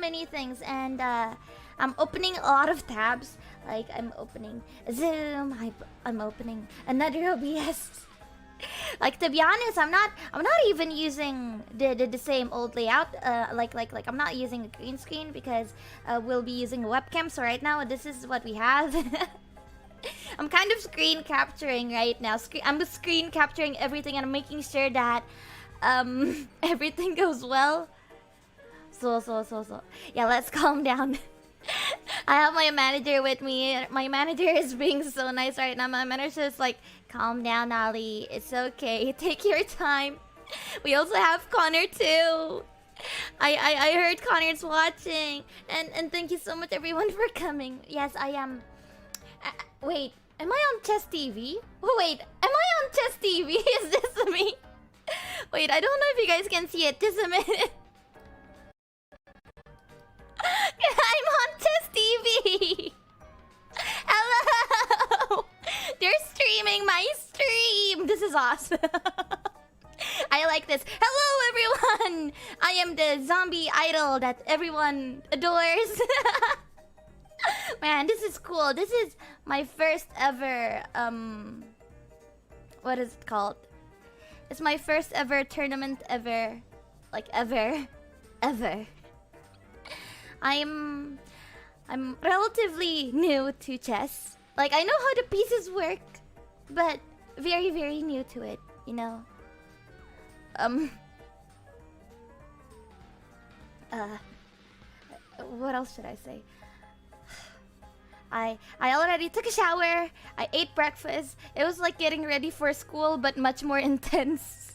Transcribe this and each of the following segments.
many things, and I'm opening a lot of tabs. Like I'm opening Zoom, I'm opening another OBS. Like, to be honest, I'm not even using the same old layout. Like I'm not using a green screen because we'll be using a webcam. So right now, this is what we have. I'm kind of screen capturing right now. I'm screen capturing everything, and I'm making sure that everything goes well. So. Yeah, let's calm down. I have my manager with me. My manager is being so nice right now. My manager is like, calm down, Ollie. It's okay. Take your time. We also have Connor too. I heard Connor's watching. And thank you so much everyone for coming. Yes, I am. Wait, am I on Chess TV? Oh, wait, am I on Chess TV? Is this me? Wait, I don't know if you guys can see it. Just a minute. I'm on Chess TV! Hello! They're streaming my stream! This is awesome. I like this. Hello, everyone! I am the zombie idol that everyone adores. Man, this is cool. This is my first ever, what is it called? It's my first ever tournament ever. Like, ever. I'm relatively new to chess. Like, I know how the pieces work, but very, very new to it, you know? What else should I say? I already took a shower, I ate breakfast. It was like getting ready for school, but much more intense.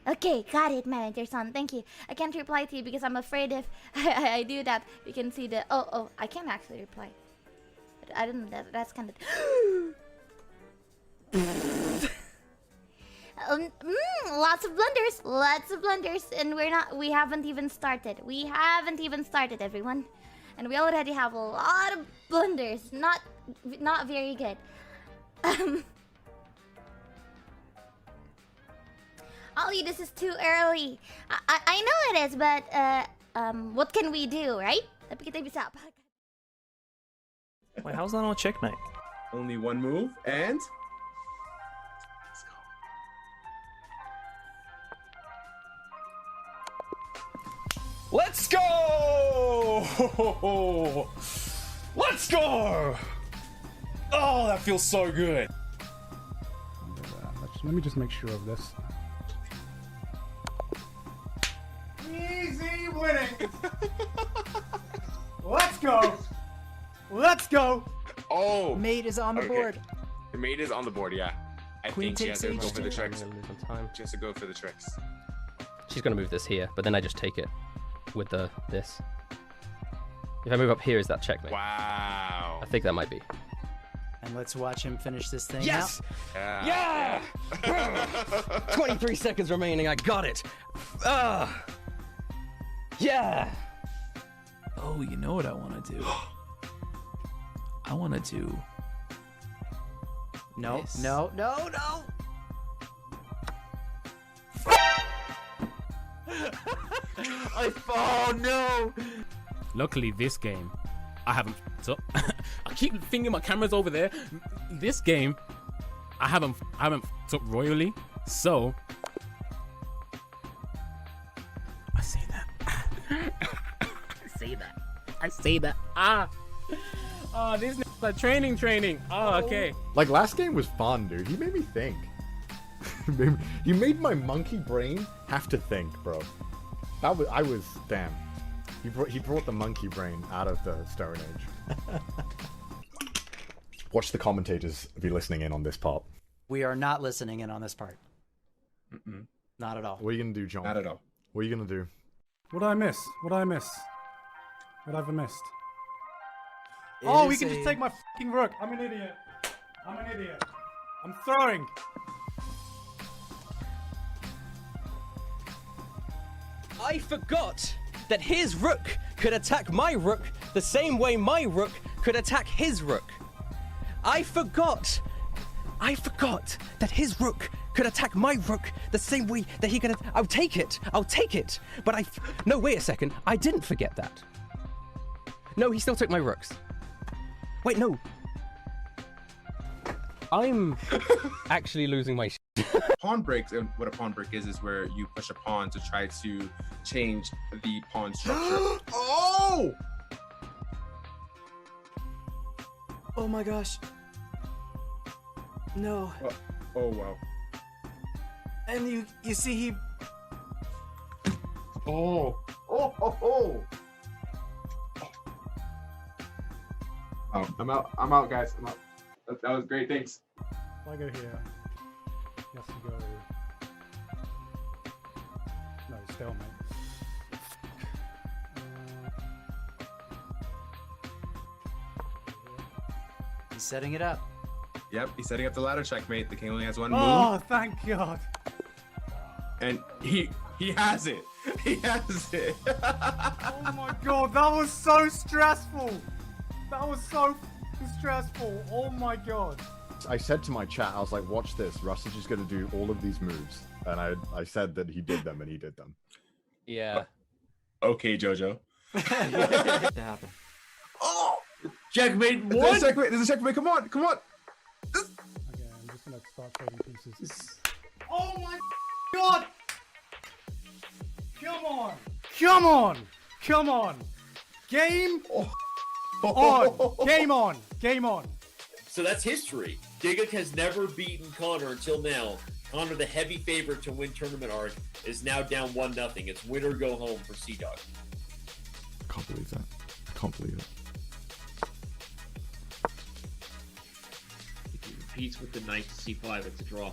Okay, got it, manager-san. Thank you. I can't reply to you because I'm afraid if I do that, you can see the... Oh, I can't actually reply. But I don't know, that's kind of... lots of blunders, and we haven't even started. Everyone. And we already have a lot of blunders. Not very good. Ollie, this is too early. I know it is, but what can we do, right? Wait, how's that on a checkmate? Only one move, and... Let's go! Let's go! Oh, that feels so good. Let me just make sure of this. Easy winning. Let's go. Let's go. Oh. Mate is on the board. The mate is on the board, yeah. I Queen think she has to takes go for the H2. tricks. She has to go for the tricks. She's gonna move this here, but then I just take it with this. If I move up here, is that checkmate? Wow. I think that might be. And let's watch him finish this thing Yes! out. Yeah! 23 seconds remaining. I got it. Yeah. Oh, you know what I want to do? I want to do... No, this. no. Oh no! Luckily, this game, I haven't up. I keep thinking my camera's over there. This game, I haven't up royally. So I say that. I say that. Oh, this is like training. Oh, okay. Like, last game was fun, dude. He made me think. You made my monkey brain have to think, bro. Damn. He brought the monkey brain out of the Stone Age. Watch the commentators be listening in on this part. We are not listening in on this part. Not at all. What are you gonna do, John? Not at all. What are you gonna do? What did I miss? What have I missed? Oh, he can just take my fucking rook. I'm an idiot. I'm throwing. I forgot that his rook could attack my rook the same way my rook could attack his rook. I forgot I forgot that his rook could attack my rook the same way that he could. I'll take it. I'll take it. But no, wait a second. I didn't forget that. No, he still took my rooks. Wait, no. I'm actually losing my Pawn breaks, and what a pawn break is where you push a pawn to try to change the pawn structure. Oh! Oh my gosh. No. Oh wow. And you see he. Oh. Oh, oh, oh. Oh, I'm out, guys. I'm out. That was great. Thanks. If I go here, he has to go. No, stalemate. He's setting it up. Yep, he's setting up the ladder checkmate. The king only has one move. Oh, thank God. And he has it. He has it. Oh my God, that was so stressful. That was so stressful. Oh my God. I said to my chat, I was like, watch this. Russ is just going to do all of these moves. And I said that he did them, and he did them. Yeah. Okay, Jojo. What happened? Oh! Checkmate one. There's a checkmate. Come on. Okay, I'm just gonna start trading pieces. Oh my God! Come on! Come on! Come on! Game on! Game on! Game on! So that's history. Gigguk has never beaten Connor until now. Connor, the heavy favorite to win tournament arc, is now down 1-0. It's win or go home for Sea-Dog. I can't believe that. I can't believe it. If he repeats with the knight to C5, it's a draw.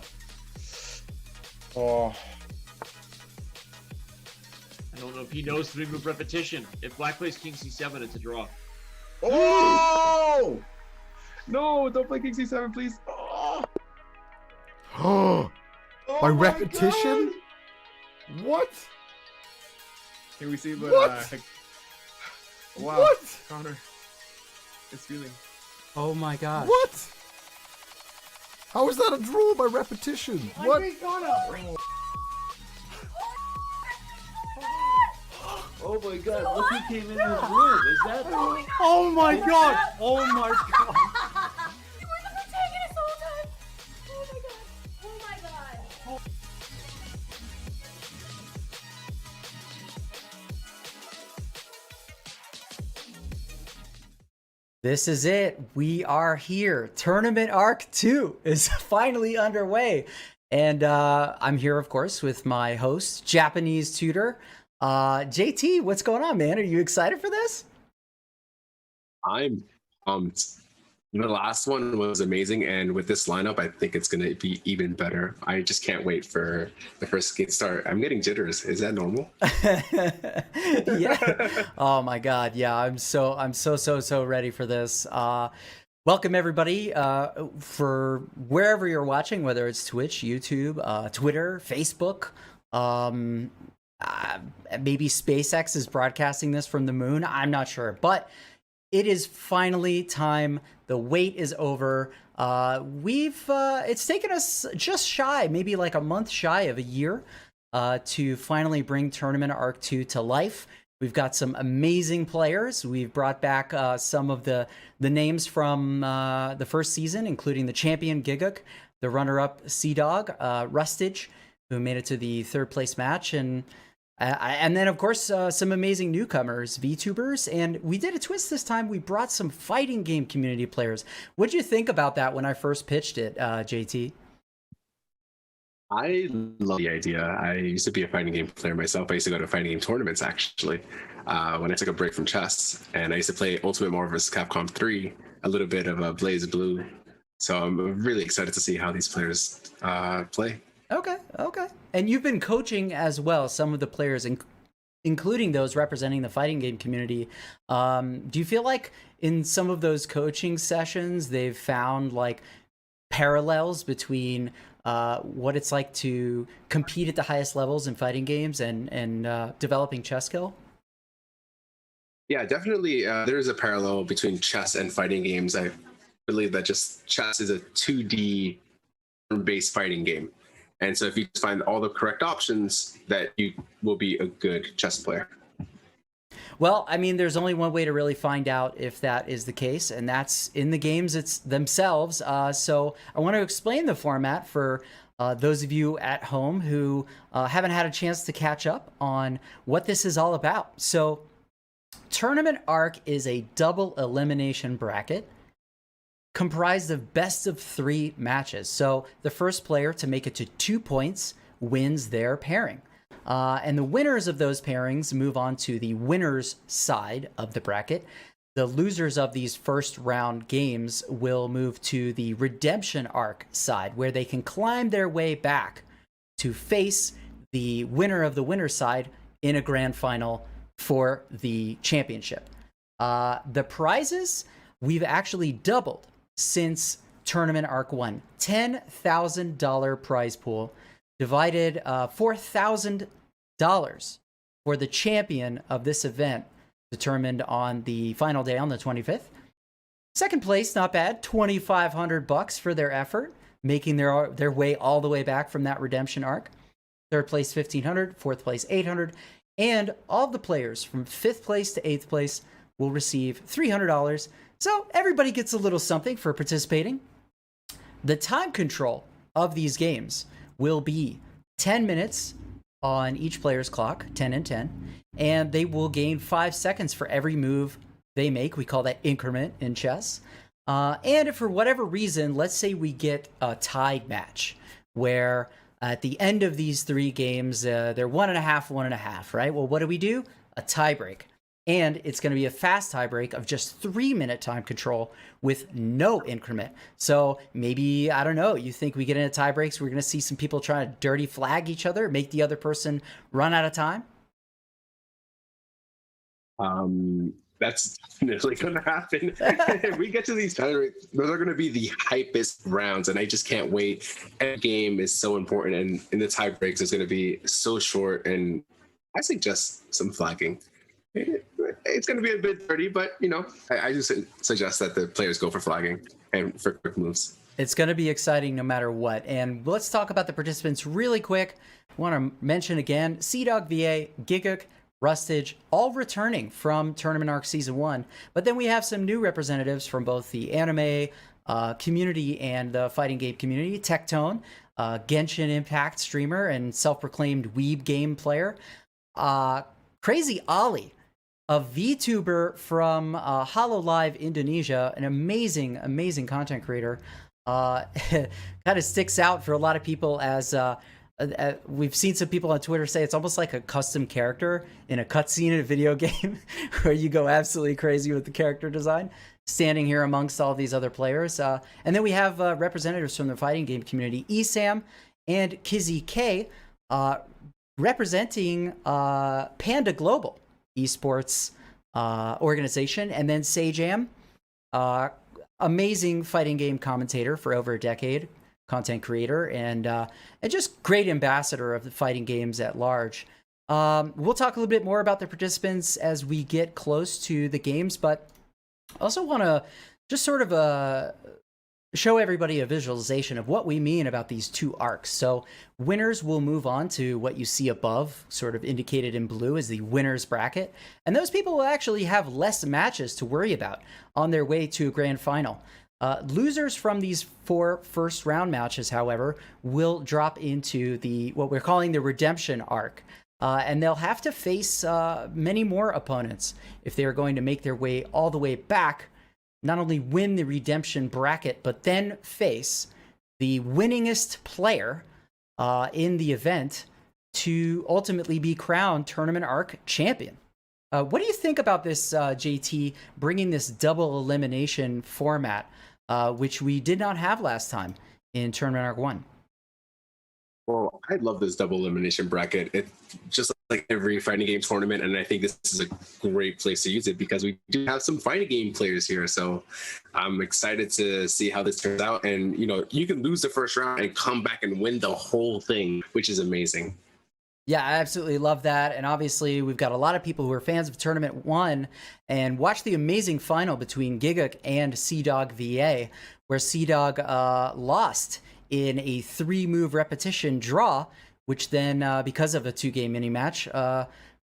Oh. I don't know if he knows 3-move repetition. If Black plays King C7, it's a draw. Oh! No, don't play King C7, please. Oh! By repetition? God. What? Can we see what? Wow. What? Connor is feeling. Oh my gosh. What? How is that a draw by repetition? What? Oh my god, look who came in this room. Is that... Oh my God! Oh my God! You were the protagonist the whole time! Oh my God! Oh my God! This is it. We are here. Tournament Arc 2 is finally underway. And I'm here, of course, with my host, Japanese tutor. JT, what's going on, man? Are you excited for this? I'm pumped. The last one was amazing, and with this lineup, I think it's going to be even better. I just can't wait for the first game start. I'm getting jitters. Is that normal? Yeah. Oh my God. Yeah, I'm so ready for this. Welcome everybody for wherever you're watching, whether it's Twitch, YouTube, Twitter, Facebook. Maybe SpaceX is broadcasting this from the moon. I'm not sure, but it is finally time. The wait is over. It's taken us just shy, maybe like a month shy of a year, to finally bring Tournament Arc 2 to life. We've got some amazing players. We've brought back some of the names from the first season, including the champion Gigguk, the runner-up Sea-Dog, Rustage, who made it to the third place match, and then, of course, some amazing newcomers, VTubers, and we did a twist this time. We brought some fighting game community players. What did you think about that when I first pitched it, JT? I love the idea. I used to be a fighting game player myself. I used to go to fighting game tournaments, actually, when I took a break from chess. And I used to play Ultimate Marvel vs. Capcom 3, a little bit of Blaze Blue. So I'm really excited to see how these players play. Okay. And you've been coaching as well, some of the players, including those representing the fighting game community. Do you feel like in some of those coaching sessions, they've found like parallels between what it's like to compete at the highest levels in fighting games and developing chess skill? Yeah, definitely. There is a parallel between chess and fighting games. I believe that just chess is a 2D turn-based fighting game. And so if you find all the correct options, that you will be a good chess player. Well, I mean, there's only one way to really find out if that is the case, and that's in the games themselves. So I want to explain the format for those of you at home who haven't had a chance to catch up on what this is all about. So Tournament Arc is a double elimination bracket comprised of best of 3 matches. So the first player to make it to 2 points wins their pairing. And the winners of those pairings move on to the winners side of the bracket. The losers of these first round games will move to the redemption arc side, where they can climb their way back to face the winner of the winner's side in a grand final for the championship. The prizes we've actually doubled since Tournament Arc 1. $10,000 prize pool, divided $4,000 for the champion of this event, determined on the final day on the 25th. Second place, not bad, $2,500 for their effort, making their way all the way back from that redemption arc. Third place, $1,500. Fourth place, $800. And all the players from 5th place to 8th place will receive $300. So everybody gets a little something for participating. The time control of these games will be 10 minutes on each player's clock, 10 and 10, and they will gain 5 seconds for every move they make. We call that increment in chess. And if for whatever reason, let's say we get a tied match where at the end of these 3 games, they're 1.5, 1.5, right? Well, what do? A tiebreak. And it's going to be a fast tiebreak of just 3-minute time control with no increment. So maybe, I don't know, you think we get into tiebreaks, we're going to see some people trying to dirty flag each other, make the other person run out of time? That's definitely going to happen. If we get to these tiebreaks, those are going to be the hypest rounds, and I just can't wait. Every game is so important, and in the tiebreaks, it's going to be so short, and I suggest some flagging. It's going to be a bit dirty, but, you know, I just suggest that the players go for flagging and for quick moves. It's going to be exciting no matter what. And let's talk about the participants really quick. I want to mention again, CDog VA, Giguk, Rustage, all returning from Tournament Arc Season 1. But then we have some new representatives from both the anime community and the fighting game community. Tectone, Genshin Impact streamer and self-proclaimed weeb game player. Crazy Ollie, a VTuber from HoloLive Indonesia, an amazing, amazing content creator. Kind of sticks out for a lot of people as we've seen some people on Twitter say it's almost like a custom character in a cutscene in a video game where you go absolutely crazy with the character design, standing here amongst all these other players. And then we have representatives from the fighting game community, Esam and Kizzy K, representing Panda Global esports organization, and then Sajam, amazing fighting game commentator for over a decade, content creator, and just great ambassador of the fighting games at large. We'll talk a little bit more about the participants as we get close to the games, but I also want to just sort of show everybody a visualization of what we mean about these 2 arcs. So winners will move on to what you see above, sort of indicated in blue as the winners bracket. And those people will actually have less matches to worry about on their way to a grand final. Losers from these 4 first round matches, however, will drop into what we're calling the redemption arc. And they'll have to face many more opponents if they are going to make their way all the way back, not only win the redemption bracket, but then face the winningest player in the event to ultimately be crowned Tournament Arc champion. What do you think about this, JT, bringing this double elimination format, which we did not have last time in Tournament Arc 1? Well, I love this double elimination bracket. It's just like every fighting game tournament, and I think this is a great place to use it because we do have some fighting game players here. So I'm excited to see how this turns out. And, you know, you can lose the first round and come back and win the whole thing, which is amazing. Yeah, I absolutely love that. And obviously, we've got a lot of people who are fans of Tournament 1 and watched the amazing final between Giguk and CDog VA, where CDog lost in a 3-move repetition draw, which then, because of a 2-game mini match,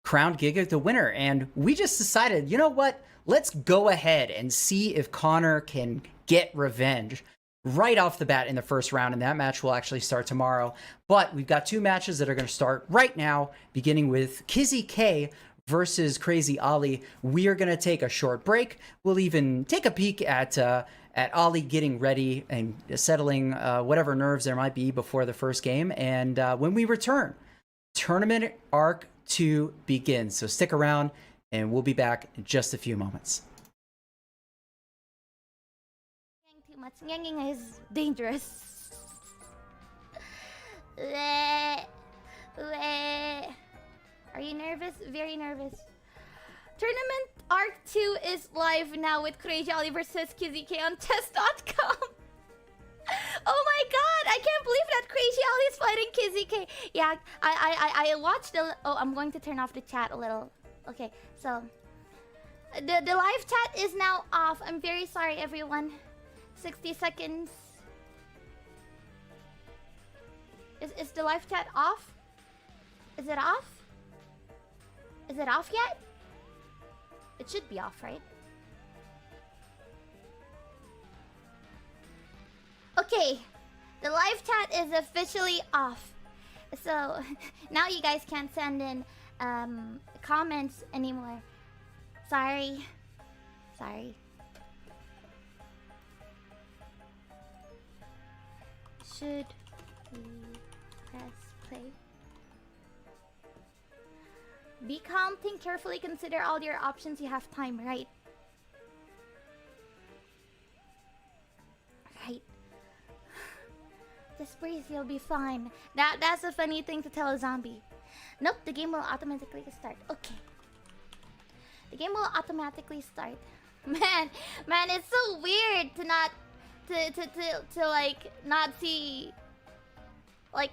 crowned Giga the winner. And we just decided, you know what? Let's go ahead and see if Connor can get revenge right off the bat in the first round. And that match will actually start tomorrow. But we've got 2 matches that are going to start right now, beginning with Kizzy K versus Crazy Ollie. We are going to take a short break. We'll even take a peek at Ollie getting ready and settling whatever nerves there might be before the first game. And when we return, Tournament Arc 2 begins. So stick around, and we'll be back in just a few moments. Too much nganging is dangerous. Are you nervous? Very nervous. Tournament Arc 2 is live now with Kureiji Ollie versus Kizzy K on Chess.com. Oh my god, I can't believe that Kureiji Ollie is fighting Kizzy K. Yeah, I watched the... Oh, I'm going to turn off the chat a little. Okay, so... The live chat is now off. I'm very sorry, everyone. 60 seconds. Is the live chat off? Is it off? Is it off yet? It should be off, right? Okay, the live chat is officially off. So now you guys can't send in comments anymore. Sorry. Should we press play? Be calm, think carefully, consider all your options. You have time, right? Right. Just breathe, you'll be fine. That's a funny thing to tell a zombie. Nope, the game will automatically start. Okay. The game will automatically start. Man, it's so weird to not to like not see, like,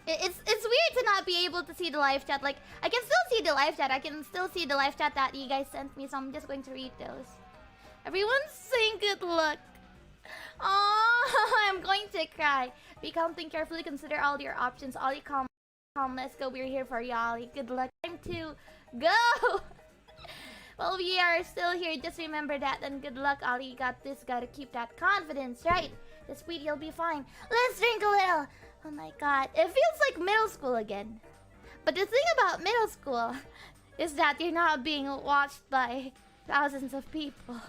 it's weird to not be able to see the live chat. Like, I can still see the live chat. I can still see the live chat that you guys sent me, so I'm just going to read those. Everyone's saying good luck. Oh, I'm going to cry. Be calm, think carefully, consider all your options. Ollie, calm, let's go. We're here for you, Ollie. Good luck. Time to go. Well, we are still here. Just remember that, and good luck, Ollie. You got this. Gotta keep that confidence, right? Just breathe, you'll be fine. Let's drink a little. Oh my god, it feels like middle school again. But the thing about middle school is that you're not being watched by thousands of people.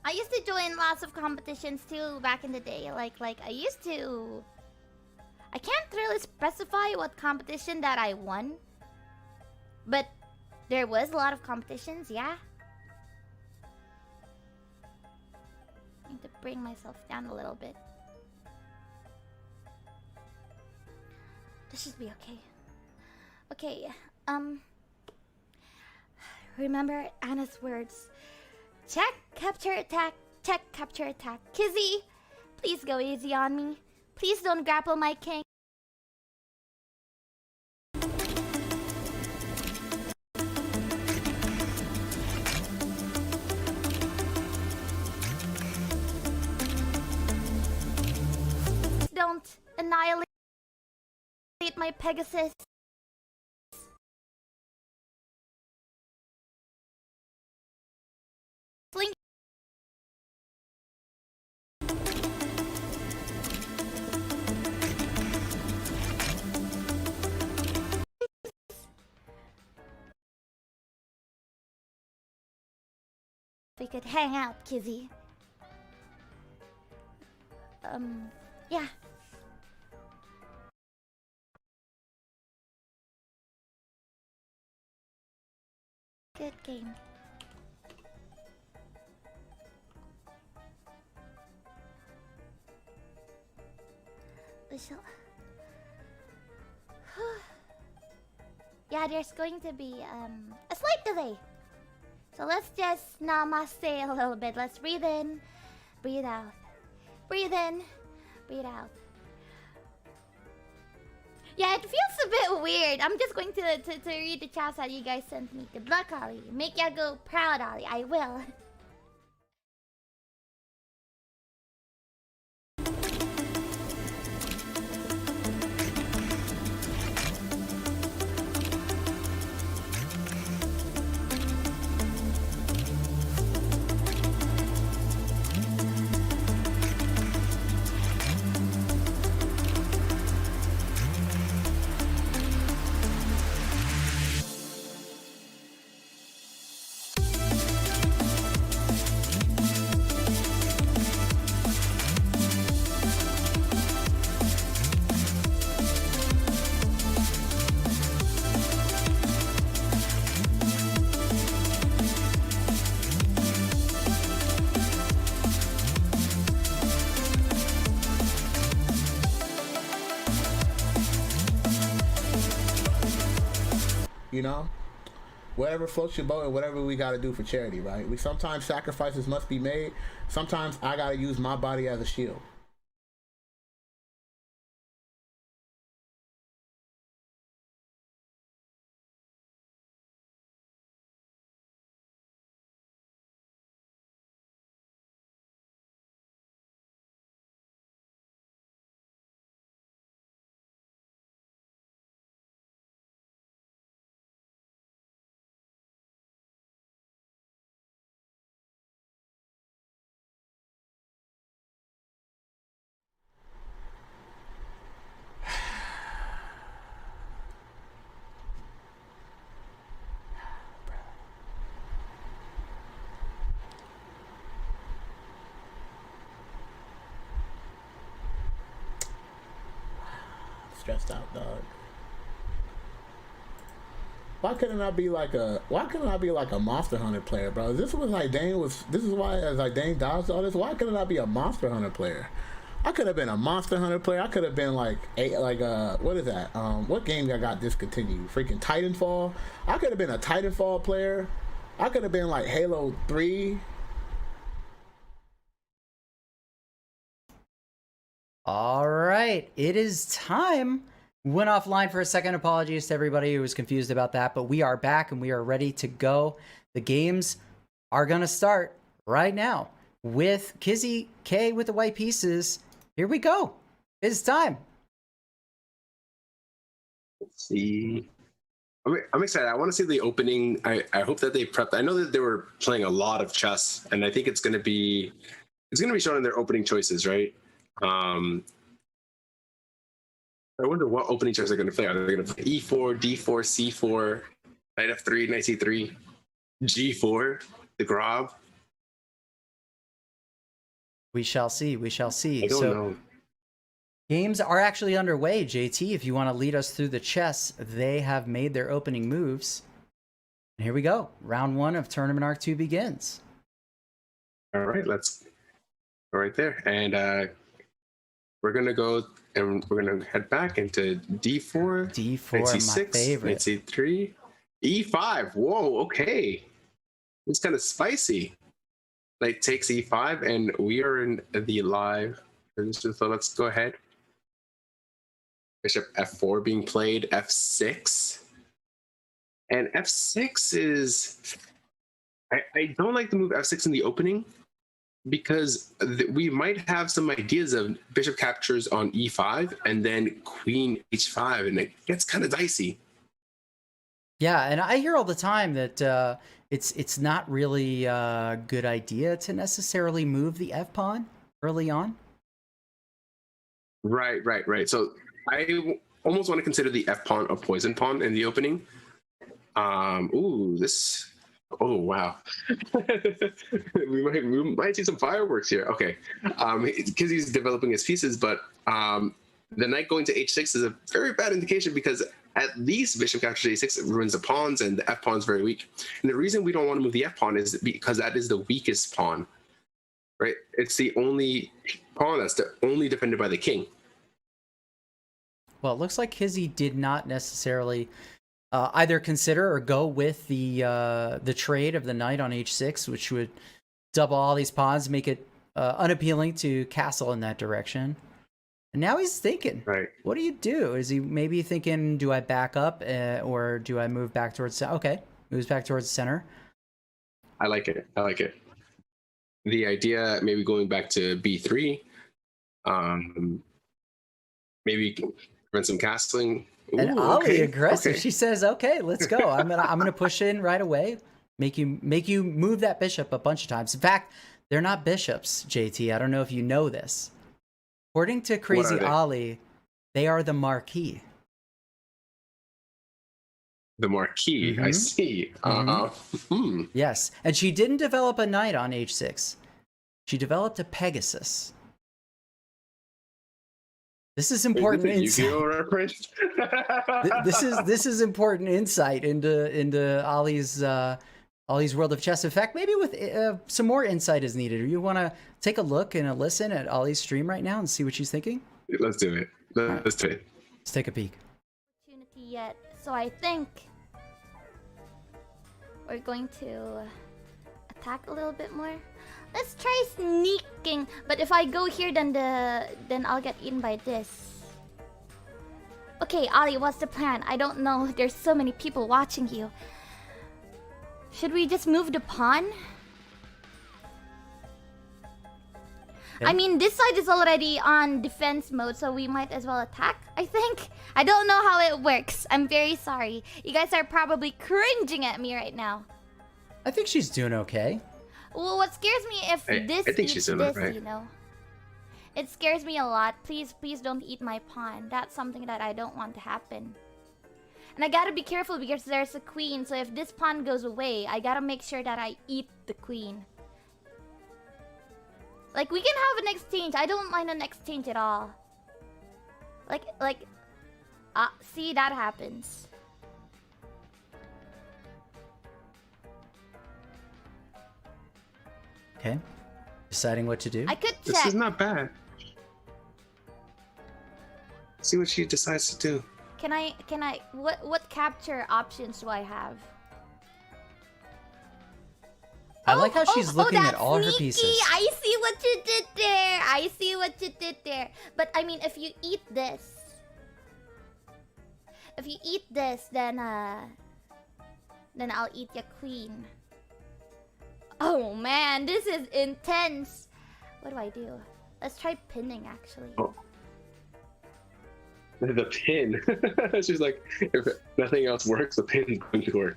I used to join lots of competitions too back in the day. Like I used to... I can't really specify what competition that I won. But there was a lot of competitions, yeah. I need to bring myself down a little bit. This should be okay. Okay, remember Anna's words. Check, capture, attack. Check, capture, attack. Kizzy, please go easy on me. Please don't grapple my king. Don't annihilate my Pegasus. Sling. We could hang out, Kizzy. Yeah. Good game. We shall... Yeah, there's going to be a slight delay. So let's just namaste a little bit. Let's breathe in, breathe out. Breathe in, breathe out. Yeah, it feels a bit weird. I'm just going to read the chats that you guys sent me. Good luck, Ollie. Make ya go proud, Ollie. I will. you know? Whatever floats your boat and whatever we got to do for charity, right? We sometimes sacrifices must be made. Sometimes I got to use my body as a shield. Stressed out, dog. Why couldn't I be like a Monster Hunter player, bro? This is why as Dane dodged all this. Why couldn't I be a Monster Hunter player? I could have been a Monster Hunter player. I could have been what is that? What game that got discontinued? Freaking Titanfall. I could have been a Titanfall player. I could have been like Halo 3. All right, it is time. Went offline for a second. Apologies to everybody who was confused about that, but we are back and we are ready to go. The games are going to start right now with Kizzy K with the white pieces. Here we go. It's time. Let's see. I'm excited. I want to see the opening. I hope that they prepped. I know that they were playing a lot of chess, and I think it's going to be shown in their opening choices, right? I wonder what opening choice they're going to play. Are they going to play E4, D4, C4, Knight F3, Knight C3, G4, the Grob? We shall see. We shall see. I don't know. Games are actually underway, JT. If you want to lead us through the chess, they have made their opening moves. And here we go. Round 1 of Tournament Arc 2 begins. All right, let's go right there. And we're going to go and we're going to head back into D4. D4, Knight C6, my favorite. Knight C3, E5. Whoa, okay. It's kind of spicy. Knight takes E5, and we are in the live. So let's go ahead. Bishop F4 being played, F6. And F6 is... I don't like the move F6 in the opening because we might have some ideas of bishop captures on E5 and then queen H5, and it gets kind of dicey. Yeah, and I hear all the time that it's not really a good idea to necessarily move the F pawn early on. Right. So I almost want to consider the F pawn a poison pawn in the opening. Oh wow. we might see some fireworks here. Okay. Because he's developing his pieces, but the knight going to H6 is a very bad indication because at least bishop captures A6 ruins the pawns and the F pawn is very weak. And the reason we don't want to move the F pawn is because that is the weakest pawn. Right? It's the only pawn that's only defended by the king. Well, it looks like Kizzy did not necessarily either consider or go with the trade of the knight on H6, which would double all these pawns, make it unappealing to castle in that direction. And now he's thinking, right? What do you do? Is he maybe thinking, do I back up or do I move back towards center? Okay, moves back towards the center. I like it. The idea, maybe going back to B3, maybe prevent some castling. Ooh, and Ollie okay. aggressive. Okay. She says, "Okay, let's go. I'm gonna push in right away. Make you move that bishop a bunch of times. In fact, they're not bishops, JT. I don't know if you know this. According to Crazy Ollie, they are the marquis. The marquis. Mm-hmm. I see. Yes, and she didn't develop a knight on H6. She developed a Pegasus. This is important insight. This is important insight into Ollie's world of chess. In fact, maybe with some more insight is needed. Or you want to take a look and a listen at Ollie's stream right now and see what she's thinking? Let's do it. Let's do it. Let's take a peek. Opportunity yet, so I think we're going to attack a little bit more. Let's try sneaking. But if I go here, then I'll get eaten by this. Okay, Ollie, what's the plan? I don't know. There's so many people watching you. Should we just move the pawn? Yeah. I mean, this side is already on defense mode, so we might as well attack, I think. I don't know how it works. I'm very sorry. You guys are probably cringing at me right now. I think she's doing okay. Well, what scares me if this I think eats she's doing this, alright. you know. It scares me a lot. Please don't eat my pawn. That's something that I don't want to happen. And I gotta be careful because there's a queen, so if this pawn goes away, I gotta make sure that I eat the queen. Like, we can have an exchange. I don't mind an exchange at all. See, that happens. Okay. Deciding what to do. I could check. This is not bad. See what she decides to do. Can I, what capture options do I have? I like how she's looking at all her sneaky. pieces. I see what you did there. I see what you did there. But I mean, if you eat this, then I'll eat your queen. Oh man, this is intense. What do I do? Let's try pinning, actually. Oh. The pin. She's like, if nothing else works, the pin's going to work.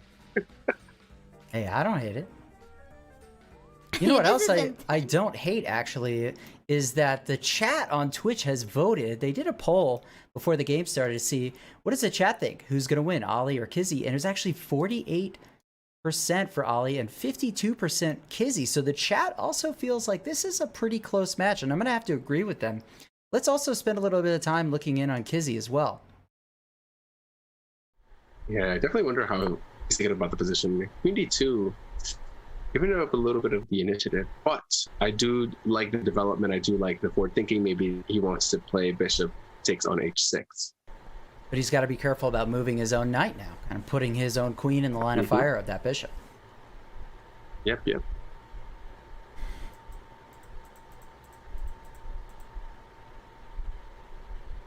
Hey, I don't hate it. You know what else I don't hate, actually, is that the chat on Twitch has voted. They did a poll before the game started to see, what does the chat think? Who's going to win, Ollie or Kizzy? And it was actually 48% for Ollie and 52% Kizzy. So the chat also feels like this is a pretty close match, and I'm going to have to agree with them. Let's also spend a little bit of time looking in on Kizzy as well. Yeah, I definitely wonder how he's thinking about the position. Queen D2, giving up a little bit of the initiative, but I do like the development. I do like the forward thinking. Maybe he wants to play bishop takes on h6. But he's got to be careful about moving his own knight now, kind of putting his own queen in the line of fire of that bishop. Yep.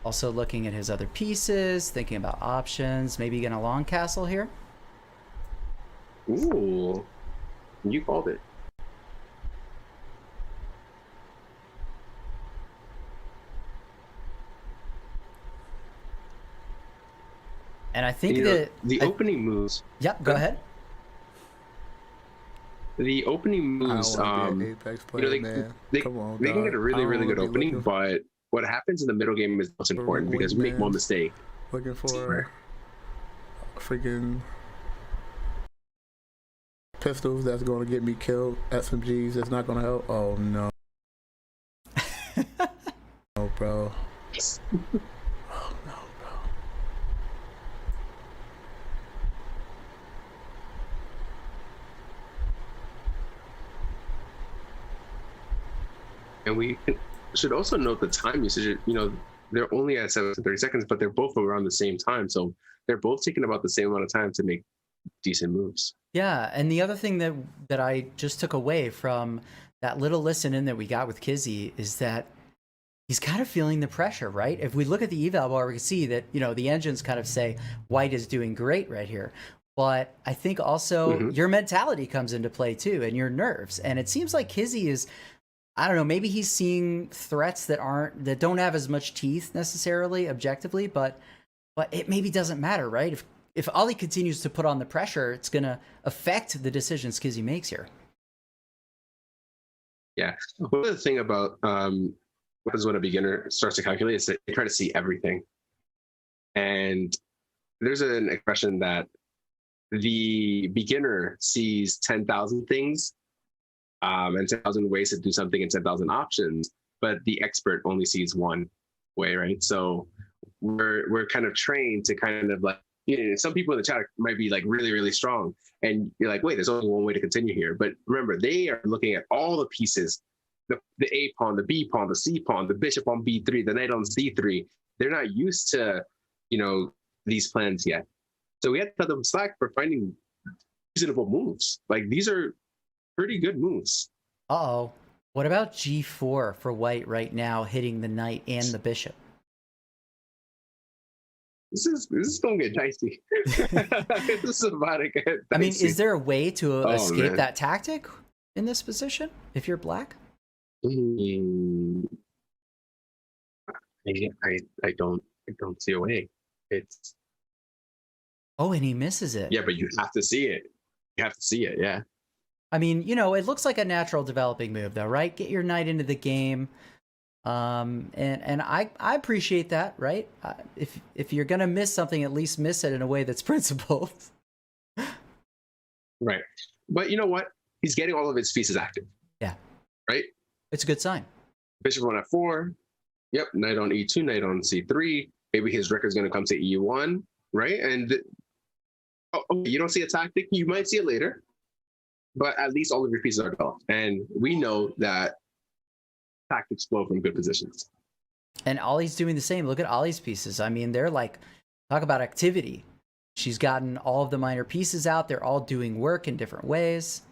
Also looking at his other pieces, thinking about options, maybe getting a long castle here. Ooh, you called it. And I think the opening moves. Yep, go ahead. The opening moves, Apex player, they Come on, can dog. get a really, really good opening, looking, but what happens in the middle game is most important because we make one mistake. looking for freaking pistols that's going to get me killed. SMGs that's not going to help. Oh no. Oh, bro. Oh no, bro. And we should also note the time usage. You know, they're only at 7 to 30 seconds, but they're both around the same time. So they're both taking about the same amount of time to make decent moves. Yeah, and the other thing that I just took away from that little listen in that we got with Kizzy is that he's kind of feeling the pressure, right? If we look at the eval bar, we can see that, you know, the engines kind of say white is doing great right here. But I think also your mentality comes into play too, and your nerves. And it seems like Kizzy is, I don't know, maybe he's seeing threats that don't have as much teeth necessarily objectively, but it maybe doesn't matter, right? If Ollie continues to put on the pressure, it's going to affect the decisions Kizzy makes here. Yeah. One other thing about what is when a beginner starts to calculate is that they try to see everything. And there's an expression that the beginner sees 10,000 things and 10,000 ways to do something and 10,000 options, but the expert only sees one way, right? So we're kind of trained to kind of like, you know, some people in the chat might be like really, really strong. And you're like, wait, there's only one way to continue here. But remember, they are looking at all the pieces, the A pawn, the B pawn, the C pawn, the bishop on B3, the knight on C3. They're not used to, you know, these plans yet. So we had to cut them slack for finding reasonable moves. Like these are pretty good moves. Uh-oh. What about g4 for white right now, hitting the knight and the bishop? This is gonna get dicey. This is about to get dicey. I mean, is there a way to escape man. that tactic in this position if you're black? I don't see a way. It's Oh, and he misses it. yeah, but you have to see it. You have to see it. Yeah. I mean, you know, it looks like a natural developing move, though, right? Get your knight into the game, and I appreciate that, right? If you're gonna miss something, at least miss it in a way that's principled. Right. But you know what? He's getting all of his pieces active. Yeah. Right. It's a good sign. Bishop on f4. Yep. Knight on e2. Knight on c3. Maybe his record's gonna come to e1. Right. And okay, you don't see a tactic. You might see it later. But at least all of your pieces are developed. And we know that tactics flow from good positions. And Ollie's doing the same. Look at Ollie's pieces. I mean, they're like, talk about activity. She's gotten all of the minor pieces out. They're all doing work in different ways.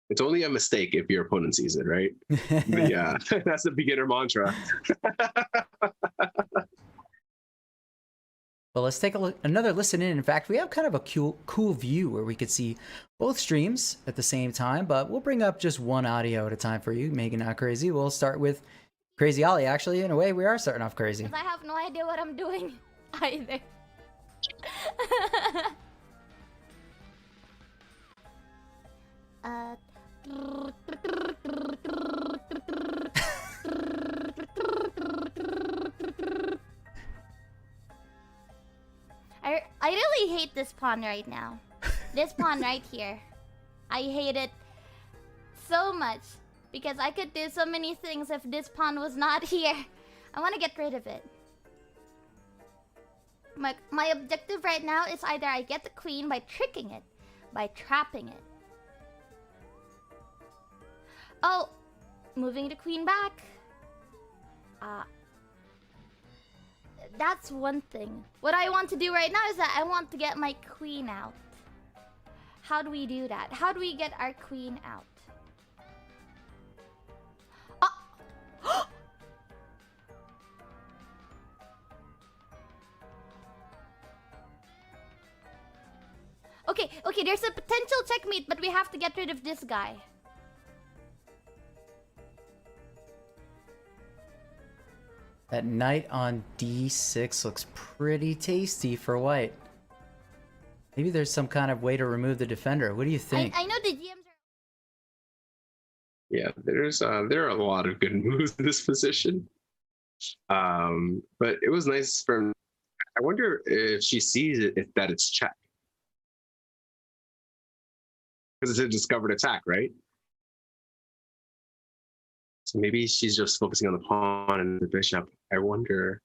It's only a mistake if your opponent sees it, right? Yeah, that's the beginner mantra. Well, let's take another listen in. In fact, we have kind of a cool view where we could see both streams at the same time, but we'll bring up just one audio at a time for you, Megan Not Crazy. We'll start with Crazy Ollie. Actually, in a way, we are starting off crazy. 'Cause I have no idea what I'm doing either. I really hate this pawn right now. This pawn right here. I hate it so much because I could do so many things if this pawn was not here. I want to get rid of it. My objective right now is either I get the queen by tricking it, by trapping it. Oh, moving the queen back. That's one thing. What I want to do right now is that I want to get my queen out. How do we do that? How do we get our queen out? Oh! Okay, there's a potential checkmate, but we have to get rid of this guy. That knight on d6 looks pretty tasty for white. Maybe there's some kind of way to remove the defender. What do you think? I know the GMs are... Yeah, there are a lot of good moves in this position. But it was nice from... I wonder if she sees it, that it's check. Because it's a discovered attack, right? So maybe she's just focusing on the pawn and the bishop. I wonder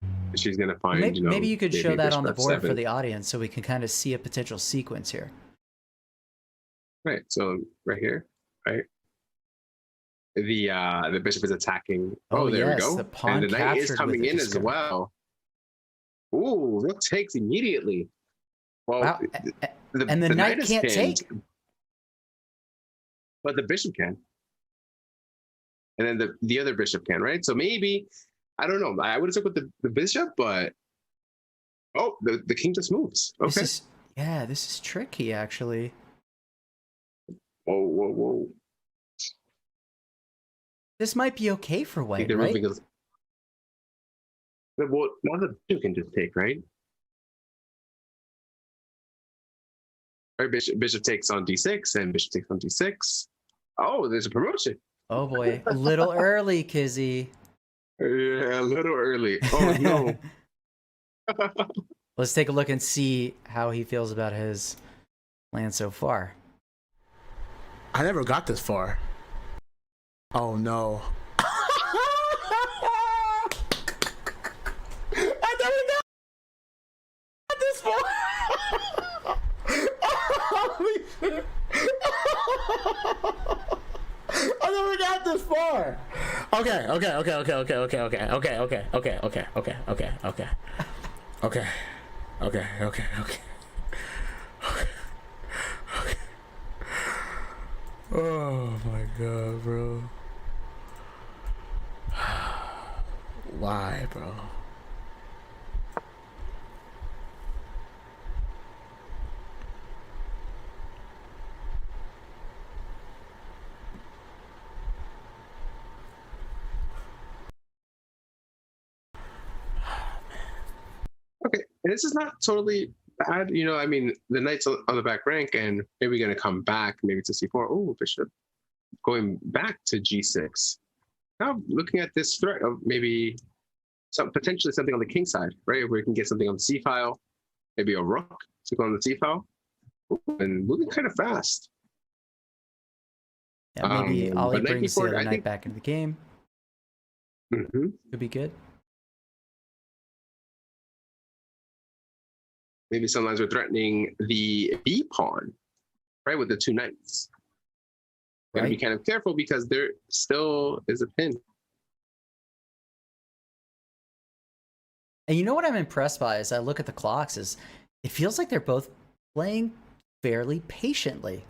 if she's going to find, maybe you could show that on the board F7. for the audience so we can kind of see a potential sequence here. Right, so right here, right? The bishop is attacking. Oh, there we go. The pawn and the knight is captured coming with in the as well. Ooh, rook takes immediately. Well, wow. And the knight can't pinned, take. but the bishop can. And then the other bishop can, right? So maybe, I don't know. I would have stuck with the bishop, but oh, the king just moves. Okay. This is tricky, actually. Whoa. This might be okay for white, right? Well, now the bishop can just take, right? All right, bishop takes on d6, and bishop takes on d6. Oh, there's a promotion. Oh boy, a little early, Kizzy. Yeah, a little early. Oh no. Let's take a look and see how he feels about his land so far. I never got this far. Oh no. I never got this far. Holy shit. I never got this far. Okay. Okay. Okay. Okay. Okay. Okay. Oh my god, bro. Why, bro? Okay, and this is not totally bad. You know, I mean, the knight's on the back rank, and maybe going to come back, maybe to c4. Oh, bishop going back to g6. Now looking at this threat of maybe potentially something on the king side, right? Where we can get something on the c file, maybe a rook to go on the c file, and moving kind of fast. Yeah, maybe Ollie brings the other knight back into the game. Could be good. Maybe sometimes we're threatening the b pawn, right, with the two knights. Gotta be kind of careful because there still is a pin. And you know what I'm impressed by as I look at the clocks is it feels like they're both playing fairly patiently.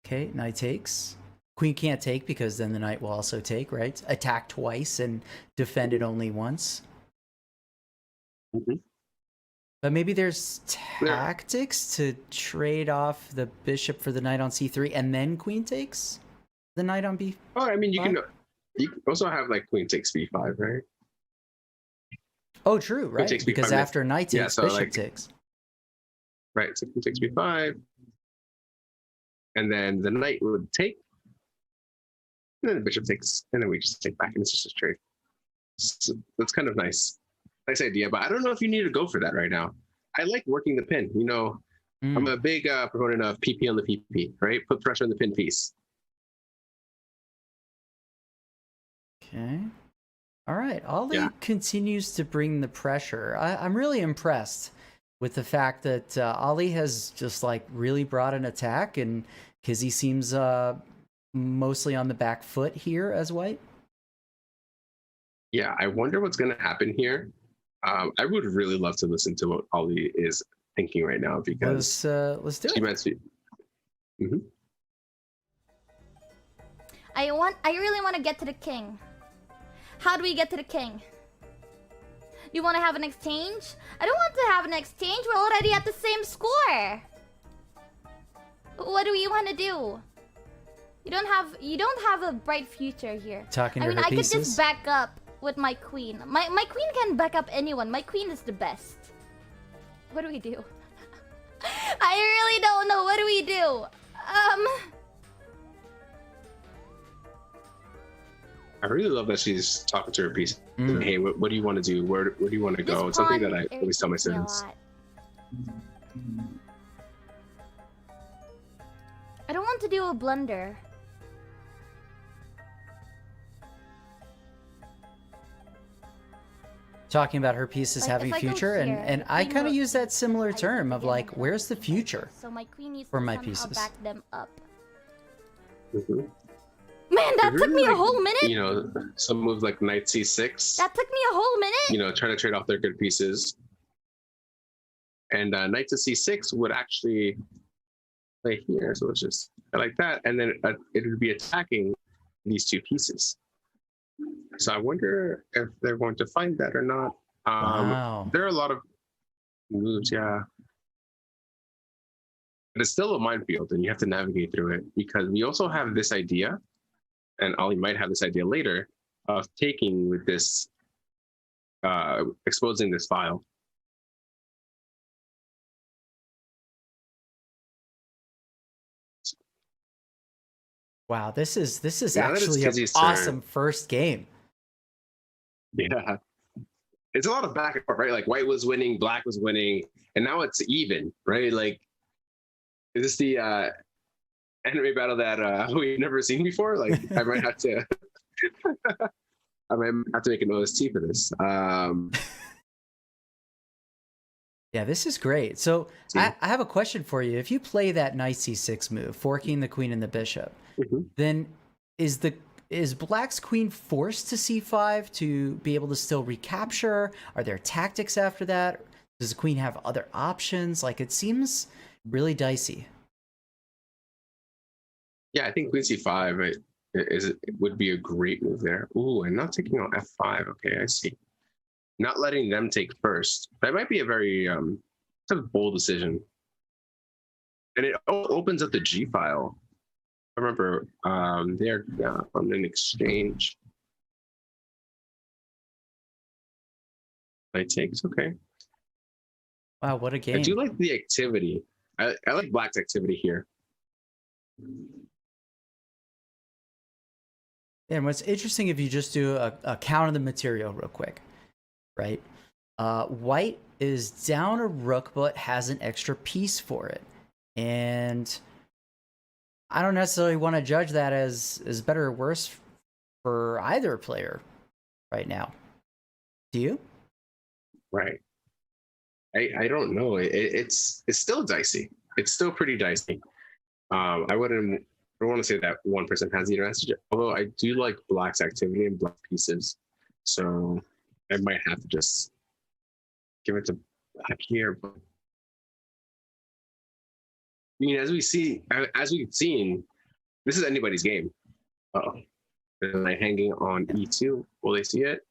Okay, knight takes. Queen can't take because then the knight will also take, right? Attack twice and defend it only once. But maybe there's tactics to trade off the bishop for the knight on c3 and then queen takes the knight on b5? Oh, I mean, you can also have like queen takes b5, right? Oh, true, right? Takes Because b5, after knight takes, so bishop like, takes. Right, so queen takes b5. And then the knight would take. And then the bishop takes, and then we just take back, and it's just a trade. So that's kind of nice. Nice idea, but I don't know if you need to go for that right now. I like working the pin. You know, I'm a big proponent of PP on the PP, right? Put pressure on the pin piece. Okay. All right. Ollie continues to bring the pressure. I'm really impressed with the fact that Ollie has just like really brought an attack, and Kizzy seems mostly on the back foot here as white. Yeah, I wonder what's going to happen here. I would really love to listen to what Ollie is thinking right now because let's do it. I really want to get to the king. How do we get to the king? You want to have an exchange? I don't want to have an exchange. We're already at the same score. What do you want to do? You don't have a bright future here. Talking to I mean, her I pieces? could just back up with my queen. My queen can back up anyone. My queen is the best. What do we do? I really don't know. What do we do? I really love that she's talking to her piece. Hey, what do you want to do? Where do you want to go? It's something that I always tell my students. I don't want to do a blunder. Talking about her pieces Like, having if I go future, here, and I queen kind of will- use that similar term of like, where's the future So my queen needs for to my somehow pieces? back them up. Man, that took me a whole minute. You know, some moves like knight c6. That took me a whole minute. You know, trying to trade off their good pieces. And knight to c6 would actually play here. So it's just like that. And then it would be attacking these two pieces. So I wonder if they're going to find that or not. Wow. There are a lot of moves, yeah. But it's still a minefield and you have to navigate through it because we also have this idea, and Ollie might have this idea later, of taking with this, exposing this file. Wow, this is Now that it's actually an Kizzy's turn. awesome first game. Yeah. It's a lot of back and forth, right? Like white was winning, black was winning, and now it's even, right? Like, is this the anime battle that we've never seen before? Like, I might have to, I might have to make an OST for this. Yeah, this is great. So I have a question for you. If you play that knight c6 move, forking the queen and the bishop, then is Black's queen forced to c5 to be able to still recapture? Are there tactics after that? Does the queen have other options? Like, it seems really dicey. Yeah, I think queen c5 it would be a great move there. Ooh, and not taking on f5. Okay, I see. Not letting them take first. That might be a very sort of bold decision. And it opens up the G file. I remember they're on an exchange. Knight takes, okay. Wow, what a game. I do like the activity. I like Black's activity here. And what's interesting, if you just do a count of the material real quick, right? White is down a rook, but has an extra piece for it. And I don't necessarily want to judge that as better or worse for either player right now. Do you? Right. I don't know. It's still dicey. It's still pretty dicey. I don't want to say that one person has the advantage, although I do like Black's activity and Black pieces. So I might have to just give it to Black here. But I mean, as we've seen, this is anybody's game. Uh-oh. Knight hanging on e2. Will they see it?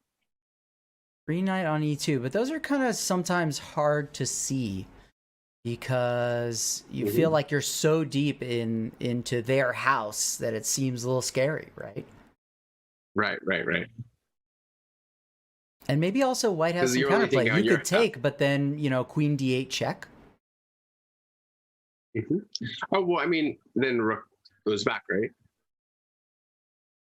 Green knight on e2, but those are kind of sometimes hard to see because you feel like you're so deep into their house that it seems a little scary, right? Right. And maybe also White has some counterplay. You could take, but then, queen d8 check. Oh, well, I mean, then rook goes back, right?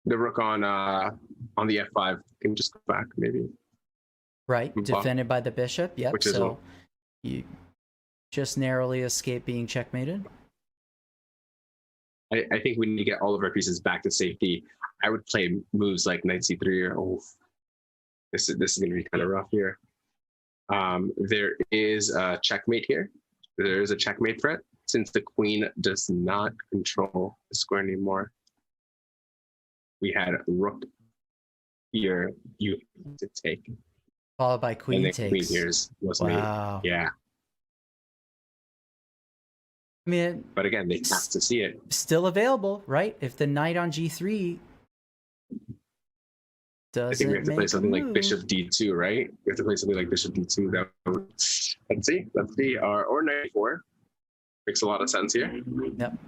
The rook on the f5 can just go back, maybe. Right, defended by the bishop. Yep. Which is so you just narrowly escape being checkmated. I think we need to get all of our pieces back to safety. I would play moves like knight c3 or this is going to be kind of rough here. There is a checkmate here. There is a checkmate threat since the queen does not control the square anymore. We had rook here. You have to take. Followed by queen and then takes. Queen here's was wow. made. Yeah. I mean, but again, they have to see it. Still available, right? If the knight on g3 doesn't, I think we have to play something like bishop d2, right? We have to play something like bishop d2. Let's see. Or knight 4 makes a lot of sense here. Yep.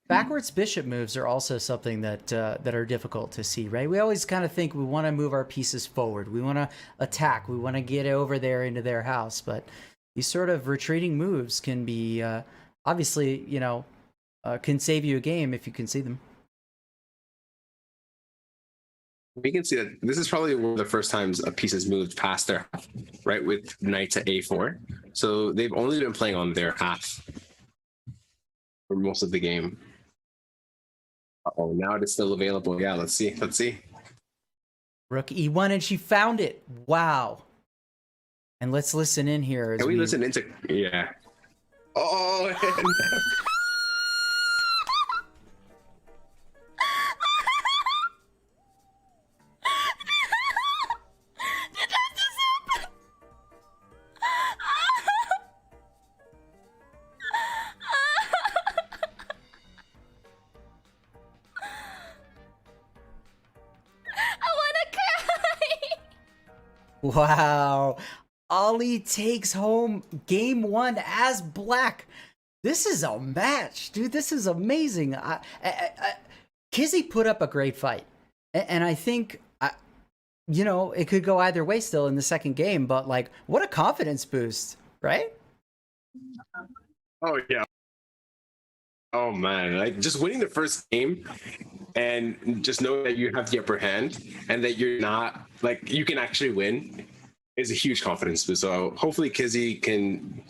Backwards bishop moves are also something that are difficult to see, right? We always kind of think we want to move our pieces forward. We want to attack. We want to get over there into their house. But these sort of retreating moves can be, obviously, can save you a game if you can see them. We can see that this is probably one of the first times a piece has moved past their half, right? With knight to a4. So they've only been playing on their half for most of the game. Oh, now it's still available. Yeah, let's see. Rook e1, and she found it. Wow. And let's listen in here. Can we listen into? Yeah. Oh. Wow. Ollie takes home game 1 as Black. This is a match, dude. This is amazing. Kizzy put up a great fight. And I think, it could go either way still in the second game, but like, what a confidence boost, right? Oh, yeah. Oh, man. Like, just winning the first game and just knowing that you have the upper hand and that you're not, like, you can actually win is a huge confidence boost. So hopefully Kizzy can,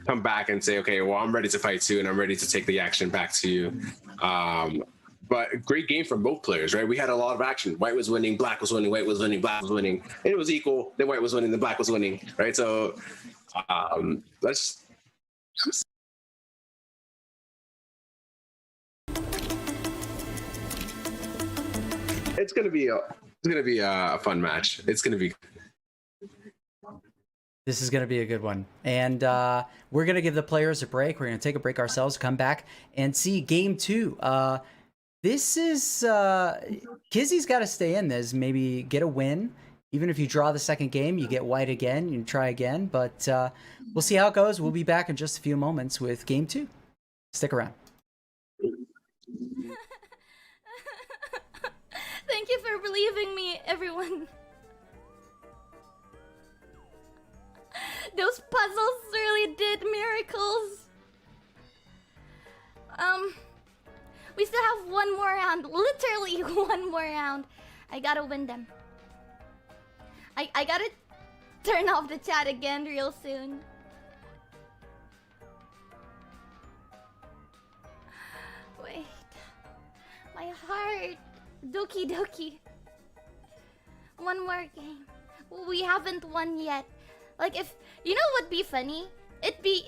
come back and say, okay, well, I'm ready to fight too, and I'm ready to take the action back to you. But a great game from both players, right? We had a lot of action. White was winning, Black was winning, White was winning, Black was winning. And it was equal. Then White was winning, then Black was winning, right? So let's It's gonna be a fun match. It's gonna be. This is going to be a good one. And we're going to give the players a break. We're going to take a break ourselves, come back, and see game 2. This is... Kizzy's got to stay in this, maybe get a win. Even if you draw the second game, you get white again, you try again. But we'll see how it goes. We'll be back in just a few moments with game 2. Stick around. Thank you for believing me, everyone. Those puzzles really did miracles. We still have one more round. Literally one more round. I gotta win them. I gotta turn off the chat again real soon. Wait. My heart. Doki doki. One more game. We haven't won yet. Like, if you know what'd be funny? It'd be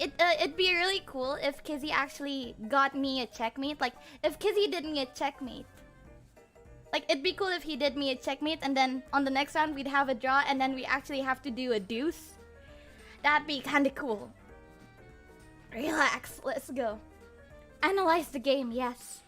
really cool if Kizzy actually got me a checkmate. Like, if Kizzy did me a checkmate. Like, it'd be cool if he did me a checkmate, and then on the next round we'd have a draw, and then we actually have to do a deuce. That'd be kinda cool. Relax, let's go. Analyze the game, yes.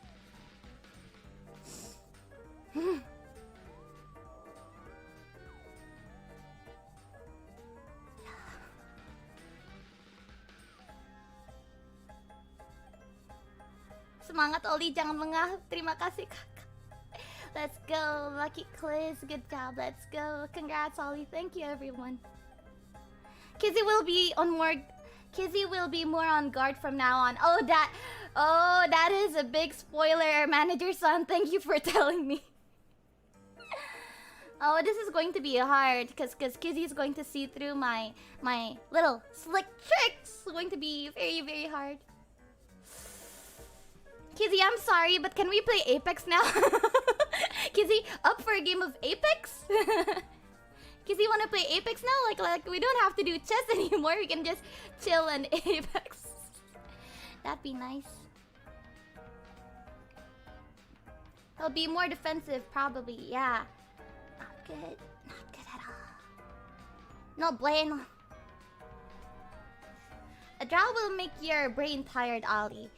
Semangat Ollie, jangan lengah. Terima kasih kakak. Let's go, Lucky Quiz. Good job. Let's go. Congrats, Ollie. Thank you, everyone. Kizzy will be more on guard from now on. Oh, that is a big spoiler, Manager Son. Thank you for telling me. Oh, this is going to be hard because Kizzy is going to see through my little slick tricks. It's going to be very, very hard. Kizzy, I'm sorry, but can we play Apex now? Kizzy, up for a game of Apex? Kizzy, wanna play Apex now? Like we don't have to do chess anymore. We can just chill and Apex. That'd be nice. He'll be more defensive, probably. Yeah. Not good. Not good at all. No bueno. A draw will make your brain tired, Ollie.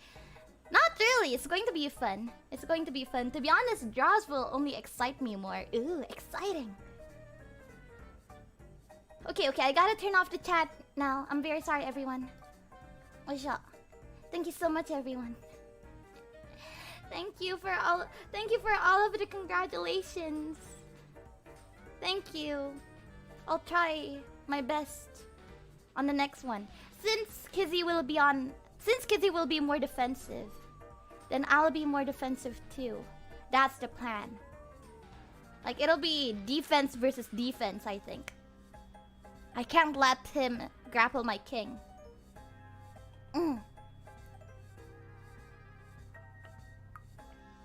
Not really. It's going to be fun. It's going to be fun. To be honest, draws will only excite me more. Ooh, exciting. Okay, I gotta turn off the chat now. I'm very sorry, everyone. What's up? Thank you so much, everyone. Thank you for all of the congratulations. Thank you. I'll try my best on the next one. Since Kizzy will be more defensive, then I'll be more defensive too. That's the plan. Like, it'll be defense versus defense, I think. I can't let him grapple my king.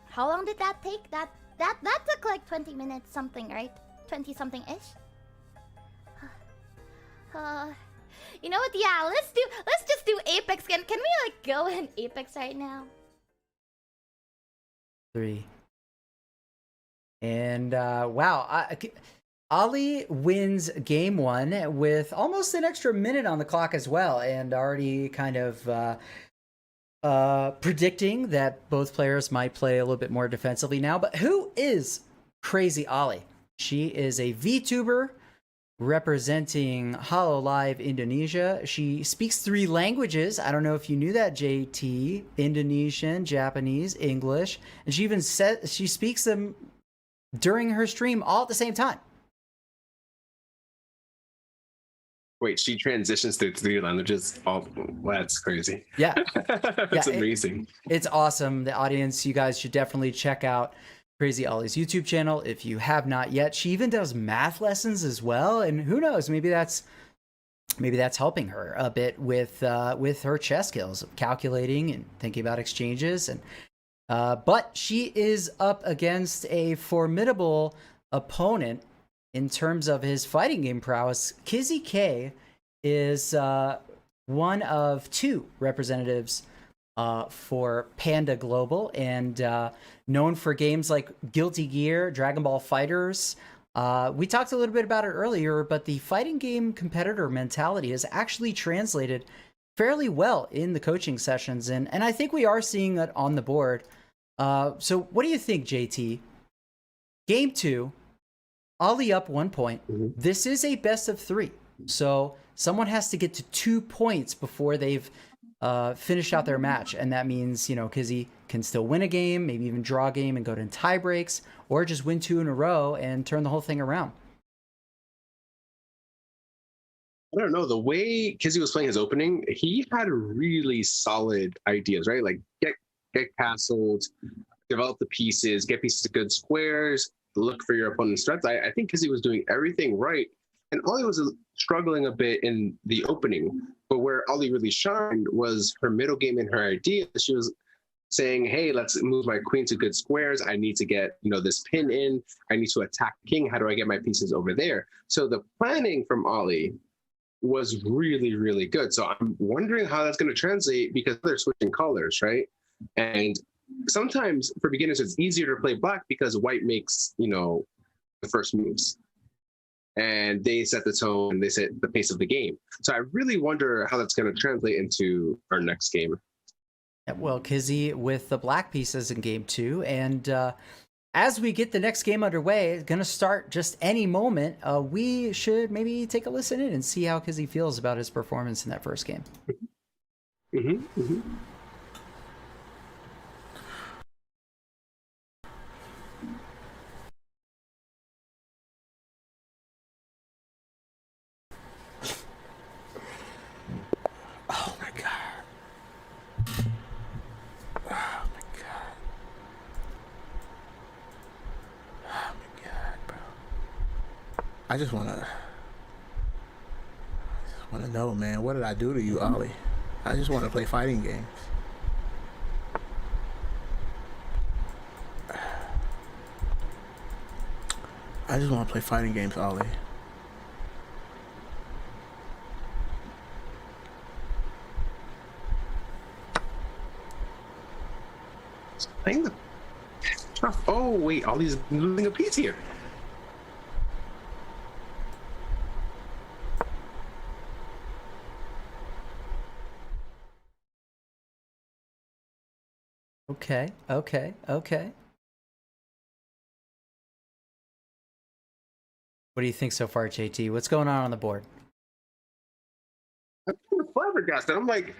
How long did that take? That took like 20 minutes something, right? 20 something ish. You know what? Yeah, let's just do Apex again. Can we like go in Apex right now? 3. And wow, Ollie wins game 1 with almost an extra minute on the clock as well, and already kind of predicting that both players might play a little bit more defensively now. But who is Crazy Ollie? She is a VTuber representing HoloLive Indonesia. She speaks 3 languages. I don't know if you knew that, JT. Indonesian, Japanese, English. And she even said she speaks them during her stream all at the same time. Wait, she transitions through 3 languages? Oh, that's crazy. Yeah. That's amazing. It's awesome. The audience, you guys should definitely check out Crazy Ollie's YouTube channel if you have not yet. She even does math lessons as well, and who knows, maybe that's helping her a bit with her chess skills, calculating and thinking about exchanges. And but she is up against a formidable opponent in terms of his fighting game prowess. Kizzy K is one of 2 representatives for Panda Global, and known for games like Guilty Gear, Dragon Ball Fighters. We talked a little bit about it earlier, but the fighting game competitor mentality has actually translated fairly well in the coaching sessions, and I think we are seeing it on the board. So what do you think, JT? Game 2, Ollie up 1 point. This is a best of 3, so someone has to get to 2 points before they've finished out their match, and that means, you know, Kizzy can still win a game, maybe even draw a game and go to tie breaks, or just win 2 in a row and turn the whole thing around. I don't know. The way Kizzy was playing his opening, he had really solid ideas, right? Like get castled, develop the pieces, get pieces of good squares, look for your opponent's strengths. I think Kizzy was doing everything right. And Ollie was struggling a bit in the opening. But where Ollie really shined was her middle game and her idea. She was saying, hey, let's move my queen to good squares. I need to get, you know, this pin in. I need to attack king. How do I get my pieces over there? So the planning from Ollie was really, really good. So I'm wondering how that's going to translate, because they're switching colors, right? And sometimes for beginners, it's easier to play black because white makes, you know, the first moves. And they set the tone, they set the pace of the game. So I really wonder how that's going to translate into our next game. Well, Kizzy with the black pieces in game 2, and as we get the next game underway, it's going to start just any moment. We should maybe take a listen in and see how Kizzy feels about his performance in that first game. Oh my god. Oh my god. Oh my god, bro. I just wanna know, man, what did I do to you, Ollie? I just wanna play fighting games. I just wanna play fighting games, Ollie. Playing the tough. Oh wait, Ollie's losing a piece here. Okay. What do you think so far, JT? What's going on the board? I'm kind of flabbergasted. I'm like,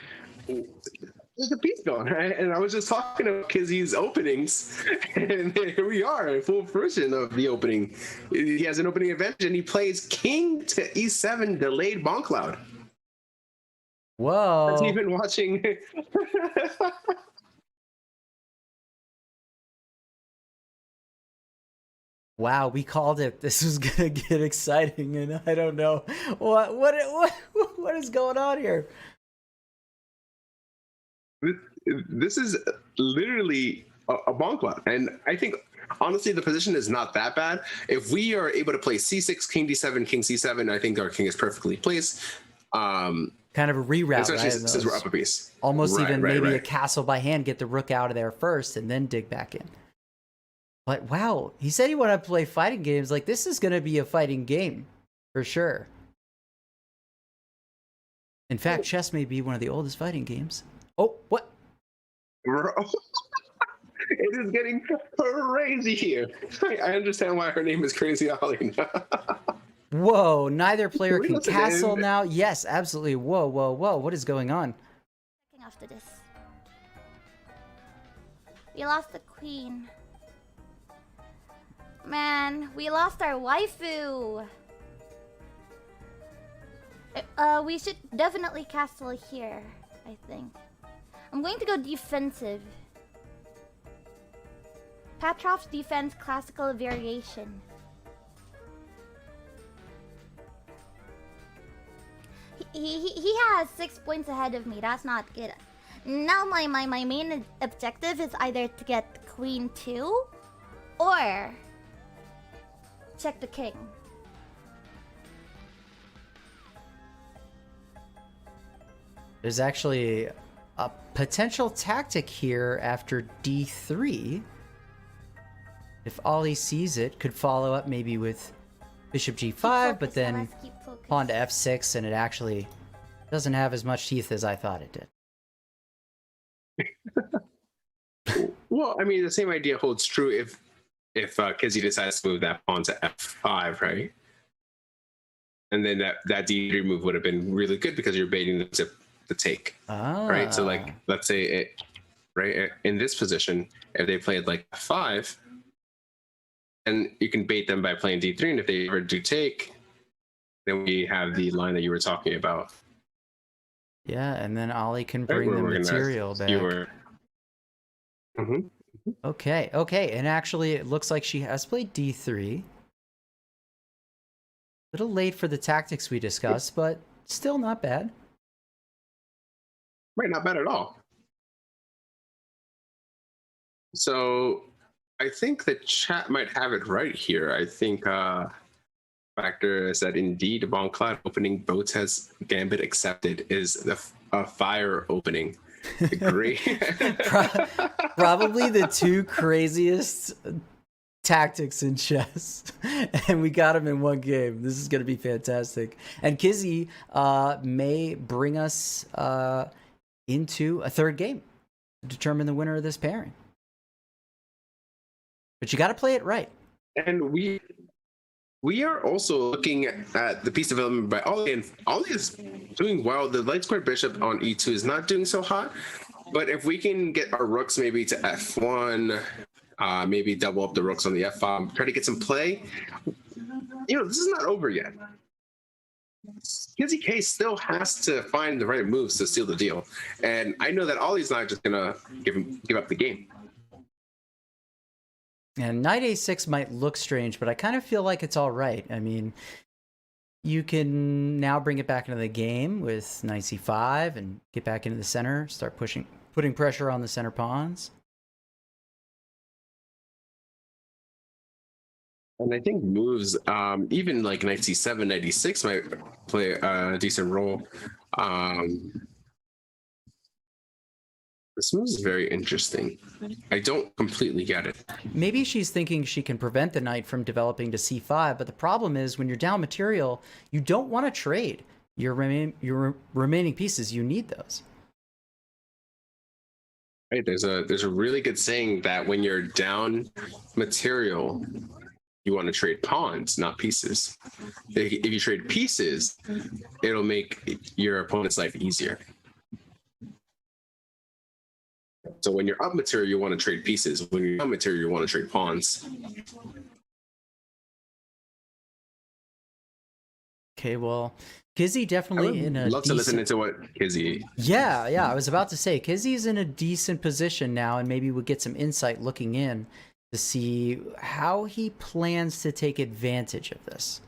there's a piece going, right? And I was just talking about Kizzy's openings, and here we are in full fruition of the opening. He has an opening advantage, and he plays king to e7 delayed bonk cloud. Whoa. That's even watching. Wow, we called it. This was gonna get exciting, and I don't know what is going on here. This is literally a bonk cloud, and I think honestly the position is not that bad. If we are able to play c6, king d7, king c7, I think our king is perfectly placed. Kind of a reroute, especially right? since we're up a piece. Almost Right, even right, maybe right. a castle by hand, get the rook out of there first, and then dig back in. But wow, he said he wanted to play fighting games. Like, this is going to be a fighting game for sure. In fact, chess may be one of the oldest fighting games. Oh, what? Bro. It is getting crazy here. I understand why her name is Crazy Ollie. Whoa, neither player Can we can listen castle in? now. Yes, absolutely. Whoa, what is going on? After this, we lost the queen. Man, we lost our waifu. We should definitely castle here, I think. I'm going to go defensive. Petrov's defense classical variation. He has 6 points ahead of me. That's not good. Now my main objective is either to get queen 2 or check the king. There's actually a potential tactic here after d3, if Ollie sees it, could follow up maybe with bishop g5, but then pawn to f6, and it actually doesn't have as much teeth as I thought it did. Well, I mean, the same idea holds true if Kizzy decides to move that pawn to f5, right? And then that d3 move would have been really good because you're baiting them to take, right? So like, let's say it, right, in this position, if they played like f5, and you can bait them by playing d3, and if they ever do take, then we have the line that you were talking about. Yeah, and then Ollie can bring the material back. Okay, and actually it looks like she has played d3. Little late for the tactics we discussed, but still not bad. Right, not bad at all. So I think the chat might have it right here. I think Factor said, indeed, Bonclad opening Botez Gambit accepted is a fire opening. Great. Probably the two craziest tactics in chess, and we got them in one game. This is going to be fantastic. And Kizzy may bring us into a third game to determine the winner of this pairing. But you got to play it right. And we are also looking at the piece development by Ollie, and Ollie is doing well. The light square bishop on e2 is not doing so hot, but if we can get our rooks maybe to f1, maybe double up the rooks on the f5, try to get some play, this is not over yet. Kizzy K still has to find the right moves to seal the deal, and I know that Ollie's not just gonna give up the game. And knight a6 might look strange, but I kind of feel like it's all right. I mean, you can now bring it back into the game with knight c5 and get back into the center, start putting pressure on the center pawns. And I think moves, even like knight c7, knight e6 might play a decent role. This move is very interesting. I don't completely get it. Maybe she's thinking she can prevent the knight from developing to c5, but the problem is when you're down material, you don't want to trade your remaining pieces. You need those. Right, there's a really good saying that when you're down material, you want to trade pawns, not pieces. If you trade pieces, it'll make your opponent's life easier. So when you're up material, you want to trade pieces. When you're down material, you want to trade pawns. Okay, well, Kizzy definitely in a love to listen into what Kizzy. Yeah, I was about to say Kizzy's in a decent position now, and maybe we'll get some insight looking in to see how he plans to take advantage of this.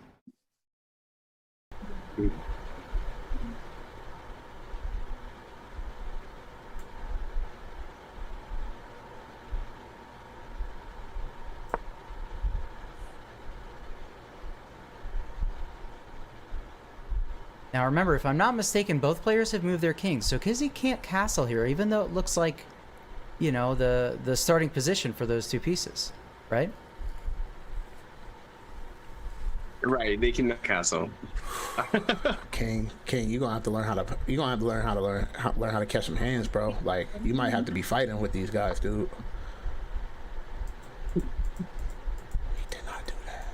Now remember, if I'm not mistaken, both players have moved their kings, so Kizzy can't castle here, even though it looks like, the starting position for those two pieces, right? Right, they cannot castle. King, you're gonna have to learn how to catch some hands, bro. Like, you might have to be fighting with these guys, dude. He did not do that.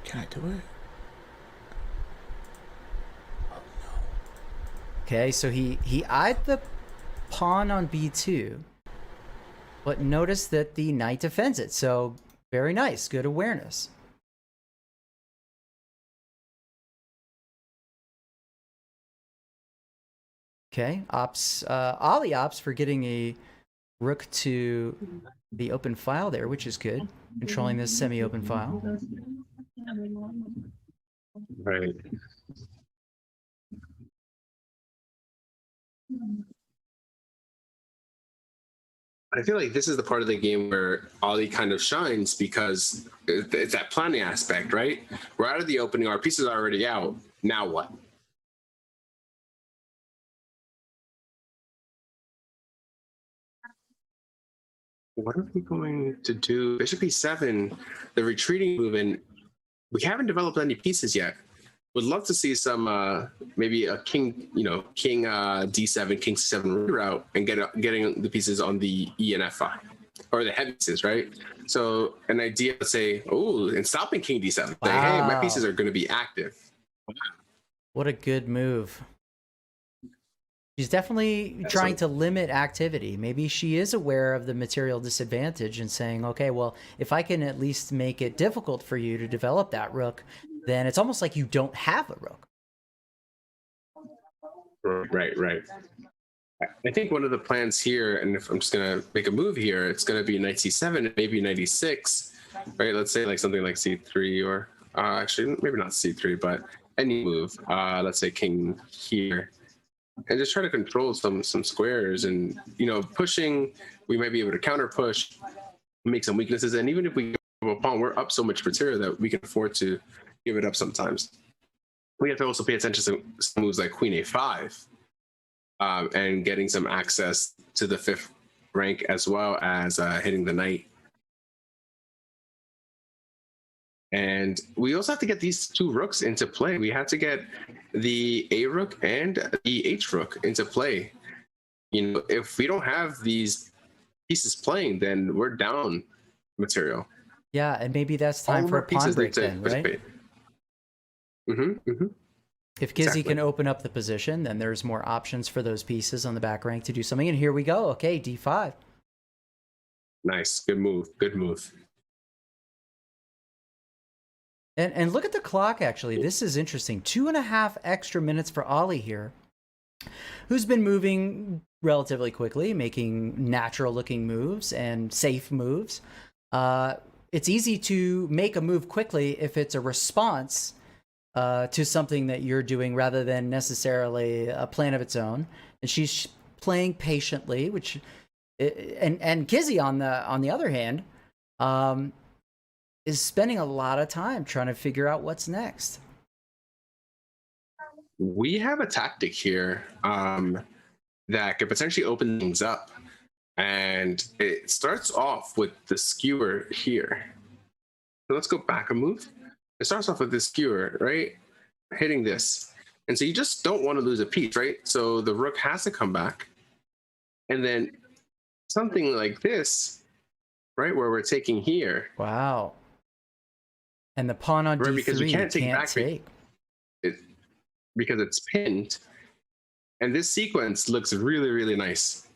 Can I do it? Oh no. Okay, so he eyed the pawn on b2, but notice that the knight defends it. So very nice, good awareness. Okay, Ollie opts for getting a rook to the open file there, which is good, controlling this semi-open file. Right. I feel like this is the part of the game where Ollie kind of shines because it's that planning aspect, right? We're out of the opening, our piece is already out, Now what? What are we going to do? Bishop e7, the retreating move, and we haven't developed any pieces yet. Would love to see some, maybe a king, king d7, king c7 reroute, and getting the pieces on the e and f5, or the heavy pieces, right? So an idea, let's say, and stopping king d7. Wow. Say, hey, my pieces are going to be active. Wow. What a good move. She's definitely trying to limit activity. Maybe she is aware of the material disadvantage and saying, okay, well, if I can at least make it difficult for you to develop that rook, then it's almost like you don't have a rook. Right. I think one of the plans here, and if I'm just going to make a move here, it's going to be knight c7 and maybe knight e6, right? Let's say like something like c3, or actually maybe not c3, but any move. Let's say king here. And just try to control some squares, and pushing, we might be able to counter push, make some weaknesses, and even if we go a pawn, we're up so much material that we can afford to give it up sometimes. We have to also pay attention to some moves like queen a5, and getting some access to the 5th rank, as well as hitting the knight. And we also have to get these 2 rooks into play. We have to get the A rook and the H rook into play. If we don't have these pieces playing, then we're down material. Yeah, and maybe that's time for a pawn break then, right? If Kizzy can open up the position, then there's more options for those pieces on the back rank to do something. And here we go. Okay, d5. Nice. Good move. And look at the clock, actually. This is interesting. 2.5 extra minutes for Ollie here, who's been moving relatively quickly, making natural-looking moves and safe moves. It's easy to make a move quickly if it's a response to something that you're doing rather than necessarily a plan of its own. And she's playing patiently, which... And Kizzy, on the other hand... is spending a lot of time trying to figure out what's next. We have a tactic here that could potentially open things up. And it starts off with the skewer here. So let's go back a move. It starts off with this skewer, right? Hitting this. And so you just don't want to lose a piece, right? So the rook has to come back. And then something like this, right, where we're taking here. Wow. And the pawn on d3 because you can't take because it's pinned. And this sequence looks really, really nice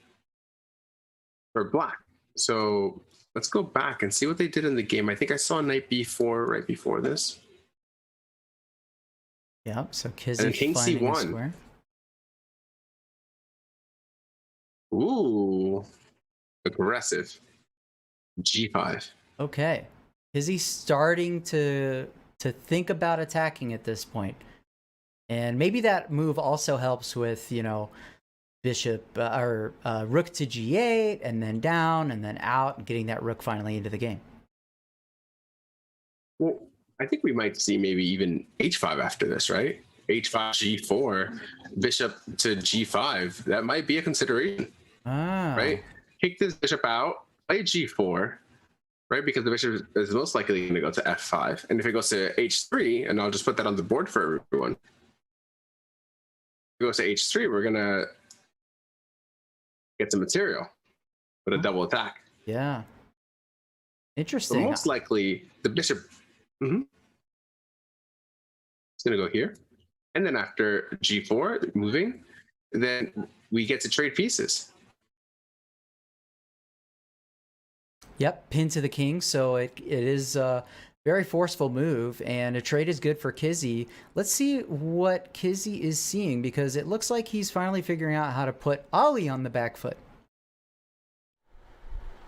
for black. So let's go back and see what they did in the game. I think I saw knight b4 right before this. Yep, so Kizzy and king finding c1. a square. Ooh, aggressive. g5. Okay. Kizzy's starting to think about attacking at this point. And maybe that move also helps with, bishop or rook to g8 and then down and then out and getting that rook finally into the game. Well, I think we might see maybe even h5 after this, right? h5, g4, bishop to g5. That might be a consideration, right? Kick this bishop out, play g4, right? Because the bishop is most likely going to go to f5. And if it goes to h3, and I'll just put that on the board for everyone. If it goes to h3, we're going to get some material with a double attack. Yeah. Interesting. So most likely, the bishop is going to go here. And then after g4, moving, then we get to trade pieces. Yep, pin to the king. So it is a very forceful move, and a trade is good for Kizzy. Let's see what Kizzy is seeing, because it looks like he's finally figuring out how to put Ollie on the back foot.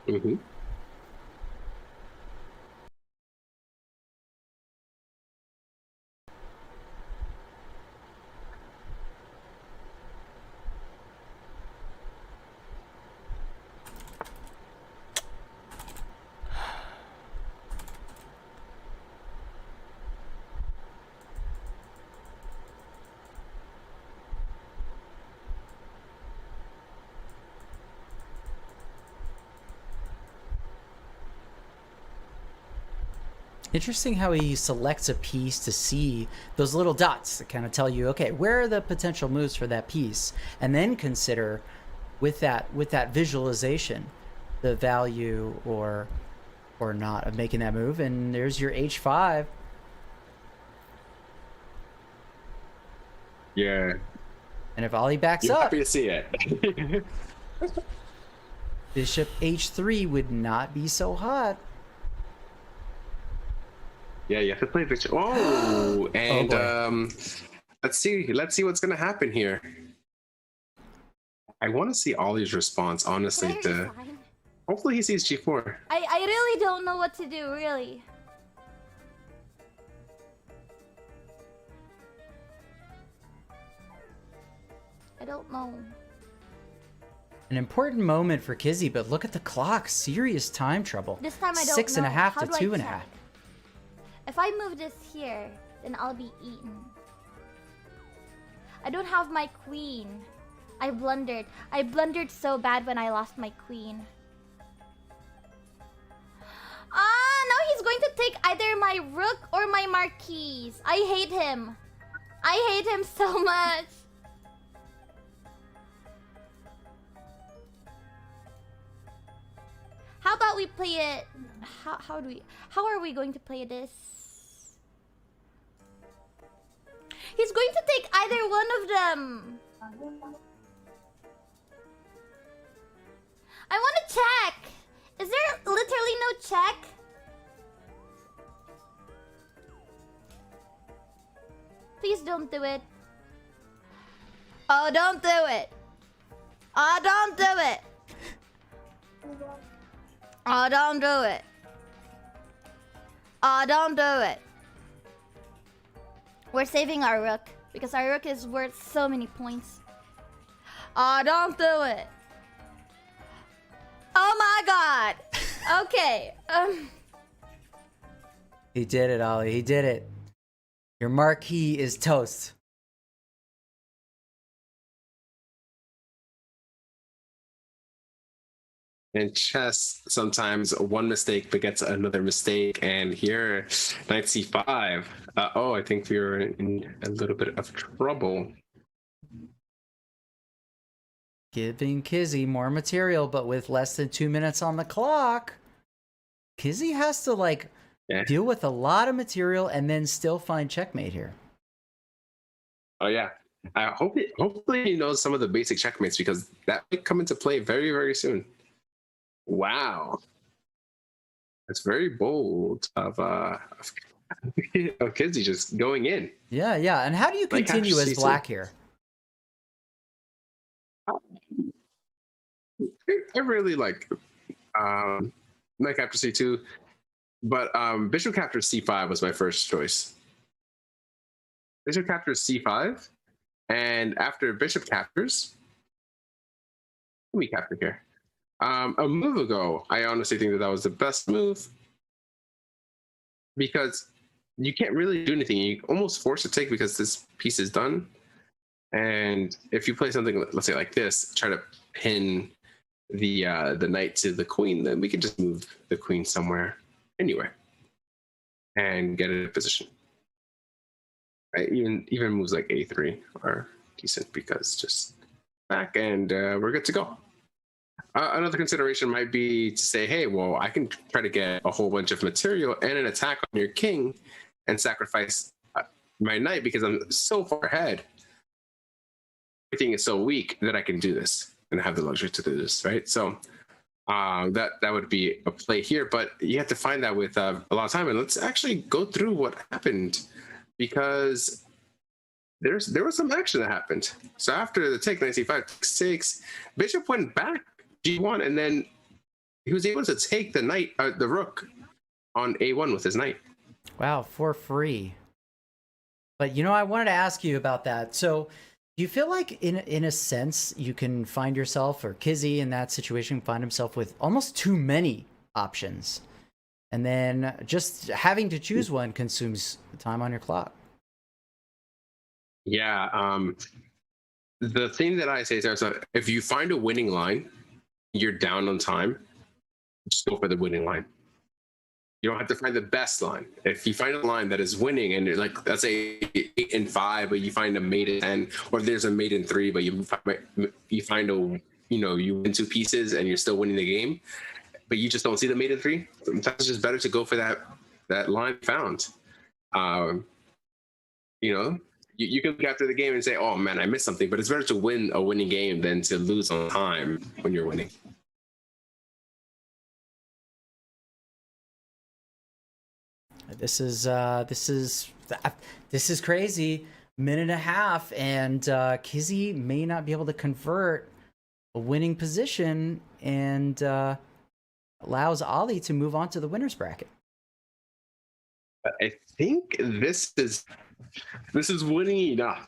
Mm-hmm. Interesting how he selects a piece to see those little dots that kind of tell you, okay, where are the potential moves for that piece, and then consider with that visualization the value or not of making that move. And there's your h5. Yeah. And if Ollie backs You're up, happy to see it. bishop h3 would not be so hot. Yeah, you have to play bishop. Oh, and let's see what's gonna happen here. I want to see Ollie's response, honestly. Hopefully he sees g4. I really don't know what to do, really. I don't know. An important moment for Kizzy, but look at the clock. Serious time trouble. This time I don't 6.5 know. to 2.5. If I move this here, then I'll be eaten. I don't have my queen. I blundered. I blundered so bad when I lost my queen. Now he's going to take either my rook or my marquise. I hate him. I hate him so much. How about we play it? How are we going to play this? He's going to take either one of them. I want to check. Is there literally no check? Please don't do it. Oh, don't do it. Oh, don't do it. Oh, don't do it. Oh, don't do it. We're saving our rook because our rook is worth so many points. Oh, don't do it. Oh my god. Okay. He did it, Ollie. He did it. Your marquee is toast. In chess, sometimes one mistake begets another mistake, and here, knight c5. I think we're in a little bit of trouble. Giving Kizzy more material, but with less than 2 minutes on the clock, Kizzy has to deal with a lot of material and then still find checkmate here. Oh yeah, hopefully he knows some of the basic checkmates because that might come into play very, very soon. Wow, that's very bold of Kizzy just going in. Yeah, yeah. And how do you continue as black here? I really like knight captures c2, but bishop captures c5 was my first choice. Bishop captures c5, and after bishop captures, let me capture here. A move ago, I honestly think that was the best move because you can't really do anything. You almost force a take because this piece is done. And if you play something, let's say like this, try to pin the knight to the queen, then we can just move the queen somewhere, anywhere, and get it in position. Right? Even moves like a3 are decent because just back and we're good to go. Another consideration might be to say, hey, well, I can try to get a whole bunch of material and an attack on your king and sacrifice my knight because I'm so far ahead. Everything is so weak that I can do this and have the luxury to do this, right? So that would be a play here, but you have to find that with a lot of time. And let's actually go through what happened because there was some action that happened. So after the take, knight c5, 6, bishop went back g1, and then he was able to take the knight, the rook, on a1 with his knight. Wow, for free. But I wanted to ask you about that. So, do you feel like, in a sense, you can find yourself, or Kizzy in that situation, find himself with almost too many options, and then just having to choose one consumes time on your clock? Yeah. The thing that I say is, so if you find a winning line, you're down on time, just go for the winning line. You don't have to find the best line. If you find a line that is winning, and you're like, let's say 8-5, but you find a mate in 10, or there's a mate in 3, but you find a, you win 2 pieces and you're still winning the game, but you just don't see the mate in 3. Sometimes it's just better to go for that line found. You can look after the game and say, oh man, I missed something, but it's better to win a winning game than to lose on time when you're winning. This is crazy. Minute and a half, and Kizzy may not be able to convert a winning position, and allows Ollie to move on to the winner's bracket. I think this is winning enough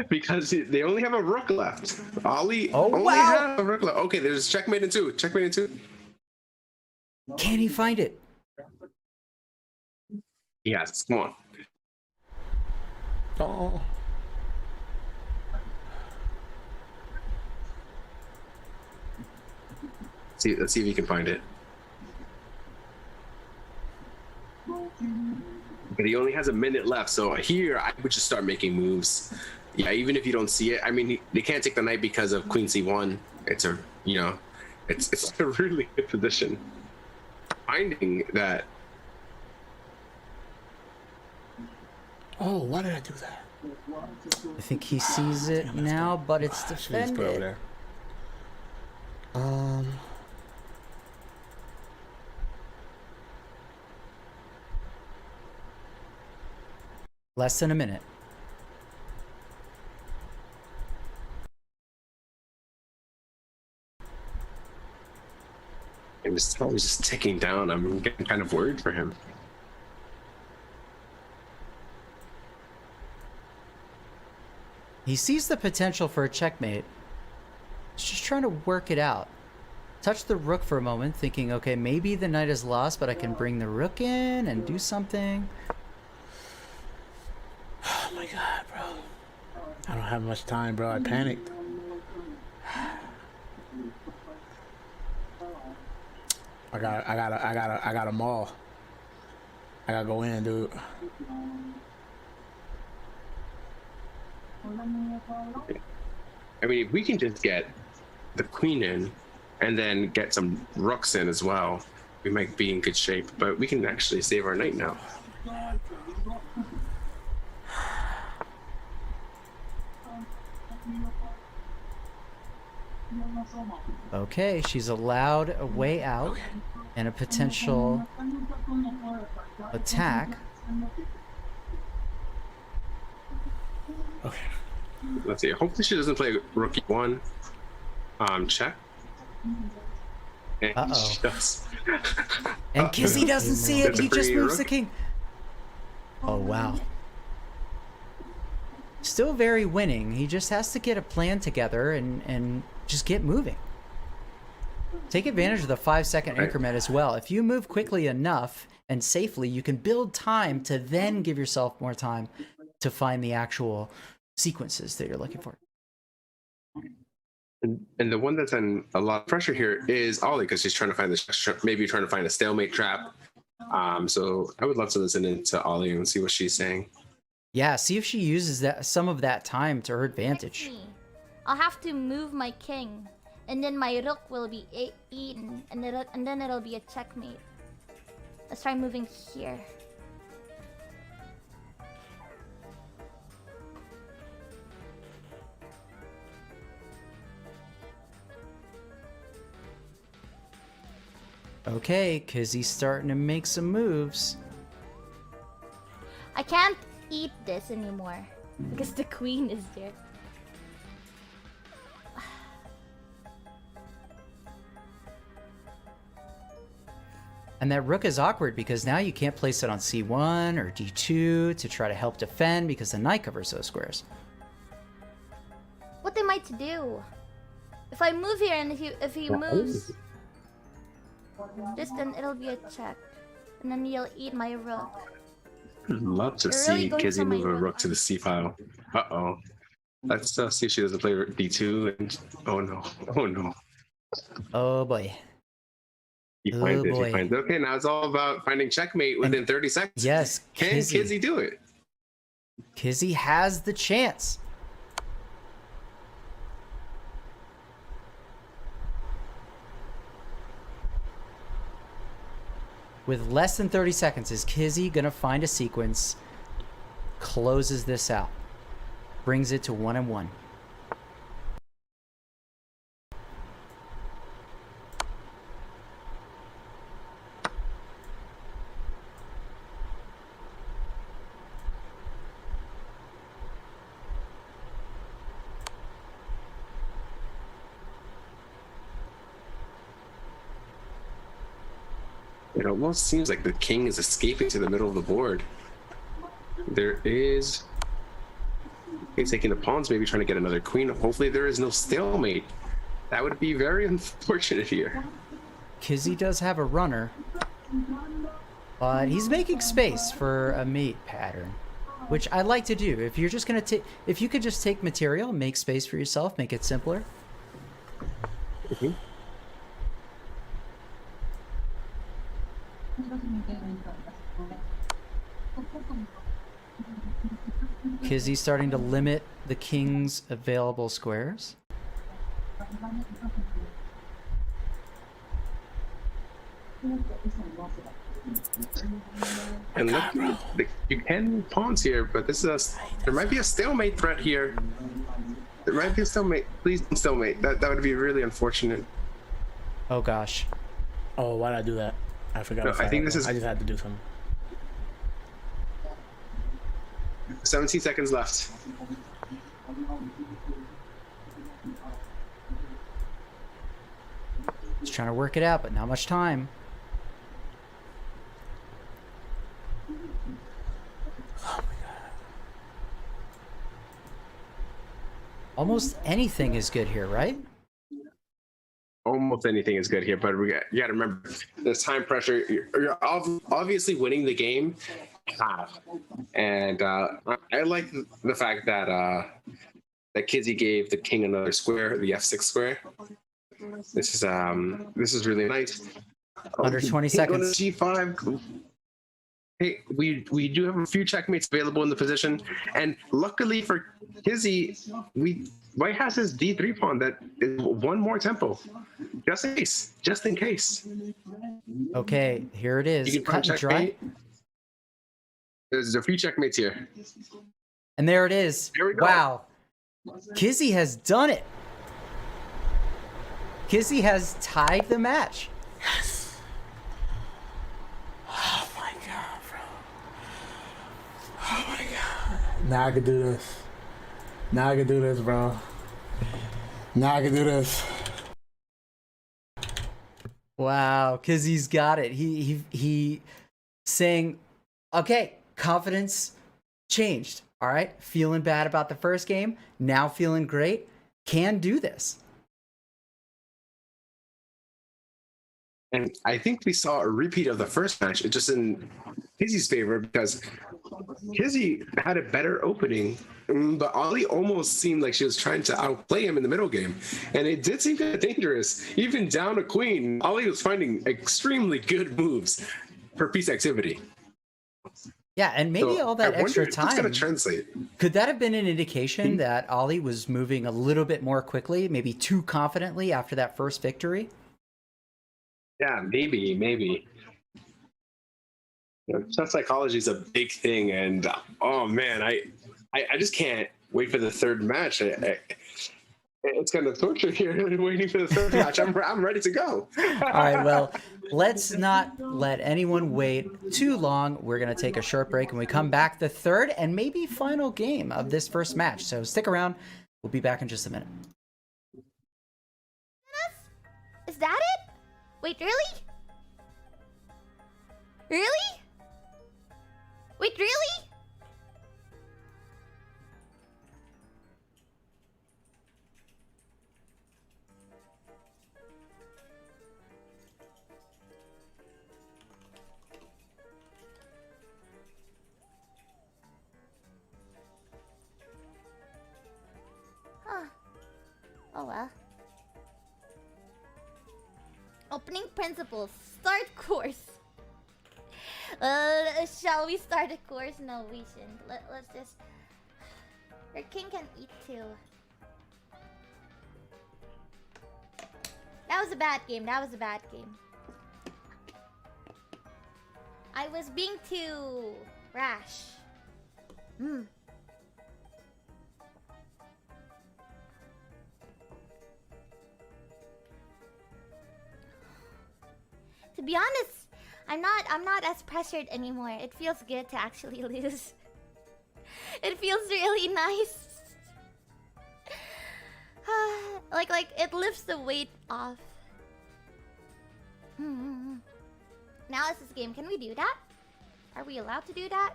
because they only have a rook left. Ollie only has a rook left. Okay, there's checkmate in 2. Checkmate in 2. Can he find it? Yes, come on. Oh. Let's see if he can find it. But he only has a minute left, so here I would just start making moves. Yeah, even if you don't see it. I mean, they can't take the knight because of Queen C1. It's a really good position. Finding that. Oh, why did I do that? I think he sees it now, but it's defended. Put it over there. Less than a minute. And it's always just ticking down. I'm getting kind of worried for him. He sees the potential for a checkmate. He's just trying to work it out. Touch the rook for a moment, thinking, okay, maybe the knight is lost, but I can bring the rook in and do something. Oh my god, bro. I don't have much time, bro. I panicked. I got a maul. I gotta go in, dude. I mean, if we can just get the queen in and then get some rooks in as well, we might be in good shape. But we can actually save our knight now. Okay, she's allowed a way out and a potential attack. Okay. Let's see. Hopefully she doesn't play rook e1. Check. And she does. And Kizzy doesn't see it. He just moves the rook. king. Oh, wow. Still very winning. He just has to get a plan together and just get moving. Take advantage of the 5-second increment as well. If you move quickly enough and safely, you can build time to then give yourself more time to find the actual sequences that you're looking for. And the one that's in a lot of pressure here is Ollie, because she's trying to find maybe trying to find a stalemate trap. So I would love to listen into Ollie and see what she's saying. Yeah, see if she uses some of that time to her advantage. I'll have to move my king, and then my rook will be eaten, and then it'll be a checkmate. Let's try moving here. Okay, Kizzy's starting to make some moves. I can't eat this anymore because the queen is there. And that rook is awkward because now you can't place it on c1 or d2 to try to help defend because the knight covers those squares. What am I to do? If I move here and if he moves, then it'll be a check, and then you'll eat my rook. Love to You're see really going Kizzy for my move a rook. rook to the c file. Uh-oh. Let's see if she doesn't play d2. And oh no. Oh boy. He Oh, finds it. He boy. finds it. Okay, now it's all about finding checkmate within 30 seconds. Yes, Can Kizzy do it? Kizzy has the chance. With less than 30 seconds, is Kizzy going to find a sequence, closes this out, brings it to 1-1? It almost seems like the king is escaping to the middle of the board. There is... He's taking the pawns, maybe trying to get another queen. Hopefully there is no stalemate. That would be very unfortunate here. Kizzy does have a runner, but he's making space for a mate pattern, which I like to do. If you're just gonna take, if you could just take material, make space for yourself, make it simpler. Mm-hmm. Kizzy's starting to limit the king's available squares. And look, you can move pawns here, but this is there might be a stalemate threat here. There might be a stalemate. Please don't stalemate. That would be really unfortunate. Oh gosh. Oh, why did I do that? I forgot. No, I think this is. I just had to do something. 17 seconds left. Just trying to work it out, but not much time. Almost anything is good here, right? Almost anything is good here, but you got to remember, there's time pressure. You're obviously winning the game, and I like the fact that that Kizzy gave the king another square, the f6 square. This is really nice. Under 20 seconds. G5. Hey, we do have a few checkmates available in the position, and luckily for Kizzy, White has his d3 pawn that is one more tempo, just in case. Okay, here it is. You can Cut and dry. checkmate. There's a few checkmates here. And there it is. Here we go. Wow. Kizzy has done it. Kizzy has tied the match. Yes. Oh my god, bro. Oh my god. Now I can do this. Now I can do this, bro. Now I can do this. Wow, Kizzy's got it. He saying, okay, confidence changed. All right, feeling bad about the first game, now feeling great. Can do this. And I think we saw a repeat of the first match, just in Kizzy's favor, because Kizzy had a better opening, but Ollie almost seemed like she was trying to outplay him in the middle game. And it did seem kind of dangerous. Even down a queen, Ollie was finding extremely good moves for piece activity. Yeah, and maybe So all that I extra wonder if it's time. gonna translate. Could that have been an indication that Ollie was moving a little bit more quickly, maybe too confidently after that first victory? Yeah, maybe. You know, chess psychology is a big thing, and oh man, I just can't wait for the third match. It's kind of torture here, waiting for the third match. I'm ready to go. All right, well, let's not let anyone wait too long. We're going to take a short break, and we come back the third and maybe final game of this first match. So stick around. We'll be back in just a minute. Is that it? Wait, really? Really? Wait, really? Huh. Oh well. Opening principles. Start course. Shall we start a course? No, we shouldn't. Let's just... Your king can eat too. That was a bad game. That was a bad game. I was being too rash. To be honest, I'm not as pressured anymore. It feels good to actually lose. It feels really nice. like it lifts the weight off. Analysis game. Can we do that? Are we allowed to do that?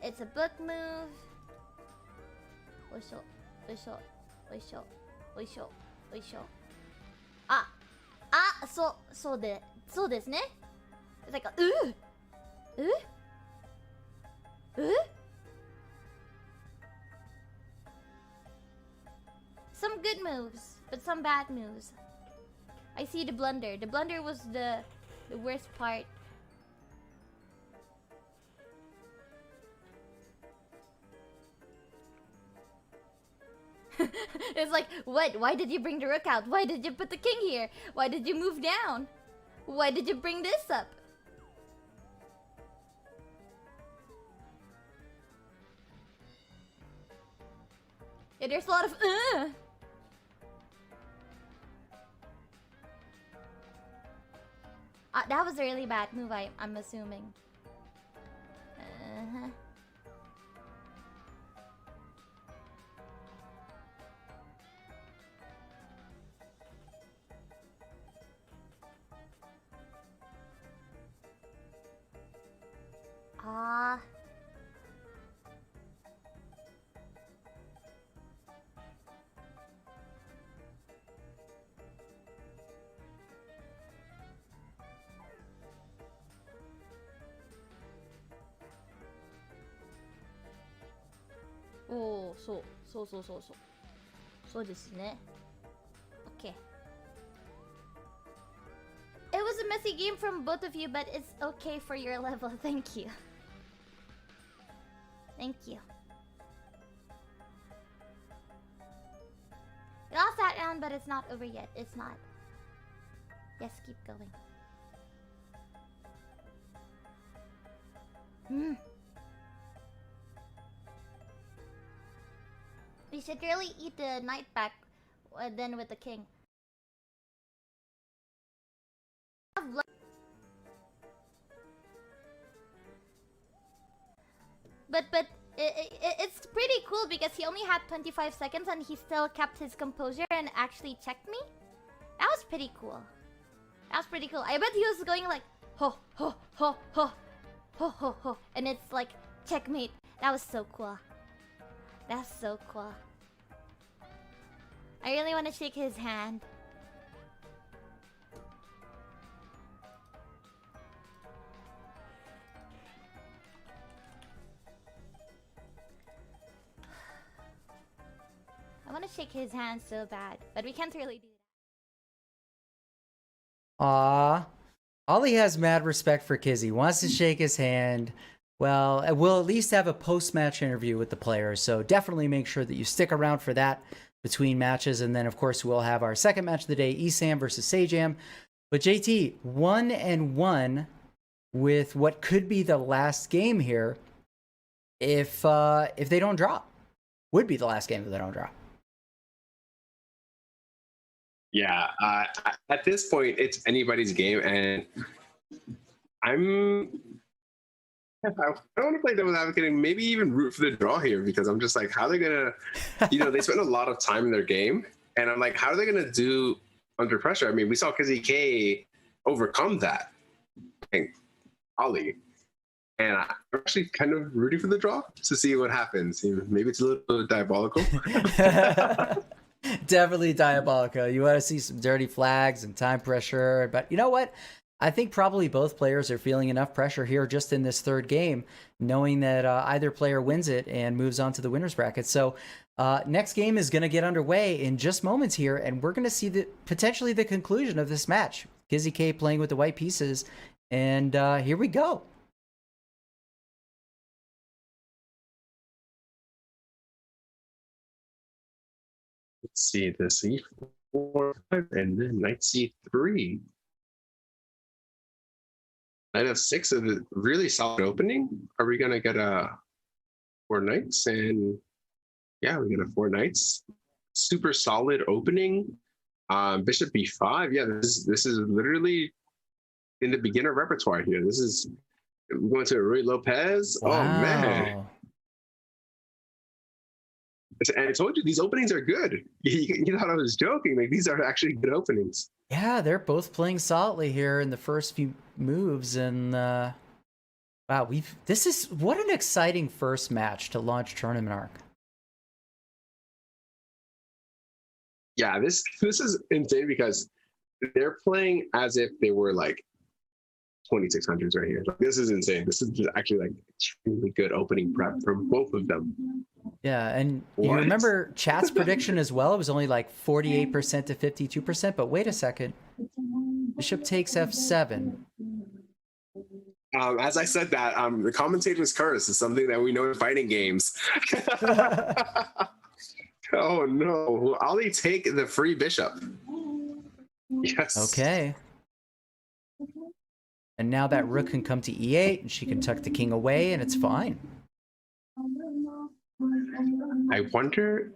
It's a book move. Oisho, oisho, oisho, oisho, oisho. Ah, so desu ne. It's like a Some good moves, but some bad moves. I see the blunder. The blunder was the worst part. It's like, what? Why did you bring the rook out? Why did you put the king here? Why did you move down? Why did you bring this up? Yeah, there's a lot of that was a really bad move, I'm assuming. Oh, so desu ne. Okay. It was a messy game from both of you, but it's okay for your level. Thank you. Thank you. We lost that round, but it's not over yet. It's not. Yes, keep going. We should really eat the knight back, then with the king. But it's pretty cool because he only had 25 seconds and he still kept his composure and actually checked me. That was pretty cool. That was pretty cool. I bet he was going like ho ho ho ho ho ho ho, and it's like checkmate. That was so cool. That's so cool. I really want to shake his hand. I want to shake his hand so bad, but we can't really do that. Ollie has mad respect for Kizzy. Wants to shake his hand. Well, we'll at least have a post-match interview with the players, so definitely make sure that you stick around for that between matches. And then, of course, we'll have our second match of the day, Esam versus Sajam. But JT, 1-1 with what could be the last game here if they don't draw. Would be the last game if they don't draw. Yeah, at this point, it's anybody's game, and I don't want to play devil's advocate and maybe even root for the draw here, because I'm just like, how are they gonna, they spend a lot of time in their game, and I'm like, how are they gonna do under pressure? I mean, we saw Kizzy K overcome that, and Ollie, and I'm actually kind of rooting for the draw to see what happens. Maybe it's a little diabolical. Definitely diabolical. You want to see some dirty flags and time pressure, but you know what? I think probably both players are feeling enough pressure here just in this third game, knowing that either player wins it and moves on to the winner's bracket. So next game is going to get underway in just moments here, and we're going to see potentially the conclusion of this match. Kizzy K playing with the white pieces. And here we go. Let's see, the C4 and then knight C3. Knight F6 is a really solid opening. Are we gonna get a 4 knights? And yeah, we get a 4 knights. Super solid opening. Bishop B5. Yeah, this is literally in the beginner repertoire here. This is going to Rui Lopez. Wow. Oh man. And I told you these openings are good. You thought I was joking. Like, these are actually good openings. Yeah, they're both playing solidly here in the first few moves, and wow, this is what an exciting first match to launch Tournament Arc. Yeah, this is insane because they're playing as if they were like 2600s right here. Like, this is insane. This is actually like extremely good opening prep for both of them. Yeah, and you remember chat's prediction as well? It was only like 48% to 52%, but wait a second. Bishop takes F7. As I said that, the commentator's curse is something that we know in fighting games. Oh no, will Ollie take the free bishop? Yes. Okay. And now that rook can come to E8, and she can tuck the king away, and it's fine. I wonder,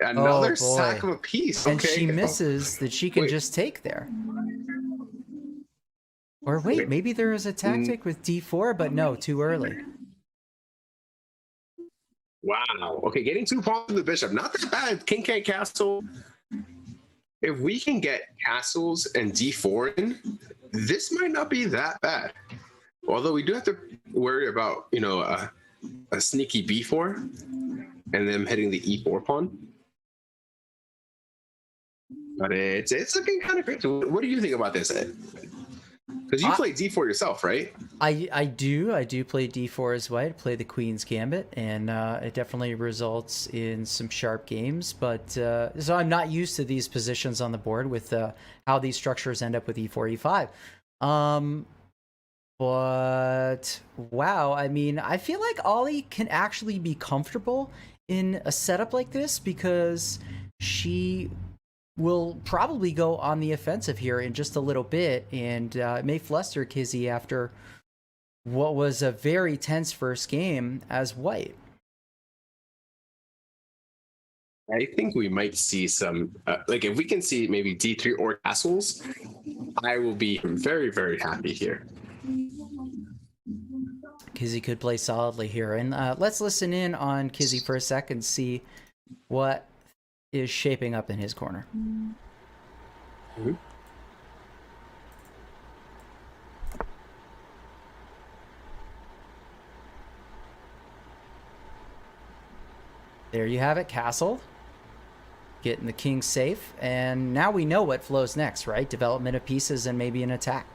another sack of a piece. And Okay. she misses that she can just take there. Or wait, maybe there is a tactic with D4, but no, too early. Wow. Okay, getting 2 pawns to the bishop. Not that bad. King K castle. If we can get castles and D4 in, this might not be that bad. Although we do have to worry about, you know, a sneaky B4 and then hitting the E4 pawn. But it's looking kind of great. What do you think about this, Ed? Because you play D4 yourself, right? I do play D4 as white. I play the Queen's Gambit, and it definitely results in some sharp games. But so I'm not used to these positions on the board with how these structures end up with E4, E5. But wow, I mean, I feel like Ollie can actually be comfortable in a setup like this because she will probably go on the offensive here in just a little bit, and it may fluster Kizzy after what was a very tense first game as white. I think we might see some, like if we can see maybe D3 or castles, I will be very, very happy here. Kizzy could play solidly here. And let's listen in on Kizzy for a second, see what is shaping up in his corner. Mm-hmm. There you have it, castle. Getting the king safe. And now we know what flows next, right? Development of pieces and maybe an attack.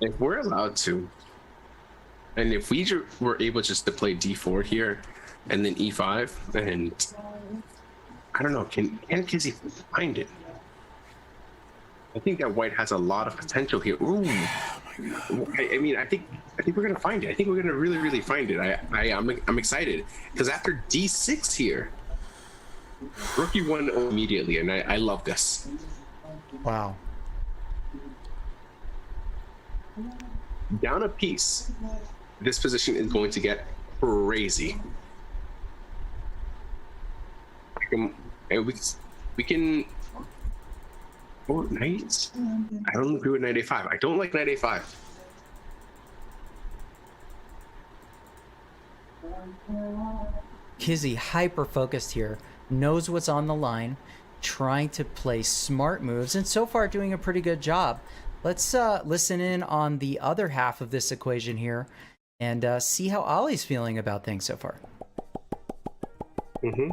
If we're allowed to, and if we were able just to play D4 here and then E5, and I don't know, can Kizzy find it? I think that white has a lot of potential here. Ooh. Oh my God. I mean, I think we're gonna find it. I think we're gonna really, really find it. I'm excited because after D6 here, rook E1 immediately, and I love this. Wow. Down a piece, this position is going to get crazy. And we can. Oh, knight. I don't agree with knight A5. I don't like knight A5. Kizzy, hyper focused here, knows what's on the line, trying to play smart moves, and so far doing a pretty good job. Let's listen in on the other half of this equation here and see how Ollie's feeling about things so far. Mm-hmm.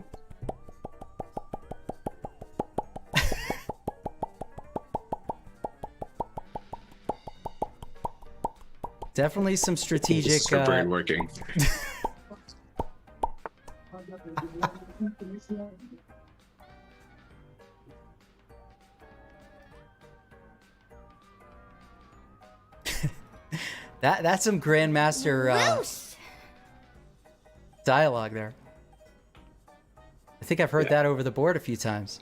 Definitely some strategic... brain working. That's some Grandmaster Loose. dialogue there. I think I've heard that over the board a few times.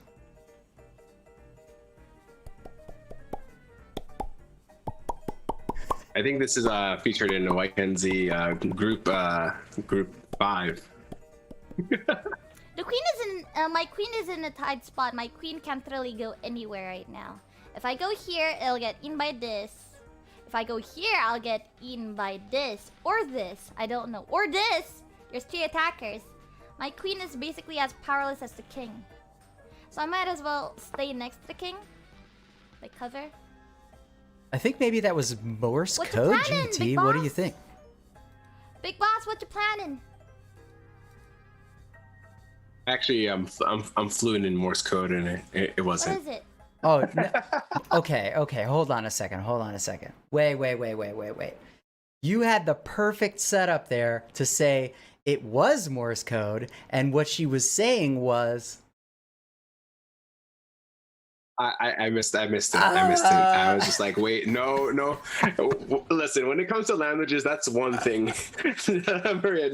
I think this is featured in the White Kenzie group 5. The queen is in. My queen is in a tight spot. My queen can't really go anywhere right now. If I go here, it'll get eaten by this. If I go here, I'll get eaten by this or this. I don't know. Or this. There's 3 attackers. My queen is basically as powerless as the king. So I might as well stay next to the king. Like cover. I think maybe that was Morse What you code, planning, GT. big What do you boss? think? Big boss, what you planning? Actually, I'm fluent in Morse code, and it What wasn't. is it? Oh, no. Okay. Hold on a second. Wait. You had the perfect setup there to say it was Morse code, and what she was saying was... I missed it. I was just like, wait, no. Listen, when it comes to languages, that's one thing.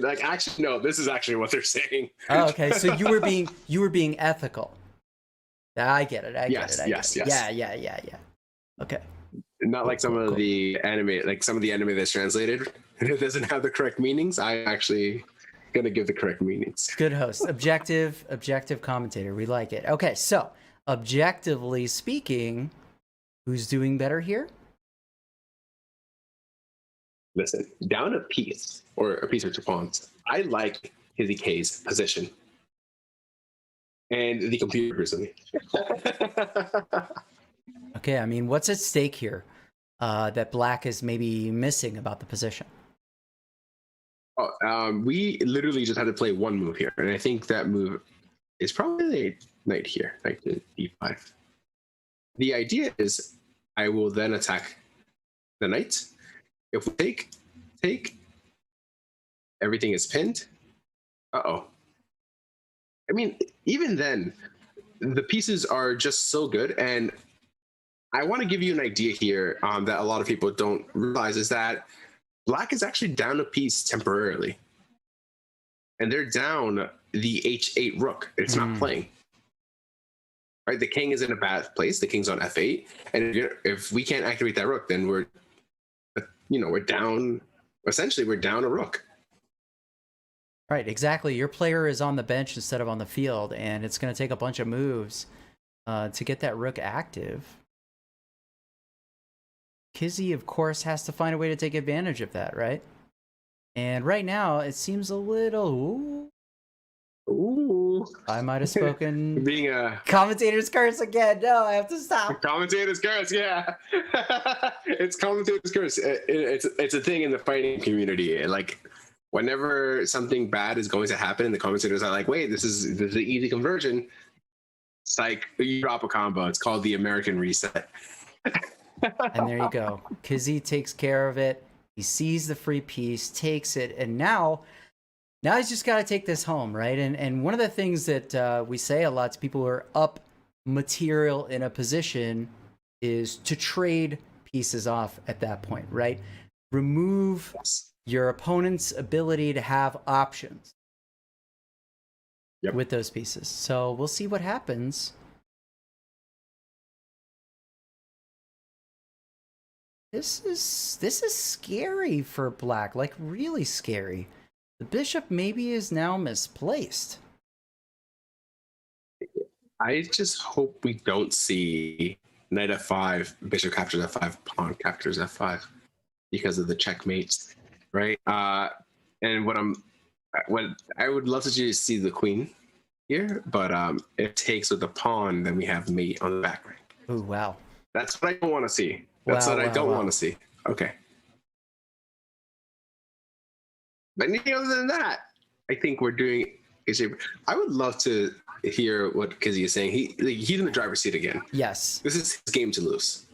Like, actually, no, this is actually what they're saying. Oh, okay. So you were being ethical. I get it. Yes. Yeah. Okay. Not like some of the anime that's translated. It doesn't have the correct meanings. I'm actually gonna give the correct meanings. Good host. Objective commentator. We like it. Okay, so objectively speaking, who's doing better here? Listen, down a piece or a piece or 2 pawns. I like Kizzy K's position. And the computer personally. Okay, I mean, what's at stake here that Black is maybe missing about the position? We literally just had to play one move here, and I think that move is probably knight here, knight to d5. The idea is I will then attack the knight. If we take, everything is pinned. I mean, even then, the pieces are just so good, and I want to give you an idea here that a lot of people don't realize is that Black is actually down a piece temporarily. And they're down the h8 rook. It's not playing. Right? The king is in a bad place. The king's on f8. And if we can't activate that rook, then we're down. Essentially, we're down a rook. Right, exactly. Your player is on the bench instead of on the field, and it's going to take a bunch of moves to get that rook active. Kizzy, of course, has to find a way to take advantage of that, right? And right now, it seems a little... Ooh. I might have spoken... Being a... Commentator's curse again. No, I have to stop. Commentator's curse, yeah. It's commentator's curse. It's a thing in the fighting community. Like, whenever something bad is going to happen, and the commentators are like, wait, this is an easy conversion. It's like, you drop a combo. It's called the American reset. And there you go. Kizzy takes care of it. He sees the free piece, takes it, and now he's just got to take this home, right? And one of the things that we say a lot to people who are up material in a position is to trade pieces off at that point, right? Remove your opponent's ability to have options with those pieces. So we'll see what happens. This is scary for Black, like really scary. The bishop maybe is now misplaced. I just hope we don't see knight f5, bishop captures f5, pawn captures f5 because of the checkmates, right? And what I would love to just see the queen here, but it takes with the pawn, then we have mate on the back rank. Oh wow, that's what I don't want to see. That's what I don't want to see. Okay. But other than that, I think we're doing. I would love to hear what Kizzy is saying. He's in the driver's seat again. Yes. This is his game to lose.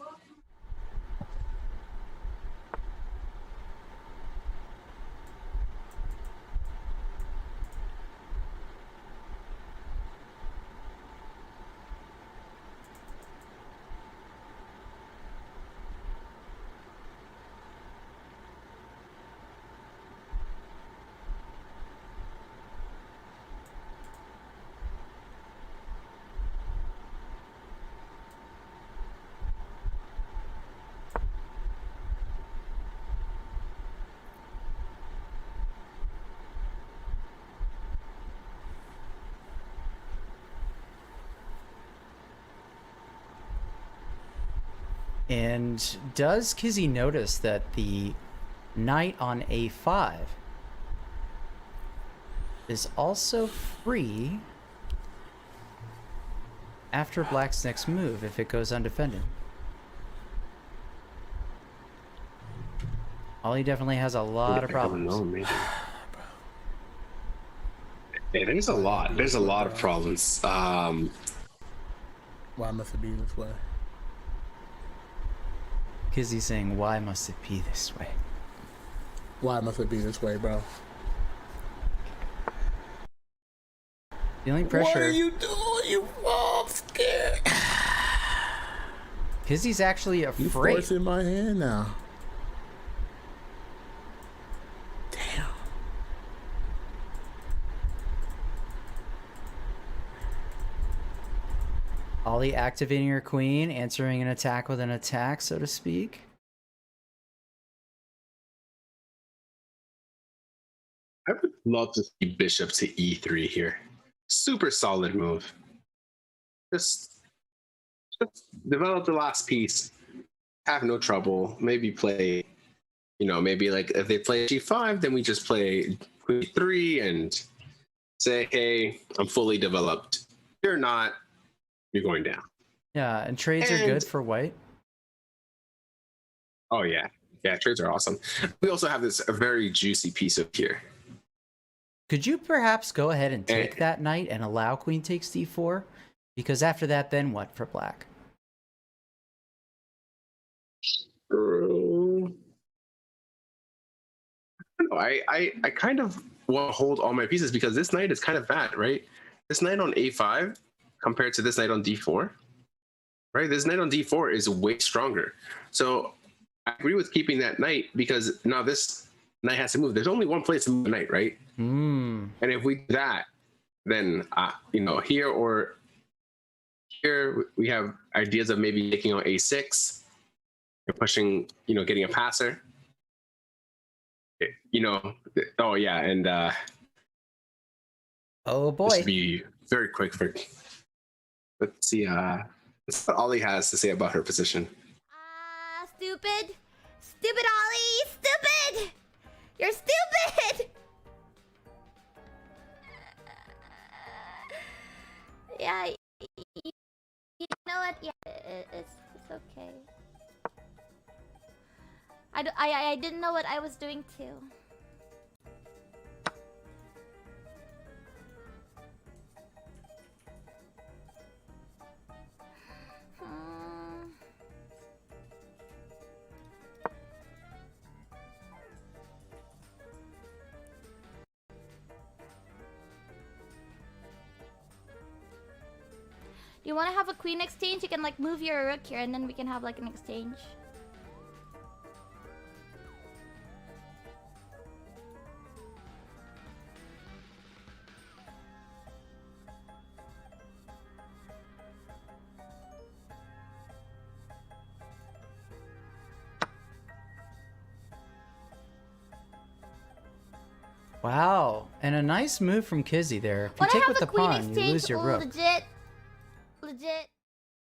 And does Kizzy notice that the knight on a5 is also free after black's next move if it goes undefended? Ollie definitely has a lot of problems. I don't know, maybe. Yeah, there's a lot. There's a lot of problems. Why must it be this way? Kizzy saying, why must it be this way? Why must it be this way, bro? Feeling pressure. What are you doing? You I'm scared. Kizzy's actually You afraid. forcing my hand now. Damn. Ollie activating her queen, answering an attack with an attack, so to speak. I would love to see bishop to e3 here. Super solid move. Just develop the last piece. Have no trouble. Maybe play, maybe like if they play g5, then we just play queen e3 and say, hey, I'm fully developed. You're not, you're going down. Yeah, and trades are good for white. Oh, yeah. Yeah, trades are awesome. We also have this very juicy piece up here. Could you perhaps go ahead and take that knight and allow queen takes d4? Because after that, then what for black? I kind of want to hold all my pieces because this knight is kind of bad, right? This knight on a5 compared to this knight on d4, right? This knight on d4 is way stronger. So I agree with keeping that knight because now this knight has to move. There's only one place to move the knight, right? And if we do that, then here or here we have ideas of maybe taking on a6 and pushing, getting a passer. Oh yeah, and oh boy, this would be very quick for. Let's see. That's what Ollie has to say about her position. Stupid, Ollie, stupid. You're stupid. Yeah, you know what? Yeah, it's okay. I didn't know what I was doing too. You want to have a queen exchange? You can like move your rook here and then we can have like an exchange. wow, and a nice move from Kizzy there. If you take with the pawn, you lose your rook. Legit.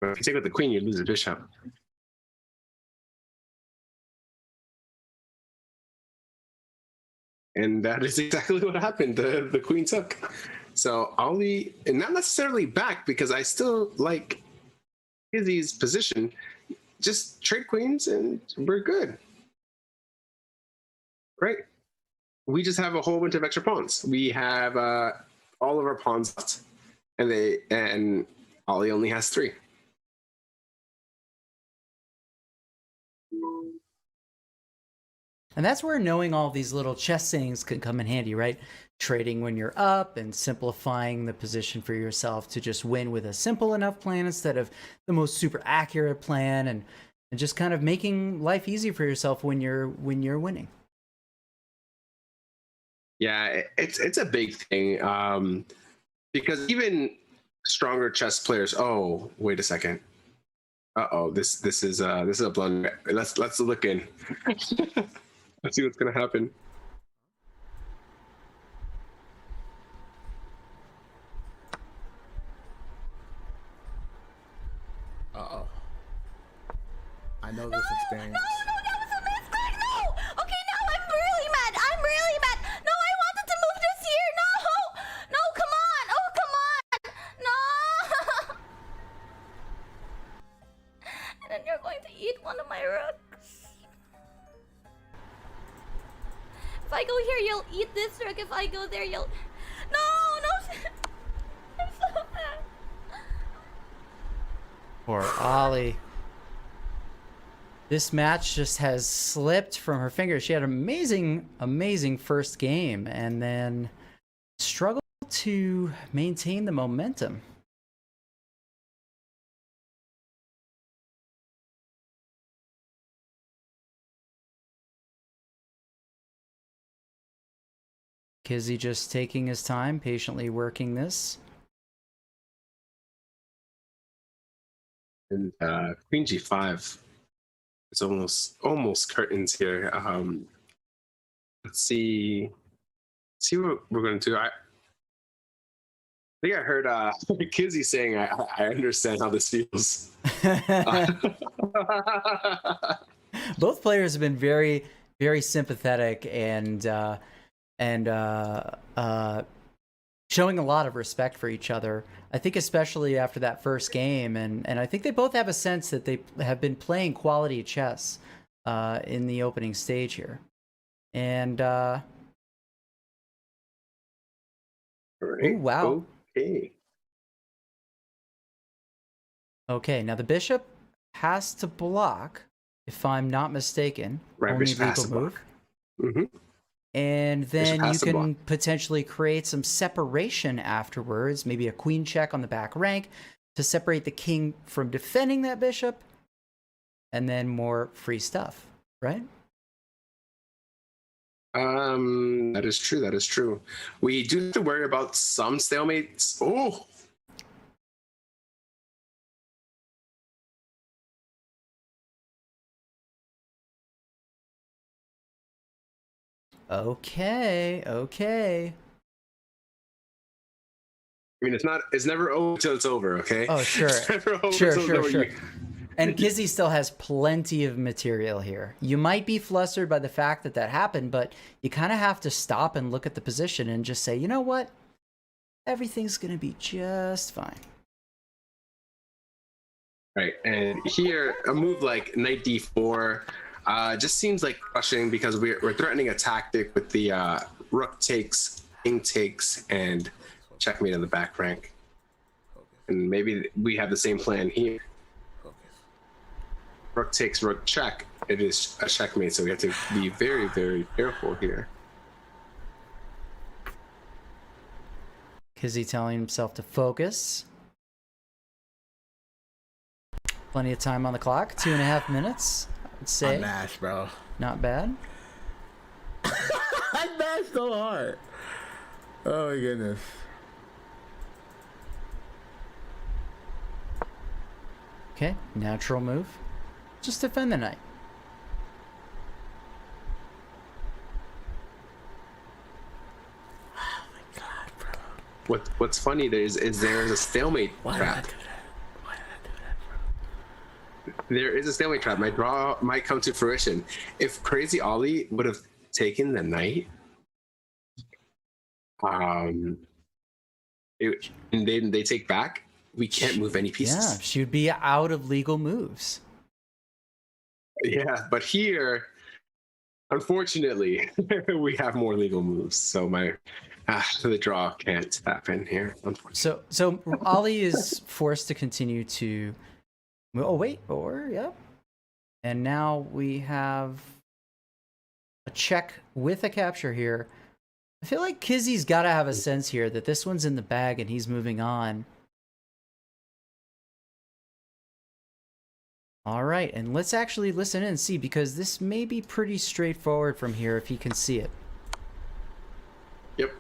But if you take with the queen, you lose the bishop. And that is exactly what happened. The queen took. So Ollie, and not necessarily back because I still like Kizzy's position. Just trade queens and we're good. Right? We just have a whole bunch of extra pawns. We have all of our pawns left, and Ollie only has 3. And that's where knowing all these little chess sayings can come in handy, right? Trading when you're up and simplifying the position for yourself to just win with a simple enough plan instead of the most super accurate plan, and just kind of making life easy for yourself when you're winning. Yeah, it's a big thing because even stronger chess players. Oh, wait a second. This is a blunder. Let's look in. Let's see what's gonna happen. I know this experience. No, that was a misclick. No. Okay, now I'm really mad. I'm really mad. No, I wanted to move this here. No. No, come on. Oh, come on. No. And then you're going to eat one of my rooks. If I go here, you'll eat this rook. If I go there, you'll... No. I'm so mad. Poor Ollie. This match just has slipped from her fingers. She had an amazing first game and then struggled to maintain the momentum. Kizzy just taking his time, patiently working this. And Queen G5. It's almost curtains here. Let's see what we're gonna do. I think I heard Kizzy saying, I understand how this feels. Both players have been very, very sympathetic and showing a lot of respect for each other. I think especially after that first game, and I think they both have a sense that they have been playing quality chess in the opening stage here. And right. ooh, wow. Okay, now the bishop has to block, if I'm not mistaken. Right, only bishop has legal to move. block. Mm-hmm. And then you can block. potentially create some separation afterwards, maybe a queen check on the back rank to separate the king from defending that bishop, and then more free stuff, right? That is true. That is true. We do have to worry about some stalemates. Oh. Okay. I mean, it's never over till it's over, okay? Oh, sure. It's never over Sure. till it's over. And Kizzy still has plenty of material here. You might be flustered by the fact that that happened, but you kind of have to stop and look at the position and just say, you know what? Everything's going to be just fine. Right, and here, a move like knight d4 just seems like crushing because we're threatening a tactic with the rook takes, king takes, and checkmate on the back rank. And maybe we have the same plan here. Rook takes, rook check. It is a checkmate, so we have to be very, very careful here. Kizzy telling himself to focus. Plenty of time on the clock. 2.5 minutes, I would say. I mashed, bro. Not bad. I mashed so hard. Oh my goodness. Okay, natural move. Just defend the knight. Oh my god, bro. What's funny is there's a stalemate trap. Why did I do that, bro? There is a stalemate trap. My draw might come to fruition. If Crazy Ollie would have taken the knight, and they take back, we can't move any pieces. Yeah, she would be out of legal moves. Yeah, but here, unfortunately, we have more legal moves. So the draw can't happen here. Unfortunately. So Ollie is forced to continue to. Oh wait, yeah. And now we have a check with a capture here. I feel like Kizzy's got to have a sense here that this one's in the bag and he's moving on. All right, and let's actually listen in and see, because this may be pretty straightforward from here if he can see it. Yep.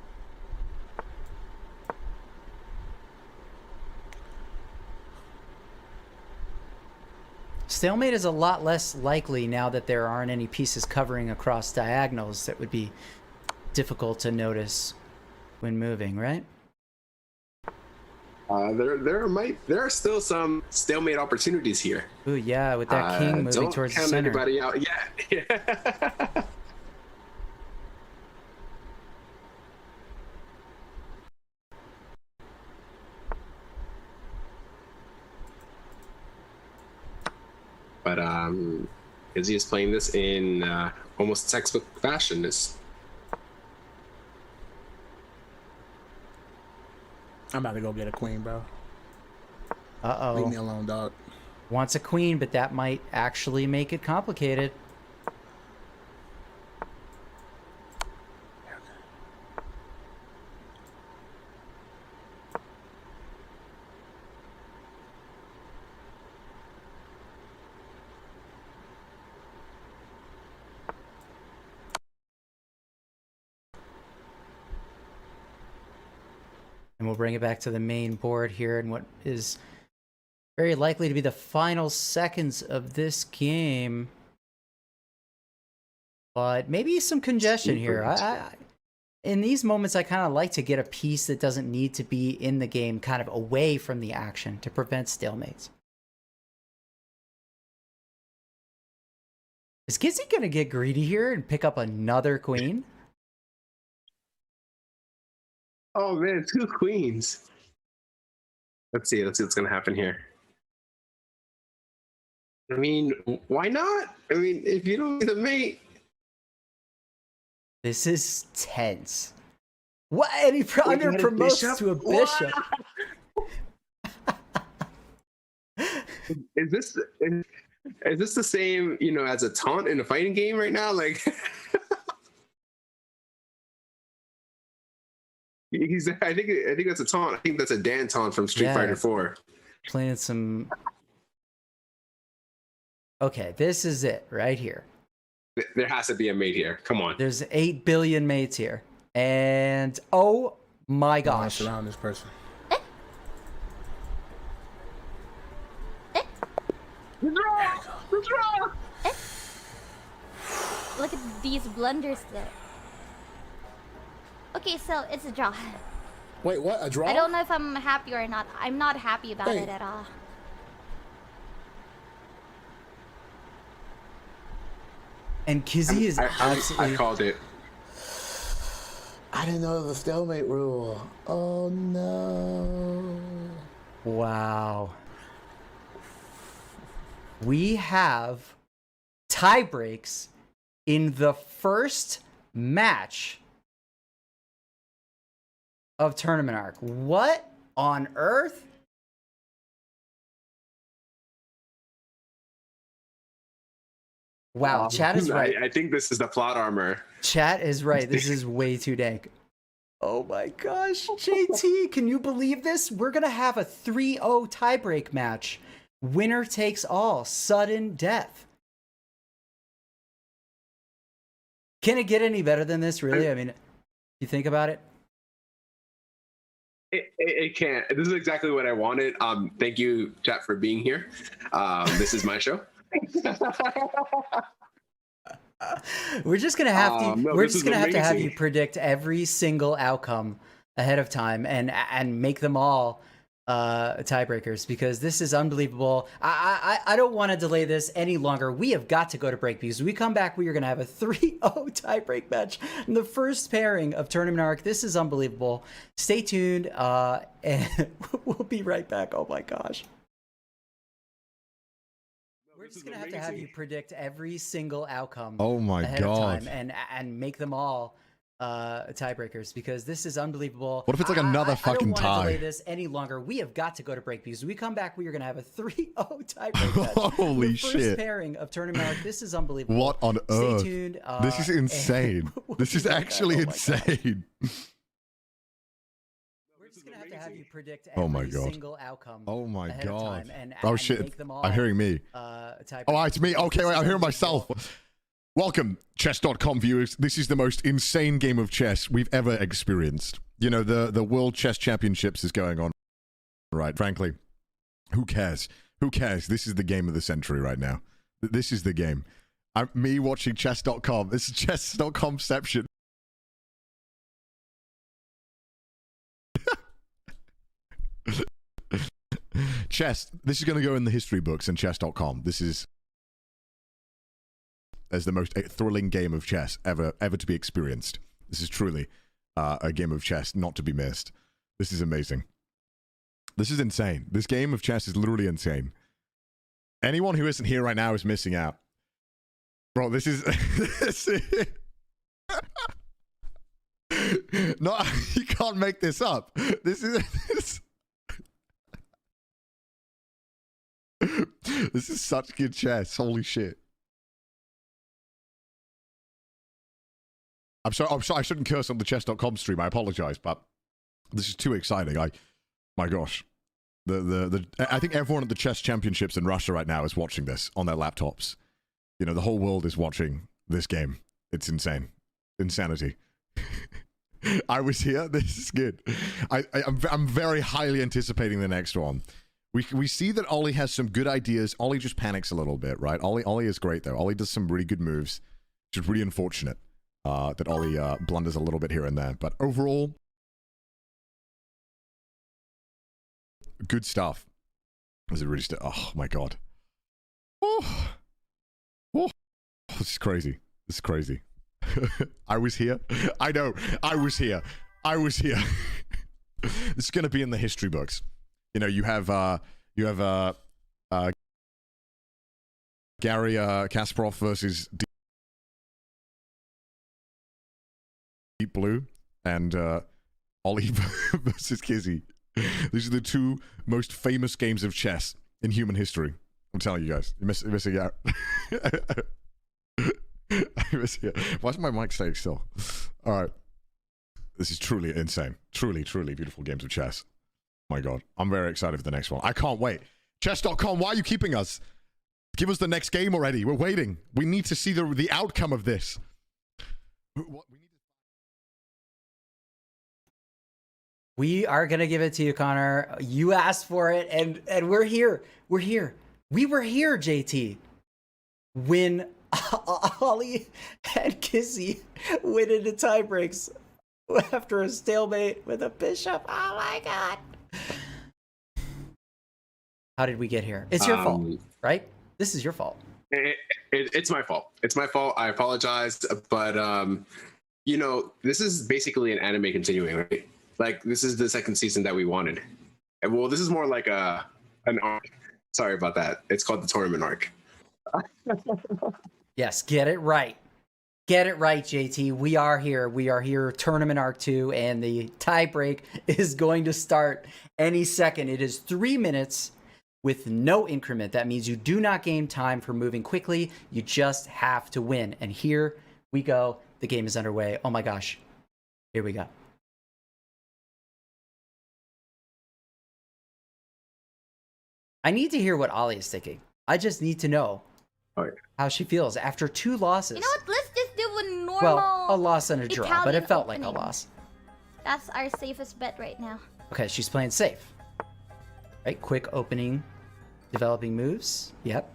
Stalemate is a lot less likely now that there aren't any pieces covering across diagonals that would be difficult to notice when moving, right? There are still some stalemate opportunities here. Ooh, yeah, with that king moving Don't towards the count center. anybody out yet. But Kizzie is playing this in almost textbook fashion. I'm about to go get a queen, bro. Uh-oh. Leave me alone, dog. Wants a queen, but that might actually make it complicated. And we'll bring it back to the main board here in what is very likely to be the final seconds of this game. But maybe some congestion here. In these moments, I kind of like to get a piece that doesn't need to be in the game kind of away from the action to prevent stalemates. Is Kizzy going to get greedy here and pick up another queen? Oh man, 2 queens. Let's see what's gonna happen here. I mean, why not? I mean, if you don't get a mate. This is tense. What? And he under promotes to a bishop. Is this the same, as a taunt in a fighting game right now? Like I think that's a taunt. I think that's a Dan taunt from Street Fighter 4. Playing some. Okay, this is it right here. There has to be a mate here. Come on. There's 8 billion mates here, and oh my gosh! Surround this person. Look at these blunders there. Okay, so it's a draw. Wait, what? A draw? I don't know if I'm happy or not. I'm not happy about Hey. it at all. And Kizzy is absolutely. I called it. I didn't know the stalemate rule. Oh no. Wow. We have tie breaks in the first match of Tournament Arc. What on earth? Wow, chat is right. I think this is the plot armor. Chat is right. This is way too dank. Oh my gosh. JT, can you believe this? We're going to have a 3-0 tiebreak match. Winner takes all. Sudden death. Can it get any better than this, really? I mean, you think about it? It can't. This is exactly what I wanted. Thank you, chat, for being here. This is my show. We're just gonna have to. No, we're this just is gonna have to have amazing. you predict every single outcome ahead of time and make them all tiebreakers, because this is unbelievable. I don't want to delay this any longer. We have got to go to break, because when we come back, we are gonna have a 3-0 tiebreak match in the first pairing of Tournament Arc. This is unbelievable. Stay tuned, and we'll be right back. Oh my gosh. We're just gonna have to have you predict every single outcome. Oh my ahead God. of time and make them all tiebreakers, because this is unbelievable. What if it's like another fucking I don't want to delay tie? this any longer. We have got to go to break, because when we come back, we are gonna have a 3-0 tiebreak match. Holy the first shit. pairing of Tournament Arc. This is unbelievable. What on Stay earth? tuned. This is insane. This is actually insane. We're just gonna have to have you predict Oh my every God. single outcome. Oh my ahead of God. time and Oh and shit. make them all, I'm hearing me. tiebreakers. Oh, it's me. Okay, This wait, is I'm hearing unbelievable. myself. Welcome, Chess.com viewers. This is the most insane game of chess we've ever experienced. You know, the World Chess Championships is going on, right? Frankly, who cares? Who cares? This is the game of the century right now. This is the game. Me watching Chess.com. This is Chess.comception. Chess. This is going to go in the history books and Chess.com. This is as the most thrilling game of chess ever to be experienced. This is truly a game of chess not to be missed. This is amazing. This is insane. This game of chess is literally insane. Anyone who isn't here right now is missing out. Bro, this is... No, you can't make this up. This is... This is such good chess. Holy shit. I'm sorry, I shouldn't curse on the Chess.com stream. I apologize, but this is too exciting. My gosh. I think everyone at the chess championships in Russia right now is watching this on their laptops. You know, the whole world is watching this game. It's insane. Insanity. I was here. This is good. I'm very highly anticipating the next one. We see that Ollie has some good ideas. Ollie just panics a little bit, right? Ollie is great though. Ollie does some really good moves, which is really unfortunate that Ollie blunders a little bit here and there. But overall, good stuff. Is it really oh my god. Oh. Oh. This is crazy. This is crazy. I was here. I know. I was here. I was here. This is going to be in the history books. You know, you have Gary Kasparov versus Deep Blue and Ollie versus Kizzy. These are the two most famous games of chess in human history. I'm telling you guys, you're missing out. Why is my mic staying still? All right. This is truly insane. Truly, truly beautiful games of chess. My God. I'm very excited for the next one. I can't wait. Chess.com, why are you keeping us? Give us the next game already. We're waiting. We need to see the outcome of this. We are going to give it to you, Connor. You asked for it, and we're here. We're here. We were here, JT, when Ollie and Kizzy went into tiebreaks after a stalemate with a bishop. Oh my God. How did we get here? It's your fault, right? This is your fault. It's my fault. It's my fault. I apologize. But, you know, this is basically an anime continuing, right? Like, this is the second season that we wanted. And, well, this is more like an arc. Sorry about that. It's called the tournament arc. Yes, get it right. Get it right, JT. We are here. We are here. Tournament Arc 2, and the tiebreak is going to start any second. It is 3 minutes with no increment. That means you do not gain time for moving quickly. You just have to win. And here we go. The game is underway. Oh my gosh. Here we go. I need to hear what Ollie is thinking. I just need to know how she feels after 2 losses. You know what? Let's just do a normal. Well, a loss and a draw, Italian but it felt opening. like a loss. That's our safest bet right now. Okay, she's playing safe. Right, quick opening, developing moves. Yep.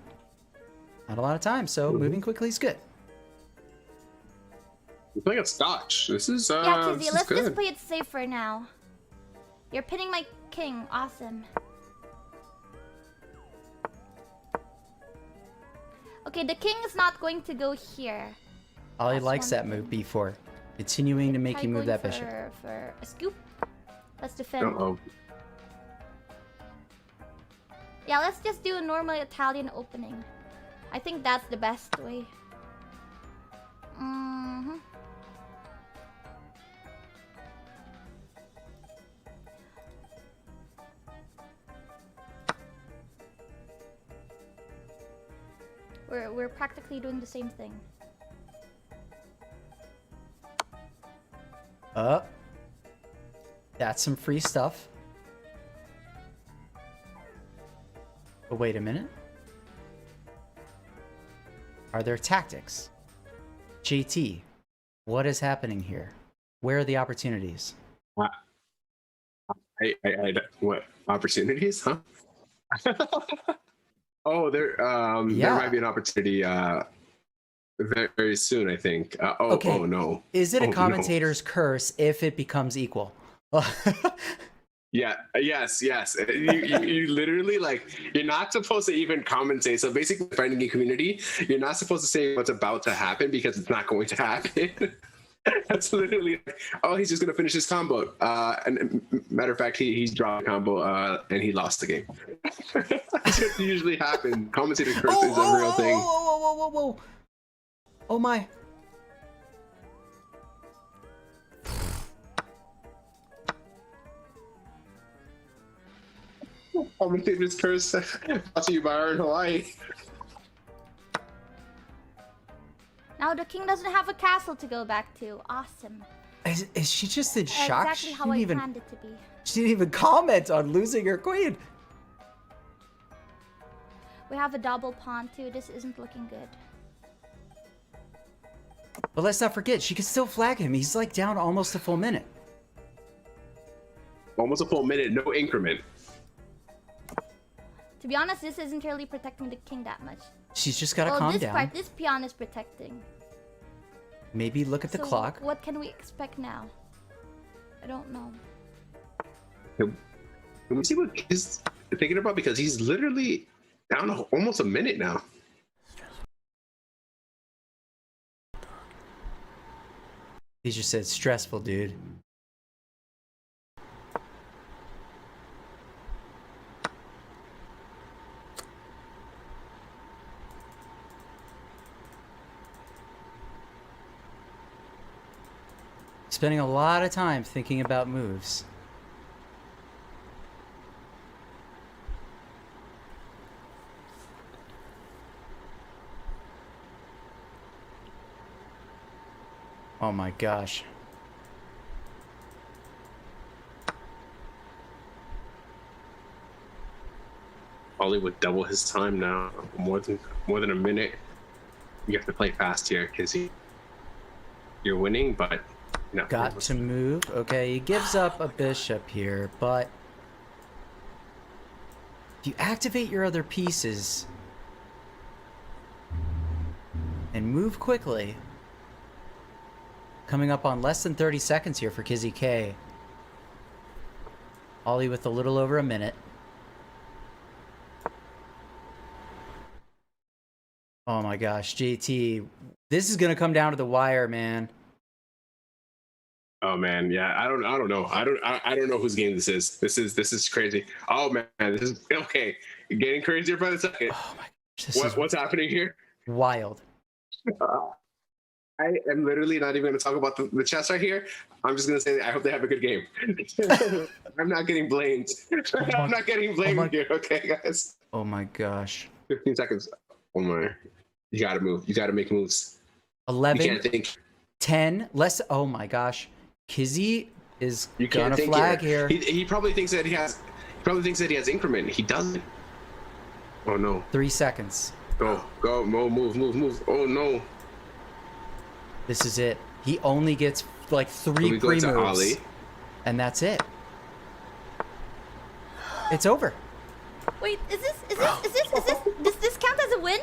Not a lot of time, so moving quickly is good. We're playing at Scotch. This is Yeah, Kizzy, let's good. just play it safe for now. You're pinning my king. Awesome. Okay, the king is not going to go here. Ollie likes that move before. Continuing to make Try you move going that bishop. For a scoop. Let's defend. Uh-oh. Yeah, let's just do a normal Italian opening. I think that's the best way. We're practically doing the same thing. That's some free stuff. But wait a minute. Are there tactics? JT, what is happening here? Where are the opportunities? What opportunities? Huh? Oh, there might be an opportunity very, very soon, I think. Okay. Oh no. Is it a no. commentator's curse if it becomes equal? Yeah. Yes. You literally like you're not supposed to even commentate. So basically, the fighting game community, you're not supposed to say what's about to happen because it's not going to happen. That's literally like, oh, he's just gonna finish his combo. And matter of fact, he's dropped a combo and he lost the game. That's what usually happens. Commentating curse is a real thing. Whoa. Oh my. Commentator's curse brought to you by our in Hawaii. Now the king doesn't have a castle to go back to. Awesome. Is she just in shock? Exactly how I planned it to be. She didn't even comment on losing her queen. We have a double pawn too. This isn't looking good. But let's not forget, she can still flag him. He's like down almost a full minute. Almost a full minute, no increment. To be honest, this isn't really protecting the king that much. She's just gotta calm down. This pawn is protecting. Maybe look at the clock. What can we expect now? I don't know. Let me see what he's thinking about because he's literally down almost a minute now. He just said stressful, dude. Spending a lot of time thinking about moves. Oh my gosh. Ollie would double his time now, more than a minute. You have to play fast here, Kizzy. You're winning, but no. Got to move. Okay, he gives up a bishop here, but if you activate your other pieces and move quickly, coming up on less than 30 seconds here for Kizzy K. Ollie with a little over a minute. Oh my gosh, JT, this is gonna come down to the wire, man. Oh man, yeah, I don't know. I don't know whose game this is. This is crazy. Oh man, this is okay. Getting crazier by the second. Oh my gosh, what's happening here? Wild. I am literally not even going to talk about the chess right here. I'm just going to say I hope they have a good game. I'm not getting blamed. I'm not getting blamed here, okay, guys? Oh my gosh. 15 seconds. Oh my. You got to move. You got to make moves. 11. You can't think. 10. Less. Oh my gosh. Kizzy is You can't gonna think flag here. He probably thinks that he has. He probably thinks that he has increment. He doesn't. Oh no. 3 seconds. Go. Move. Oh no. This is it. He only gets like 3 pre-moves. And that's it. It's over. Wait, does this count as a win?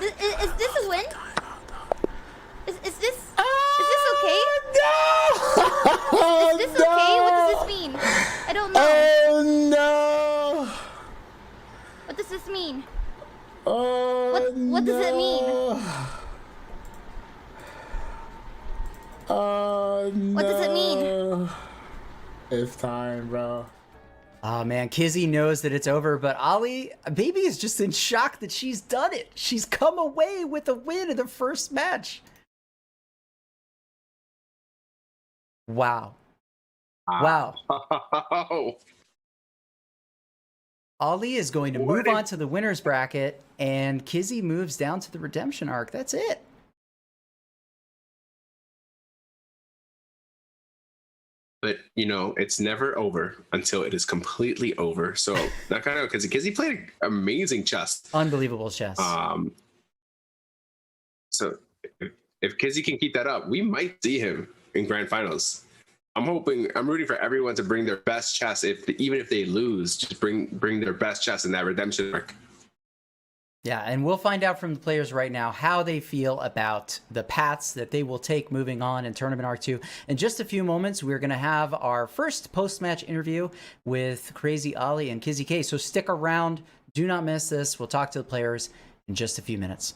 Is this a win? Is this okay? No! Is this okay? What does this mean? I don't know. Oh no! What does this mean? Oh What does it mean? Oh no! What does it mean? It's time, bro. Oh man, Kizzy knows that it's over, but Ollie, baby, is just in shock that she's done it. She's come away with a win in the first match. Wow. Wow. Ollie is going to move on to the winner's bracket, and Kizzy moves down to the redemption arc. That's it. But you know, it's never over until it is completely over. So that kind of because Kizzy played amazing chess, unbelievable chess. So if Kizzy can keep that up, we might see him in grand finals. I'm rooting for everyone to bring their best chess. Even if they lose, just bring their best chess in that redemption arc. Yeah, and we'll find out from the players right now how they feel about the paths that they will take moving on in Tournament R2. In just a few moments, we're going to have our first post-match interview with Kureiji, Ollie, and Kizzy K. So stick around. Do not miss this. We'll talk to the players in just a few minutes.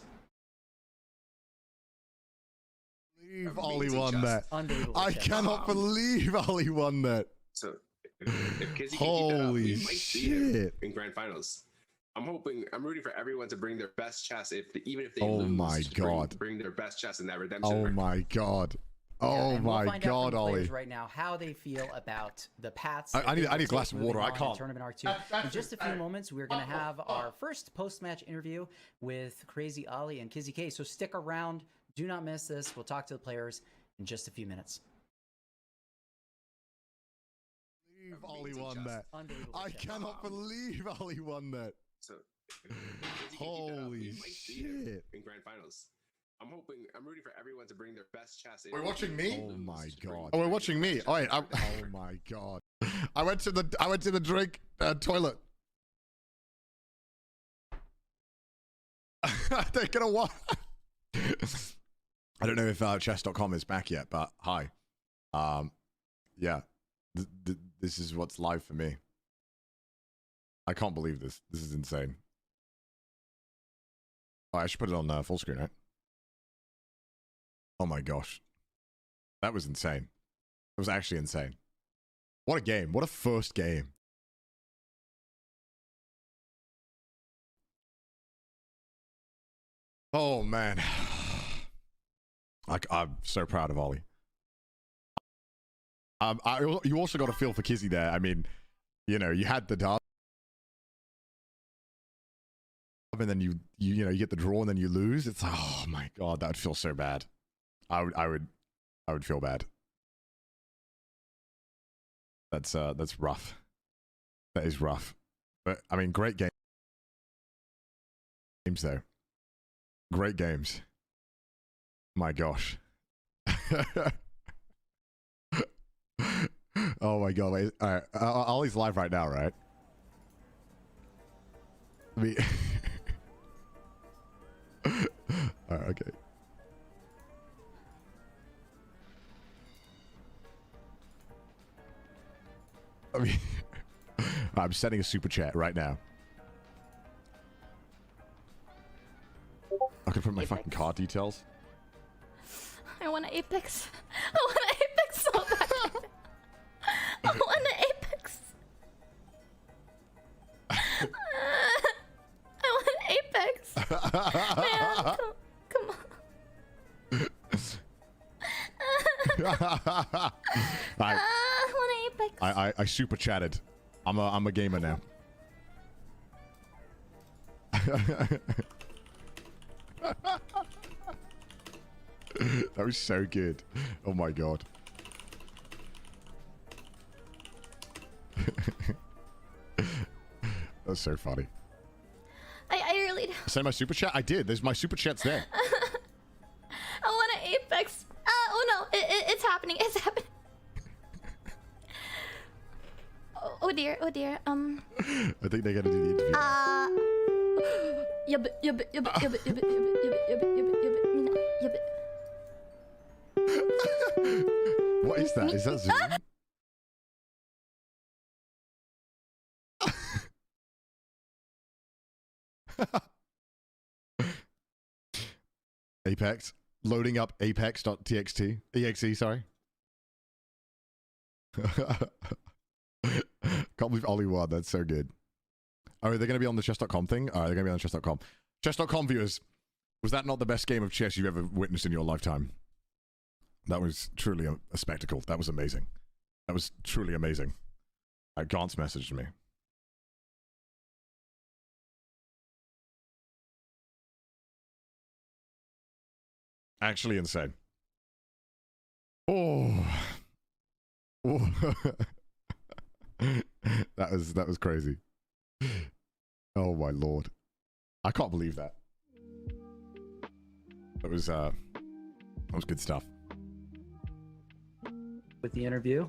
Ollie won that. I cannot believe Ollie won that. So if Kizzy can keep that up, Holy we might see him shit. in grand finals. I'm rooting for everyone to bring their best chess, even if they Oh lose. my to God. Bring their best chess in that redemption. Oh arc. my God. Oh and my we'll find out God, from the players Ollie. right now how they feel about the paths. I need a glass of water. I in can't. Tournament R2. In just a few moments, we're going to have our first post-match interview with Kureiji, Ollie, and Kizzy K. So stick around. Do not miss this. We'll talk to the players in just a few minutes. Ollie won that. I cannot believe Ollie won that. So holy shit. In grand finals. I'm rooting for everyone to bring their best chess. We're watching me? Oh my God. Oh, we're watching me. Oh, wait, oh my God. I went to the drink toilet. They're gonna what? I don't know if Chess.com is back yet, but hi. Yeah. This is what's live for me. I can't believe this. This is insane. Oh, I should put it on full screen, right? Oh my gosh. That was insane. It was actually insane. What a game. What a first game. Oh, man. I'm so proud of Ollie. You also got a feel for Kizzy there. I mean, you know, you had the dub, and then you get the draw, and then you lose. It's oh my God, that would feel so bad. I would feel bad. That's rough. That is rough. But I mean, great games though. Great games. My gosh. Oh my God! Wait, all right, Ollie's live right now, right? Me. All right, okay. I mean, I'm sending a super chat right now. I can put my fucking card details. I want an Apex. I want an Apex so bad. I want an Apex. I want an Apex. Man, come on. I want an Apex. I super chatted. I'm a gamer now. That was so good. Oh my God. That's so funny. I really don't. Send my super chat? I did. There's my super chat's there. I want an Apex. Oh no, it's happening. It's happening. Oh dear. I think they're gonna do the interview. What is that? Is that Zoom? Apex. Loading up apex.txt. exe, sorry. Can't believe Ollie won. That's so good. Oh, they're going to be on the chess.com thing? All right, they're going to be on chess.com. Chess.com viewers, was that not the best game of chess you've ever witnessed in your lifetime? That was truly a spectacle. That was amazing. That was truly amazing. Gantz messaged me. Actually insane. Oh. That was crazy. Oh my Lord. I can't believe that. That was good stuff. With the interview.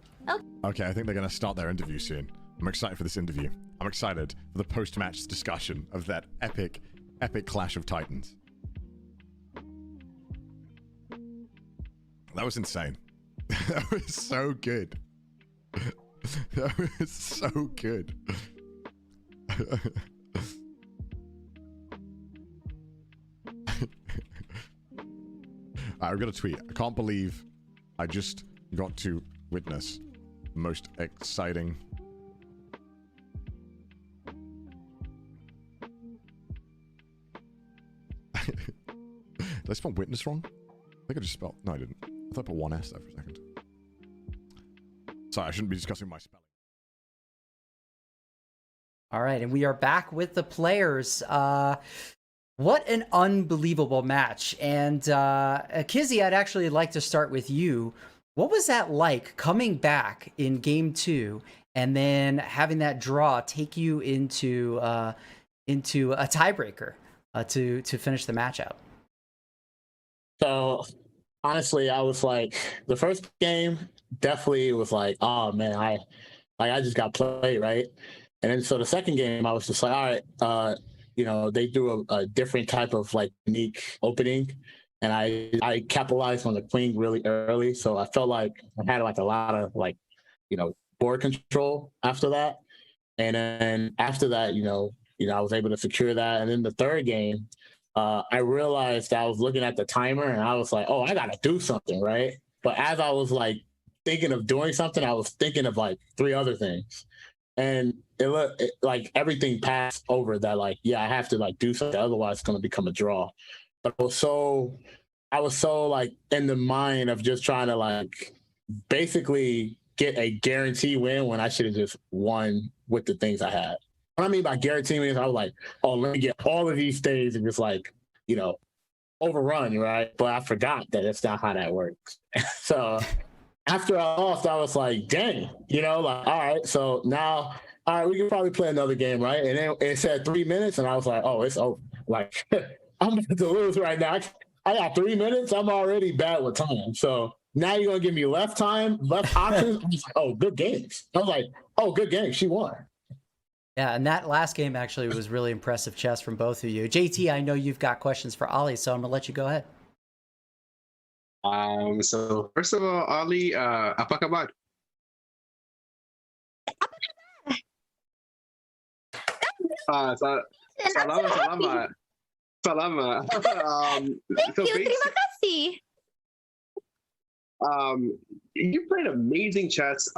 Okay, I think they're gonna start their interview soon. I'm excited for this interview. I'm excited for the post-match discussion of that epic epic clash of titans. That was insane. That was so good. That was so good. I've got a tweet. I can't believe I just got to witness the most exciting. Did I spell witness wrong? I think I just spelled. No, I didn't. I thought I put one S there for a second. Sorry, I shouldn't be discussing my spelling. All right, and we are back with the players. What an unbelievable match. And Kizzy, I'd actually like to start with you. What was that like coming back in game 2 and then having that draw take you into a tiebreaker to finish the match out? So honestly, I was like, the first game definitely was like, oh man, I just got played, right? And then so the second game, I was just like, all right, you know, they do a different type of like unique opening, and I capitalized on the queen really early, so I felt like I had like a lot of like, you know, board control after that. And then after that, you know, I was able to secure that. And then the third game, I realized I was looking at the timer and I was like, oh, I gotta do something, right? But as I was like thinking of doing something, I was thinking of like 3 other things. And it like everything passed over that, like, yeah, I have to like do something, otherwise it's gonna become a draw. But I was so like in the mind of just trying to like basically get a guarantee win when I should have just won with the things I had. What I mean by guarantee wins, I was like, oh, let me get all of these things and just like, you know, overrun, right? But I forgot that it's not how that works. So after I lost, I was like, dang, you know, like, all right, so now, all right, we can probably play another game, right? And then it said 3 minutes, and I was like, oh, it's over. Like, I'm about to lose right now. I got 3 minutes. I'm already bad with time. So now you're going to give me left options? I'm just like, oh, good games. I was like, oh, good game. She won. Yeah, and that last game actually was really impressive chess from both of you. JT, I know you've got questions for Ollie, so I'm going to let you go ahead. So first of all, Ollie, apa kabar? Salamat. Thank you. Terima kasih. You played amazing chess.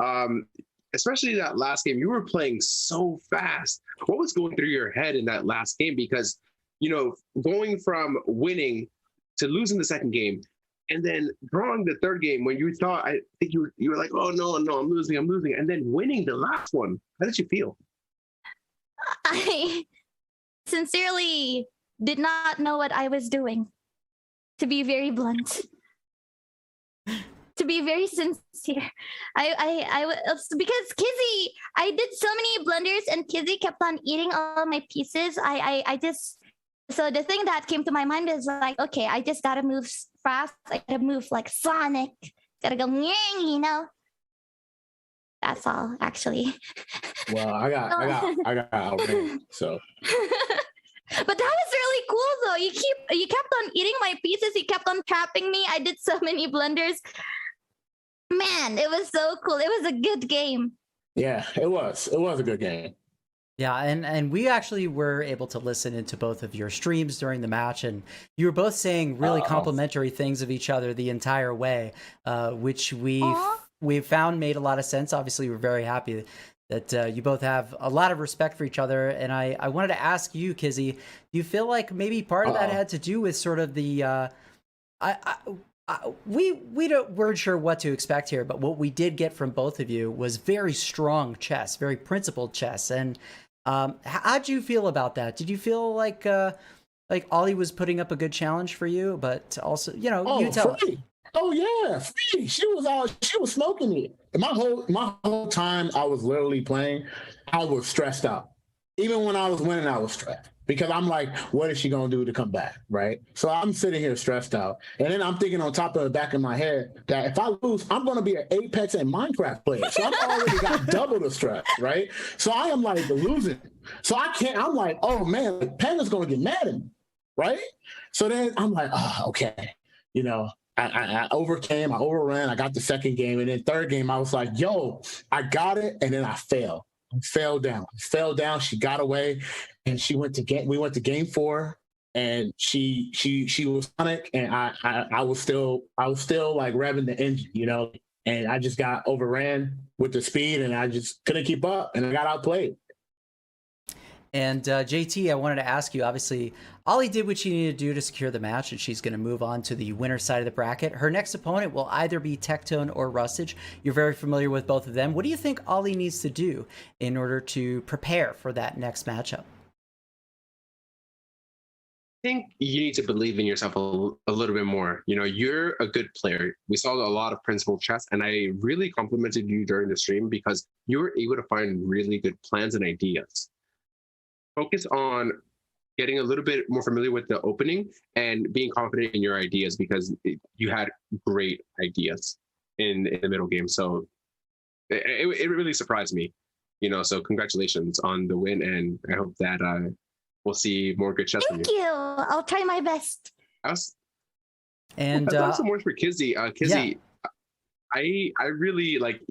Especially that last game. You were playing so fast. What was going through your head in that last game? Because, you know, going from winning to losing the second game, and then drawing the third game when you thought, I think you were like, oh no, I'm losing, and then winning the last one. How did you feel? I sincerely did not know what I was doing, to be very blunt. To be very sincere, I was, because Kizzy, I did so many blunders and Kizzy kept on eating all my pieces. I just, so the thing that came to my mind is like, okay, I just gotta move fast. I gotta move like Sonic. Gotta go, you know. That's all, actually. Well, I got outran, so. But that was really cool, though. You kept on eating my pieces. You kept on trapping me. I did so many blunders. Man, it was so cool. It was a good game. Yeah, it was. It was a good game. Yeah, and we actually were able to listen into both of your streams during the match, and you were both saying really complimentary things of each other the entire way, which we found made a lot of sense. Obviously, we're very happy that you both have a lot of respect for each other. And I wanted to ask you, Kizzy, do you feel like maybe part of that had to do with sort of the we weren't sure what to expect here, but what we did get from both of you was very strong chess, very principled chess. And how'd you feel about that? Did you feel like Ollie was putting up a good challenge for you, but also, you know, you tell us. Oh yeah, she was smoking it. And my whole time I was literally playing, I was stressed out. Even when I was winning, I was stressed because I'm like, what is she gonna do to come back, right? So I'm sitting here stressed out, and then I'm thinking on top of the back of my head that if I lose, I'm gonna be an Apex and Minecraft player. So I'm already got double the stress, right? So I am like losing. So I can't. I'm like, oh man, like, Panda's gonna get mad at me, right? So then I'm like, oh, okay, you know. I overcame, I overran, I got the second game, and then third game, I was like, yo, I got it, and then I fell. I fell down. She got away, and we went to game 4, and she was Sonic, and I was still like revving the engine, you know, and I just got overran with the speed, and I just couldn't keep up, and I got outplayed. And JT, I wanted to ask you, obviously, Ollie did what she needed to do to secure the match, and she's going to move on to the winner side of the bracket. Her next opponent will either be Tectone or Rustage. You're very familiar with both of them. What do you think Ollie needs to do in order to prepare for that next matchup? I think you need to believe in yourself a little bit more. You know, you're a good player. We saw a lot of principled chess, and I really complimented you during the stream because you were able to find really good plans and ideas. Focus on getting a little bit more familiar with the opening and being confident in your ideas because you had great ideas in the middle game. So it really surprised me, you know, so congratulations on the win. And I hope that we'll see more good chess from you. Thank you. I'll try my best. And I've some words for Kizzy. Kizzy, yeah. I really like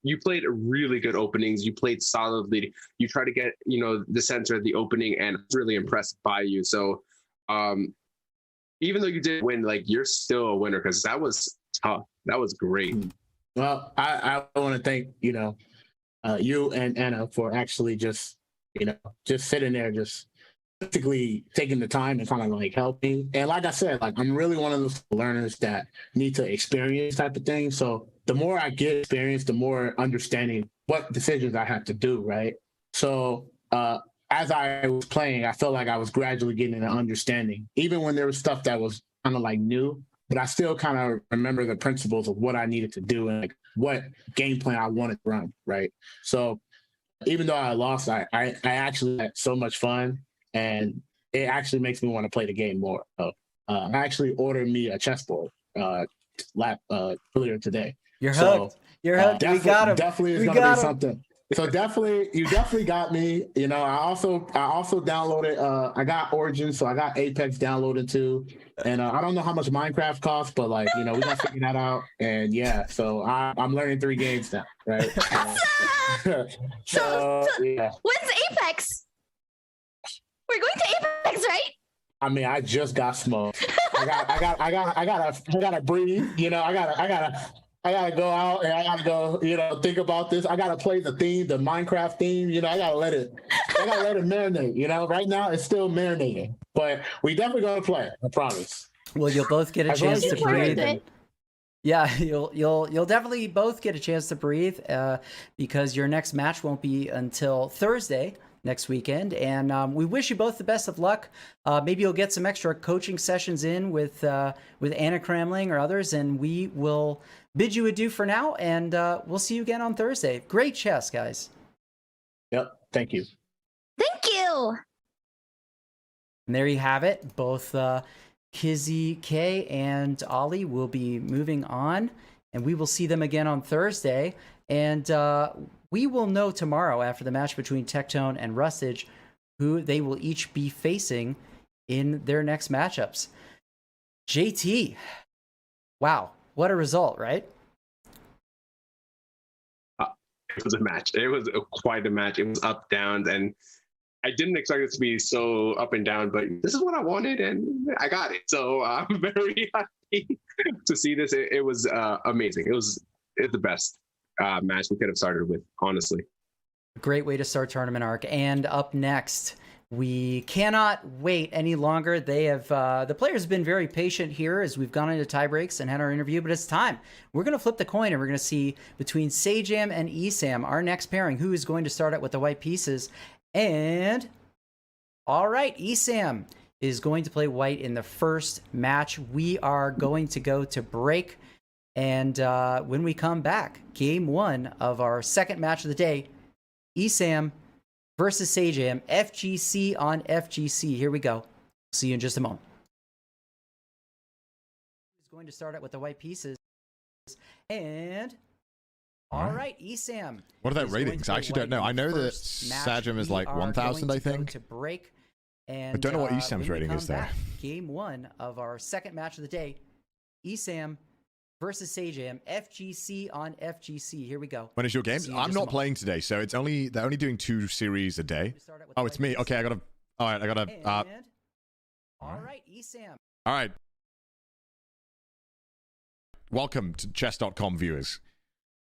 you played really good openings. You played solidly. You try to get, you know, the center of the opening, and I was really impressed by you. So even though you did win, like, you're still a winner because that was tough. That was great. Well, I want to thank, you know, you and Anna for actually just, you know, just sitting there, just basically taking the time and kind of like helping. And like I said, like, I'm really one of those learners that need to experience type of thing. So the more I get experience, the more understanding what decisions I have to do, right? So as I was playing, I felt like I was gradually getting an understanding, even when there was stuff that was kind of like new, but I still kind of remember the principles of what I needed to do and like what game plan I wanted to run, right? So even though I lost, I actually had so much fun, and it actually makes me want to play the game more. So I actually ordered me a chessboard earlier today. You're hooked. You're hooked. We got him. Definitely is going to be something. So you definitely got me. You know, I also downloaded. I got Origin, so I got Apex downloaded too. And I don't know how much Minecraft costs, but like, you know, we gotta figure that out. And yeah, so I'm learning 3 games now, right? So yeah. When's Apex? We're going to Apex, right? I mean, I just got smoked. I gotta breathe. You know, I gotta go out and I gotta go, you know, think about this. I gotta play the Minecraft theme. You know, I gotta let it marinate. You know, right now it's still marinating, but we definitely gonna play. I promise. Well, you'll both get a chance to breathe. Yeah, you'll definitely both get a chance to breathe because your next match won't be until Thursday next weekend, and we wish you both the best of luck. Maybe you'll get some extra coaching sessions in with Anna Kramling or others, and we will bid you adieu for now, and we'll see you again on Thursday. Great chess, guys. Yep, thank you. Thank you. And there you have it. Both Kizzy K and Ollie will be moving on, and we will see them again on Thursday. And we will know tomorrow after the match between Tectone and Rustage who they will each be facing in their next matchups. JT, wow, what a result, right? It was a match. It was quite a match. It was up, down, and I didn't expect it to be so up and down, but this is what I wanted, and I got it. So I'm very happy to see this. It was amazing. It was the best match we could have started with, honestly. Great way to start tournament arc. And up next, we cannot wait any longer. They have the players have been very patient here as we've gone into tie breaks and had our interview, but it's time. We're going to flip the coin and we're going to see between Sajam and Esam, our next pairing, who is going to start out with the white pieces. And all right, Esam is going to play white in the first match. We are going to go to break. And when we come back, game 1 of our second match of the day, Esam versus Sajam. FGC on FGC. Here we go. See you in just a moment. He's going to start out with the white pieces. And all right, Esam. What are their ratings? I actually don't know. I know that Sajam is like 1,000, I think. To break. And I don't know what Esam's rating is there. Game 1 of our second match of the day. Esam versus Sajam. FGC on FGC. Here we go. When is your game? I'm not playing today, so they're only doing 2 series a day. Oh, it's me. Okay, I gotta. All right, I gotta. All right, Esam. All right. Welcome to Chess.com viewers.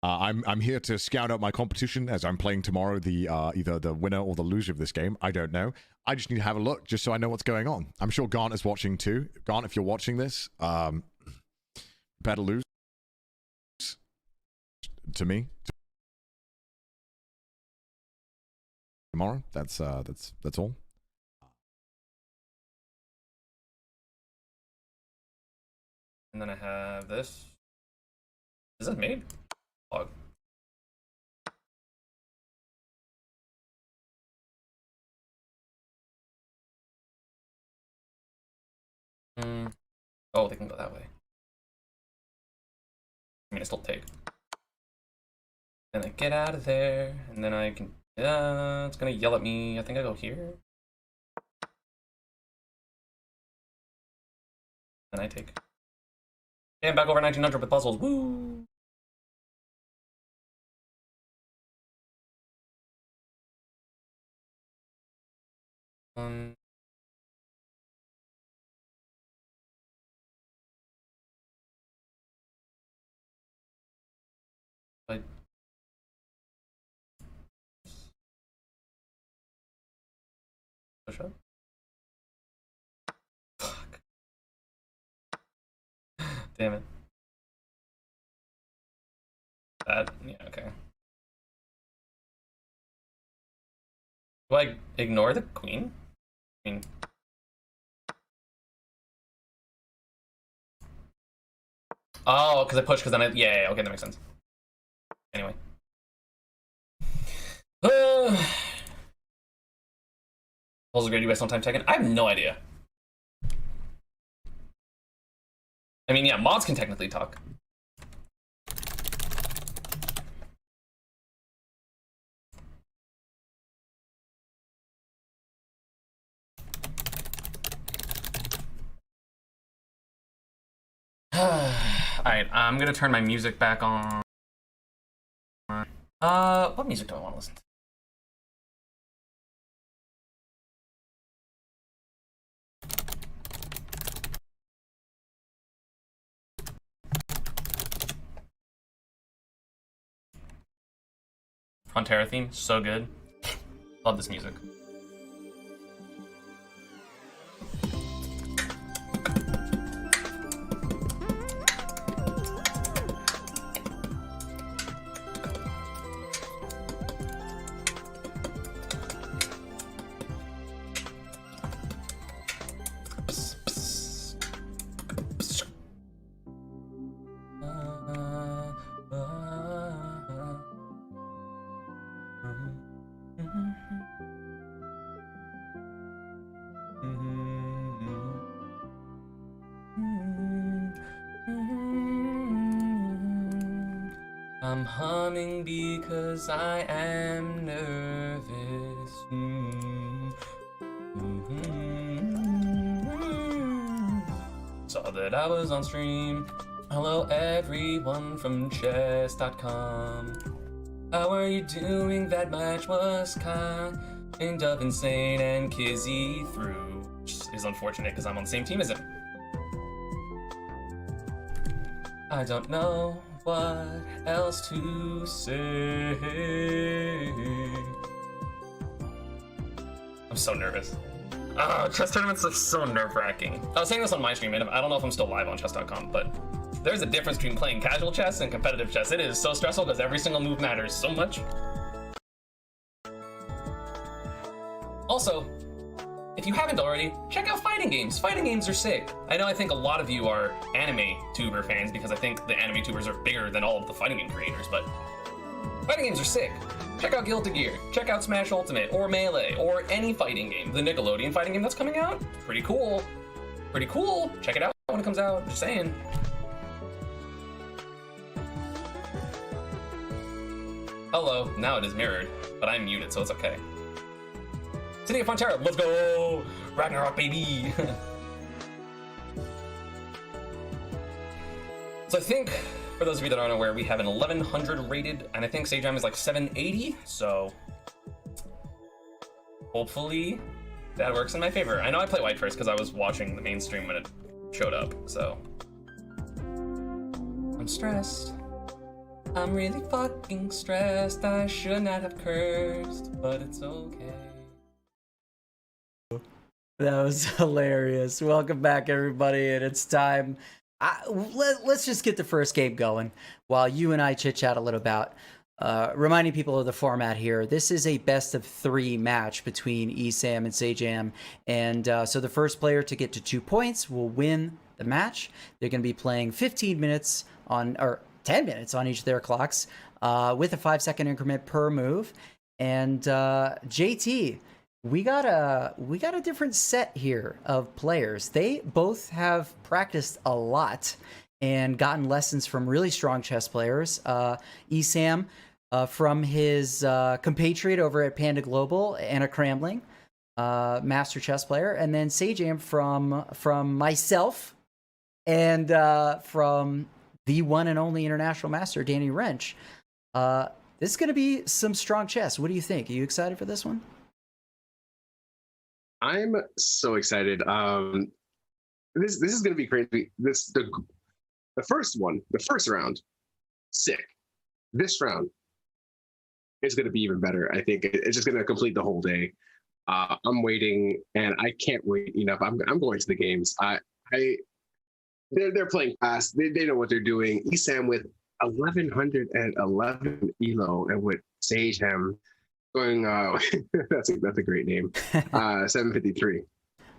I'm here to scout out my competition as I'm playing tomorrow. The either the winner or the loser of this game. I don't know. I just need to have a look just so I know what's going on. I'm sure Garnt is watching too. Garnt, if you're watching this, better lose to me tomorrow. That's all. And then I have this. Is this made? Log. Oh, they can go that way. I mean, I still take. Then I get out of there, and then I can. It's gonna yell at me. I think I go here. Then I take. Okay, I'm back over 1900 with puzzles. Woo! Push up. Fuck. Damn it. That, yeah, okay. Do I ignore the queen? I mean... Oh, because I push, because then I... Yeah, okay, that makes sense. Anyway. Puzzle grade, you guys sometime taken? I have no idea. I mean, yeah, mods can technically talk. Alright, I'm gonna turn my music back on. What music do I want to listen to? Frontera theme, so good. Love this music. I'm humming because I am nervous. Saw that I was on stream. Hello everyone from Chess.com. How are you doing? That match was kind of insane, and Kizzy threw, which is unfortunate because I'm on the same team as him. I don't know what else to say. I'm so nervous. Chess tournaments are so nerve-wracking. I was saying this on my stream, and I don't know if I'm still live on Chess.com, but there's a difference between playing casual chess and competitive chess. It is so stressful because every single move matters so much. Also, if you haven't already, check out fighting games. Fighting games are sick. I think a lot of you are anime tuber fans because I think the anime tubers are bigger than all of the fighting game creators, but Fighting games are sick. Check out Guilty Gear, check out Smash Ultimate, or Melee, or any fighting game. The Nickelodeon fighting game that's coming out, pretty cool. Pretty cool. Check it out when it comes out, just saying. Hello, now it is mirrored, but I'm muted, so it's okay. City of Frontera, let's go! Ragnarok, baby! So I think, for those of you that aren't aware, we have an 1100 rated, and I think Sajam is like 780, so hopefully that works in my favor. I know I play white first because I was watching the main stream when it showed up, so. I'm stressed. I'm really fucking stressed. I should not have cursed, but it's okay. That was hilarious. Welcome back, everybody, and it's time. Let's just get the first game going while you and I chit-chat a little about reminding people of the format here. This is a best-of-3 match between Esam and Sajam, and so the first player to get to 2 points will win the match. They're going to be playing 15 minutes on, or 10 minutes on each of their clocks, with a 5-second increment per move. And JT, we got a different set here of players. They both have practiced a lot and gotten lessons from really strong chess players. Esam from his compatriot over at Panda Global, Anna Cramling, master chess player, and then Sajam from myself and from the one and only international master, Danny Wrench. This is going to be some strong chess. What do you think? Are you excited for this one? I'm so excited. This is going to be crazy. The first one, the first round, sick. This round is going to be even better. I think it's just going to complete the whole day. I'm waiting, and I can't wait enough. I'm going to the games. They're playing fast. They know what they're doing. Esam with 1111 elo, and with Sajam going, that's a great name. 753.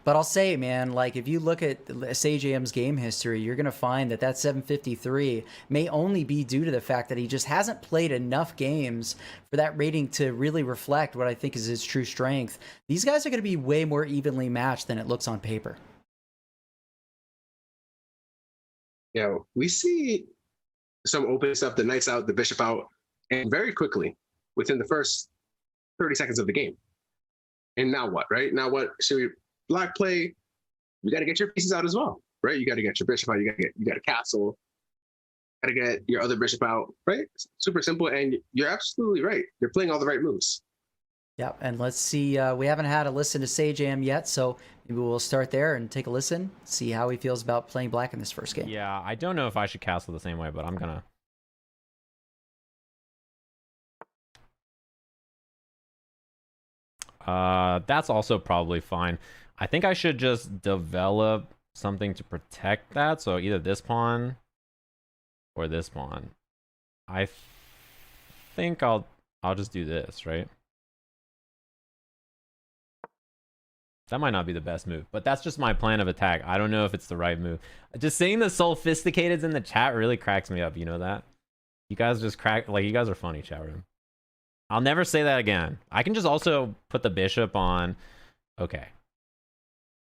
But I'll say, man, like if you look at Sajam's game history, you're going to find that 753 may only be due to the fact that he just hasn't played enough games for that rating to really reflect what I think is his true strength. These guys are going to be way more evenly matched than it looks on paper. Yeah, we see some open stuff, the knight's out, the bishop out, and very quickly, within the first 30 seconds of the game. And now what, right? Now what should we black play? You got to get your pieces out as well, right? You got to get your bishop out. You got a castle. Got to get your other bishop out, right? Super simple. And you're absolutely right. You're playing all the right moves. Yep. And let's see. We haven't had a listen to Sajam yet, so maybe we'll start there and take a listen, see how he feels about playing black in this first game. Yeah, I don't know if I should castle the same way, but I'm gonna. That's also probably fine. I think I should just develop something to protect that. So either this pawn or this pawn. I think I'll just do this, right? That might not be the best move, but that's just my plan of attack. I don't know if it's the right move. Just seeing the sophisticateds in the chat really cracks me up. You know that? You guys just crack, like, you guys are funny, chat room. I'll never say that again. I can just also put the bishop on. Okay.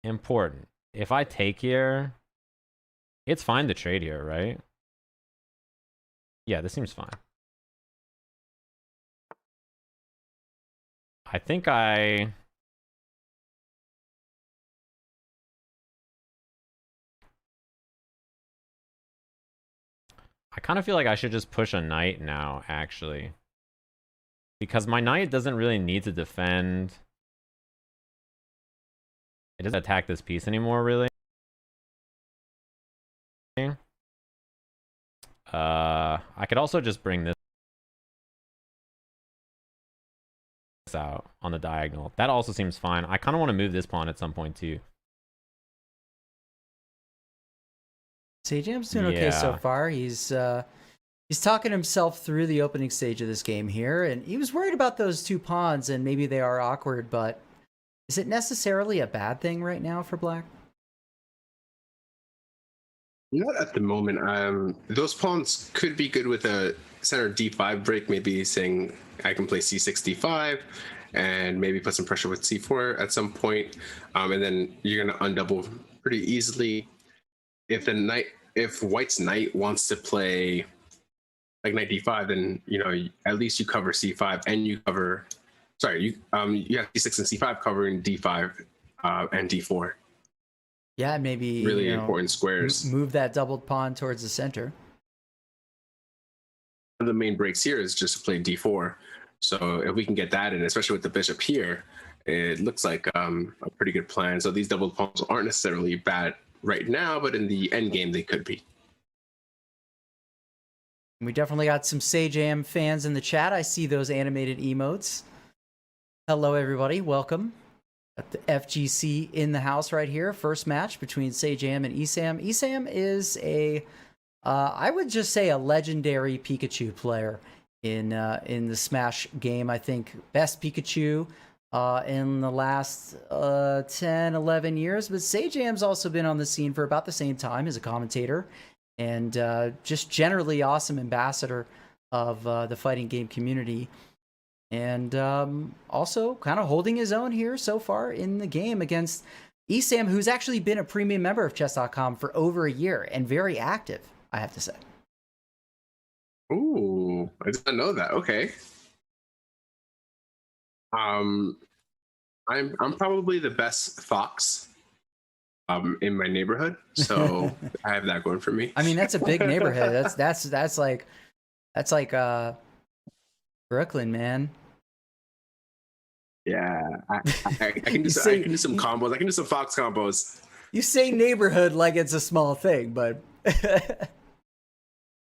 Important. If I take here, it's fine to trade here, right? Yeah, this seems fine. I think I kind of feel like I should just push a knight now, actually. Because my knight doesn't really need to defend. It doesn't attack this piece anymore, really. I could also just bring this out on the diagonal. That also seems fine. I kind of want to move this pawn at some point, too. Sajam's doing okay so far. He's talking himself through the opening stage of this game here, and he was worried about those two pawns, and maybe they are awkward, but is it necessarily a bad thing right now for black? Not at the moment. Those pawns could be good with a center d5 break, maybe saying I can play c6 d5 and maybe put some pressure with c4 at some point, and then you're gonna undouble pretty easily. If white's knight wants to play like knight d5, then at least you cover c5 and you cover, you have c6 and c5 covering d5 and d4. Yeah, maybe really important squares. Move that doubled pawn towards the center. One of the main breaks here is just to play d4. So if we can get that in, especially with the bishop here, it looks like a pretty good plan. So these doubled pawns aren't necessarily bad right now, but in the end game they could be. We definitely got some Sajam fans in the chat. I see those animated emotes. Hello, everybody. Welcome. Got the FGC in the house right here. First match between Sajam and Esam. Esam is I would just say a legendary Pikachu player in the Smash game. I think best Pikachu in the last 10, 11 years. But Sajam's also been on the scene for about the same time as a commentator. And just generally awesome ambassador of the fighting game community. And also kind of holding his own here so far in the game against Esam, who's actually been a premium member of Chess.com for over a year and very active, I have to say. Ooh, I did not know that. Okay. I'm probably the best fox in my neighborhood, so I have that going for me. I mean, that's a big neighborhood. That's like Brooklyn, man. Yeah, I can do some combos. I can do some fox combos. You say neighborhood like it's a small thing, but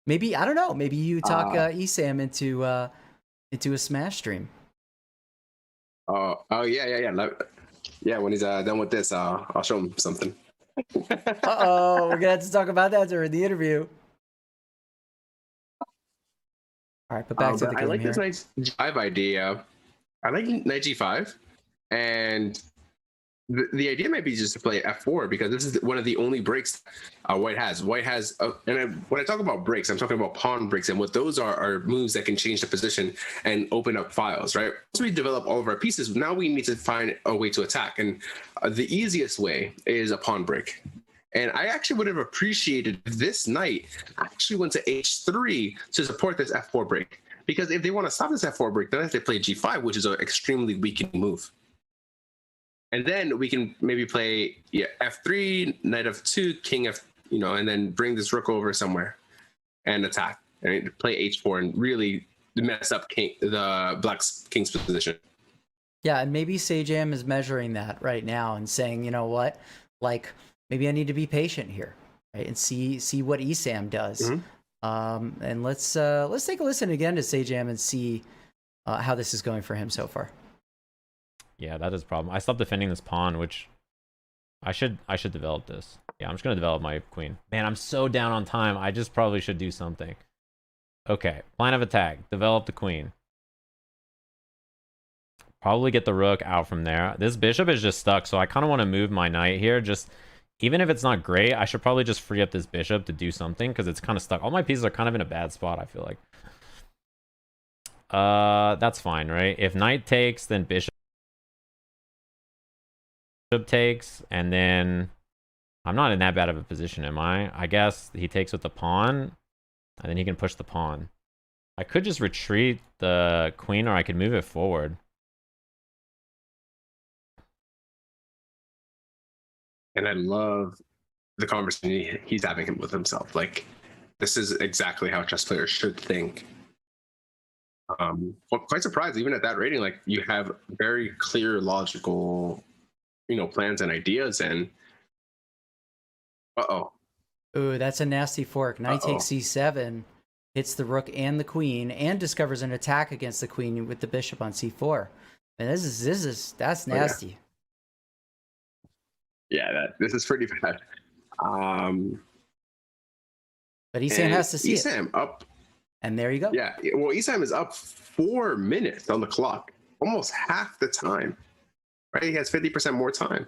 maybe, I don't know. Maybe you talk Esam into a Smash stream. Oh yeah. When he's done with this, I'll show him something. Uh-oh, we're gonna have to talk about that during the interview. All right, but back to the game. I like here. this knight g5 idea. I like knight g5, and the idea might be just to play f4 because this is one of the only breaks white has. White has, when I talk about breaks, I'm talking about pawn breaks, and what those are moves that can change the position and open up files, right? Once we develop all of our pieces, now we need to find a way to attack, and the easiest way is a pawn break. And I actually would have appreciated if this knight actually went to h3 to support this f4 break. Because if they want to stop this f4 break, then they have to play g5, which is an extremely weakening move. And then we can maybe play f3, knight f2, king f, and then bring this rook over somewhere and attack. And play h4 and really mess up the black's king's position. Yeah, and maybe Sajam is measuring that right now and saying, you know what, like maybe I need to be patient here, right, and see what Esam does. Mm-hmm. And let's take a listen again to Sajam and see how this is going for him so far. Yeah, that is a problem. I stopped defending this pawn, which I should develop this. Yeah, I'm just gonna develop my queen. Man, I'm so down on time. I just probably should do something. Okay, plan of attack. Develop the queen. Probably get the rook out from there. This bishop is just stuck, so I kind of want to move my knight here. Just even if it's not great, I should probably just free up this bishop to do something because it's kind of stuck. All my pieces are kind of in a bad spot, I feel like. That's fine, right? If knight takes, then bishop takes, and then I'm not in that bad of a position, am I? I guess he takes with the pawn, and then he can push the pawn. I could just retreat the queen, or I could move it forward. And I love the conversation he's having with himself. Like, this is exactly how chess players should think. Well, quite surprised, even at that rating, like you have very clear, logical, plans and ideas. And Ooh, that's a nasty fork. Knight takes c7, hits the rook and the queen, and discovers an attack against the queen with the bishop on c4. And that's nasty. Yeah, this is pretty bad. But Esam has to see Esam it. Up. And there you go. Yeah, well, Esam is up 4 minutes on the clock, almost half the time. Right, he has 50% more time.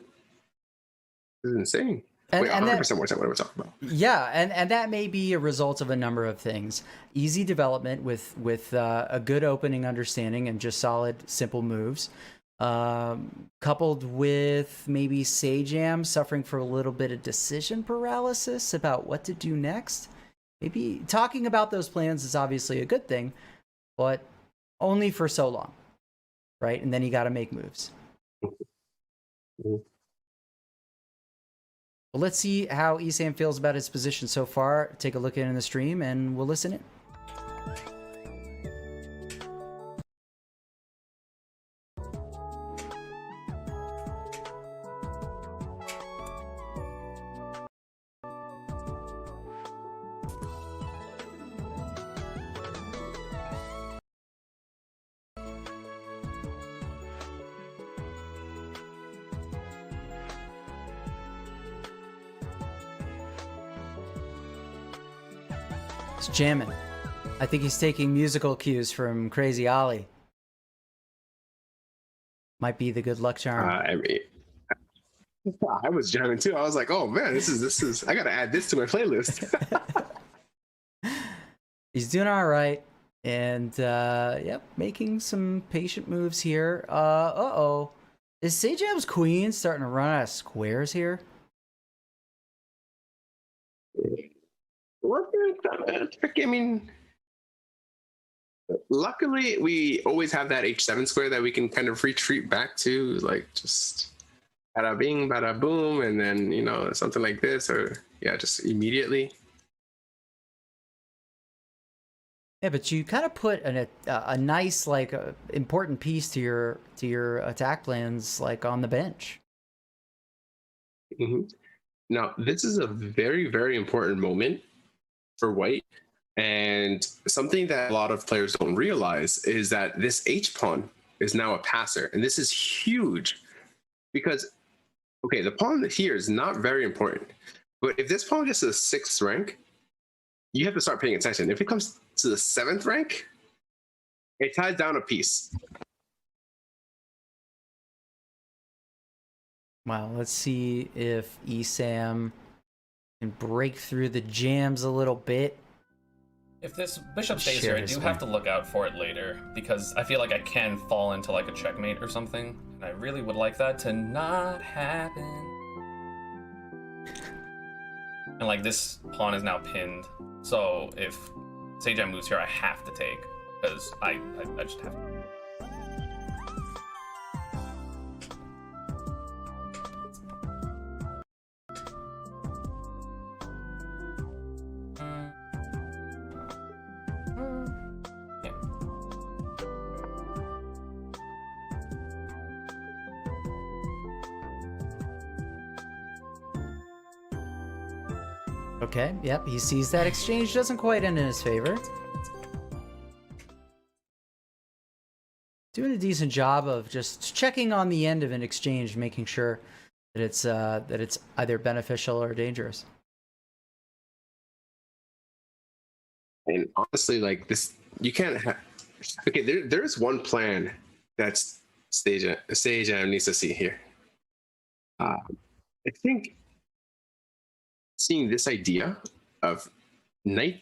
This is insane. Wait, and 100% what are we talking about? Yeah, and that may be a result of a number of things. Easy development with a good opening understanding and just solid, simple moves, coupled with maybe Sajam suffering for a little bit of decision paralysis about what to do next. Maybe talking about those plans is obviously a good thing, but only for so long, right? And then you got to make moves. Well, let's see how Esam feels about his position so far. Take a look in the stream, and we'll listen in. He's jamming. I think he's taking musical cues from Crazy Ollie. Might be the good luck charm. I mean, I was jamming too. I was like, oh man, this is. I gotta add this to my playlist. He's doing all right, and yep, making some patient moves here. Uh-oh. Is Sajam's queen starting to run out of squares here? I mean, luckily we always have that h7 square that we can kind of retreat back to, like just bada bing, bada boom, and then something like this, or yeah, just immediately. Yeah, but you kind of put a nice important piece to your attack plans on the bench. Mm-hmm. Now this is a very, very important moment for white, and something that a lot of players don't realize is that this h pawn is now a passer, and this is huge because okay, the pawn here is not very important, but if this pawn gets to the 6th rank, you have to start paying attention. If it comes to the 7th rank, it ties down a piece. Wow, let's see if Esam can break through the jams a little bit. If this bishop stays here, I do have to look out for it later, because I feel like I can fall into a checkmate or something, and I really would like that to not happen. And this pawn is now pinned, so if Sajam moves here, I have to take, because I just have to. Okay, yep, he sees that exchange doesn't quite end in his favor. Doing a decent job of just checking on the end of an exchange, making sure that it's either beneficial or dangerous. And honestly, this, you can't have. Okay, there is one plan that's Sajam needs to see here. I think seeing this idea of knight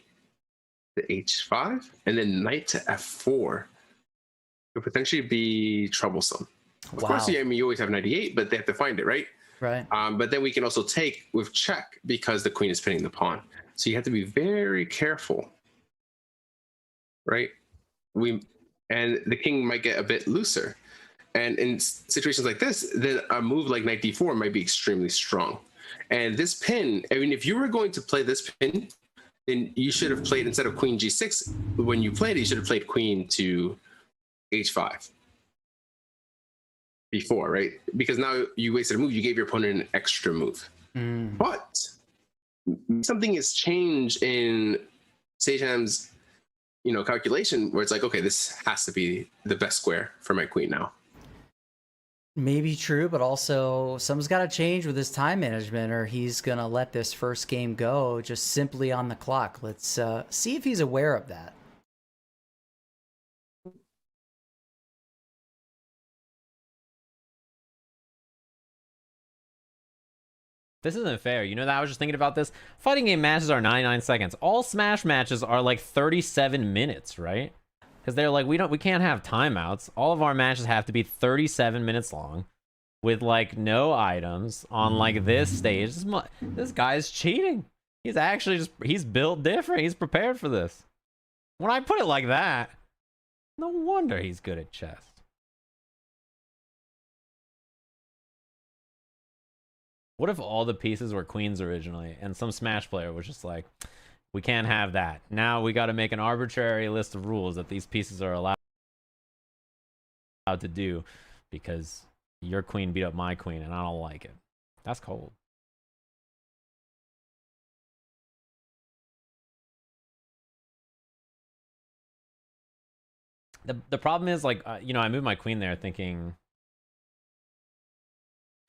to h5 and then knight to f4 could potentially be troublesome. Of course, you always have 98, but they have to find it, right? Right. But then we can also take with check because the queen is pinning the pawn. So you have to be very careful, right? And the king might get a bit looser. And in situations like this, then a move like knight d4 might be extremely strong. And this pin, I mean, if you were going to play this pin, then you should have played, instead of queen g6, when you played it, you should have played queen to h5 before, right? Because now you wasted a move, you gave your opponent an extra move. But something has changed in Sajam's, calculation, where it's like, okay, this has to be the best square for my queen now. Maybe true, but also something's got to change with his time management, or he's going to let this first game go just simply on the clock. Let's see if he's aware of that. This isn't fair. You know that I was just thinking about this. Fighting game matches are 99 seconds. All Smash matches are like 37 minutes, right? Because they're like, we can't have timeouts. All of our matches have to be 37 minutes long, with like no items on like this stage. This guy's cheating. He's actually he's built different. He's prepared for this. When I put it like that, no wonder he's good at chess. What if all the pieces were queens originally and some Smash player was just like, we can't have that. Now we got to make an arbitrary list of rules that these pieces are allowed to do because your queen beat up my queen and I don't like it. That's cold. The problem is, like, I moved my queen there thinking,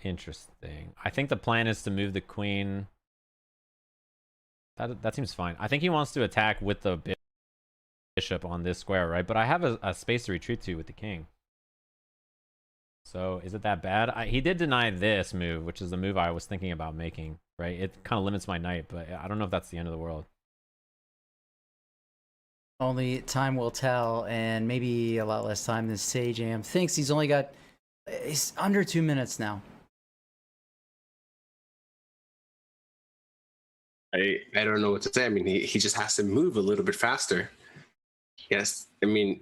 interesting. I think the plan is to move the queen. That seems fine. I think he wants to attack with the bishop on this square, right? But I have a space to retreat to with the king. So is it that bad? He did deny this move, which is the move I was thinking about making, right? It kind of limits my knight, but I don't know if that's the end of the world. Only time will tell, and maybe a lot less time than Sajam thinks. He's only got... He's under 2 minutes now. I don't know what to say. I mean, he just has to move a little bit faster. Yes, I mean,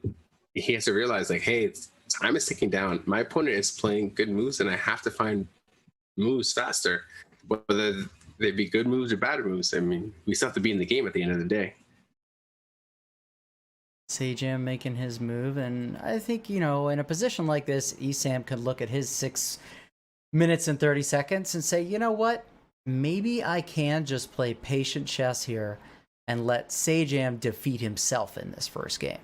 he has to realize, like, hey, time is ticking down. My opponent is playing good moves, and I have to find moves faster. Whether they be good moves or bad moves, I mean, we still have to be in the game at the end of the day. Sajam making his move, and I think, in a position like this, Esam could look at his 6 minutes and 30 seconds and say, you know what? Maybe I can just play patient chess here and let Sajam defeat himself in this first game.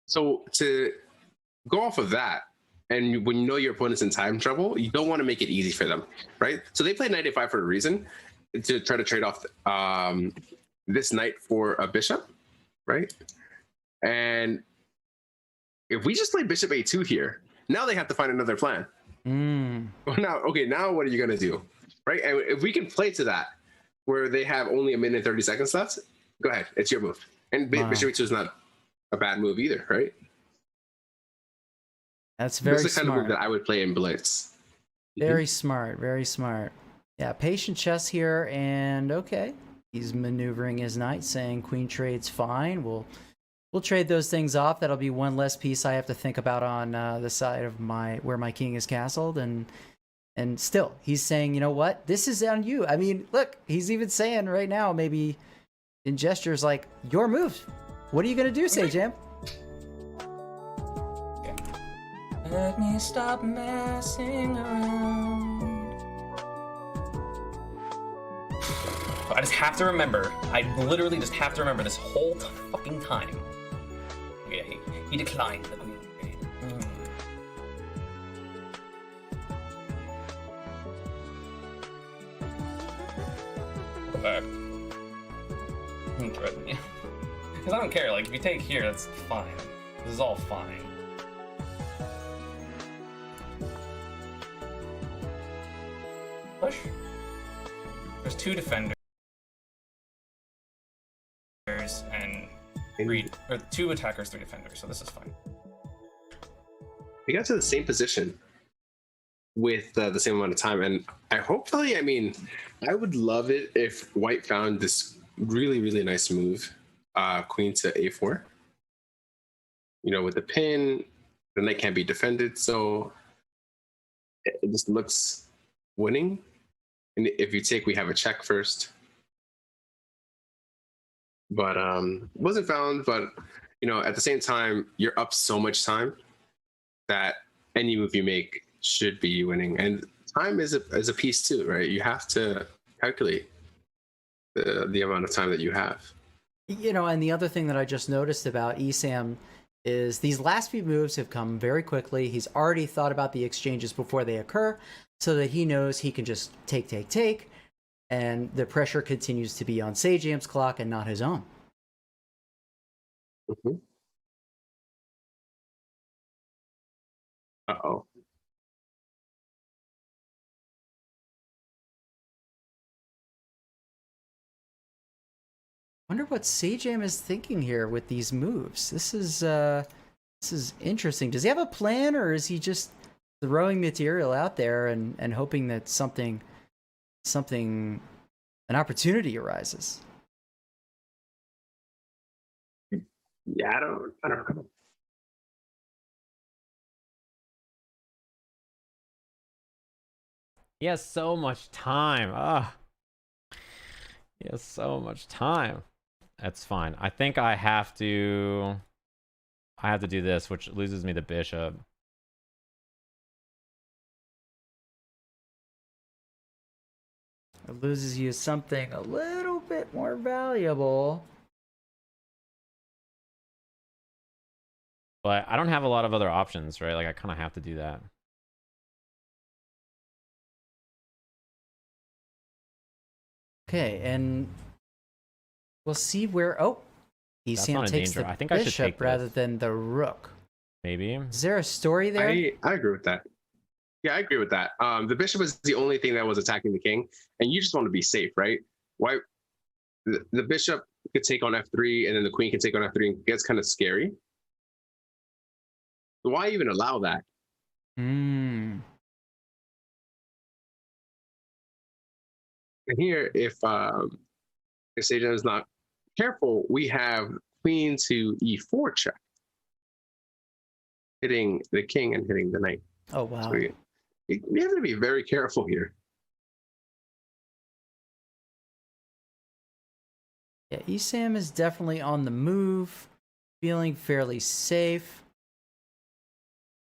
So to go off of that, and when you know your opponent's in time trouble, you don't want to make it easy for them, right? So they played knight a5 for a reason, to try to trade off this knight for a bishop, right? And if we just play bishop a2 here, now they have to find another plan. Now what are you going to do, right? And if we can play to that, where they have only 1 minute and 30 seconds left, go ahead, it's your move. And bishop a2 is not a bad move either, right? That's very smart. That's the kind of move that I would play in blitz. Very smart, very smart. Yeah, patient chess here, and okay, he's maneuvering his knight, saying queen trade's fine. We'll trade those things off. That'll be one less piece I have to think about on the side of where my king is castled, and still he's saying, you know what, this is on you. I mean, look, he's even saying right now, maybe in gestures like, your move. What are you gonna do, Sajam? Okay. Let me stop messing around. I just have to remember. I literally just have to remember this whole fucking time. Yeah, he declined the queen trade. Go back. Because I don't care. Like, if you take here, that's fine. This is all fine. Push. There's 2 defenders. And 2 attackers, 3 defenders, so this is fine. We got to the same position with the same amount of time, and I would love it if white found this really, really nice move, queen to a4. With the pin, the knight can't be defended, so it just looks winning. And if you take, we have a check first. But wasn't found. But at the same time, you're up so much time that any move you make should be winning. And time is a piece too, right? You have to calculate the amount of time that you have. And the other thing that I just noticed about Esam is these last few moves have come very quickly. He's already thought about the exchanges before they occur, so that he knows he can just take. And the pressure continues to be on Sajam's clock and not his own. Uh-oh. Wonder what Sajam is thinking here with these moves. This is interesting. Does he have a plan, or is he just throwing material out there and hoping that something an opportunity arises? Yeah, I don't know. He has so much time. Ah, he has so much time. That's fine. I think I have to do this, which loses me the bishop. It loses you something a little bit more valuable. But I don't have a lot of other options, right? Like, I kind of have to do that. Okay, and we'll see where. Oh, Esam takes the I think I should bishop take rather this. than the rook. Maybe. Is there a story there? I agree with that. Yeah, I agree with that. The bishop is the only thing that was attacking the king, and you just want to be safe, right? Why? The bishop could take on f3, and then the queen can take on f3, and it gets kind of scary. Why even allow that? Hmm. And here, if Sajam is not careful, we have queen to e4 check, hitting the king and hitting the knight. Oh wow! So you have to be very careful here. Yeah, Esam is definitely on the move, feeling fairly safe.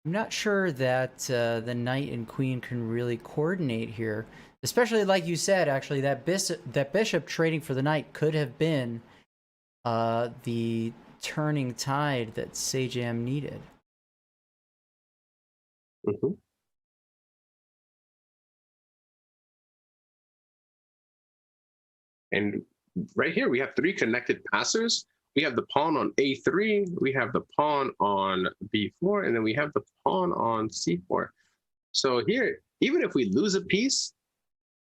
I'm not sure that the knight and queen can really coordinate here, especially like you said. Actually, that bishop trading for the knight could have been the turning tide that Sajam needed. Mm-hmm. And right here, we have 3 connected passers. We have the pawn on a3, we have the pawn on b4, and then we have the pawn on c4. So here, even if we lose a piece,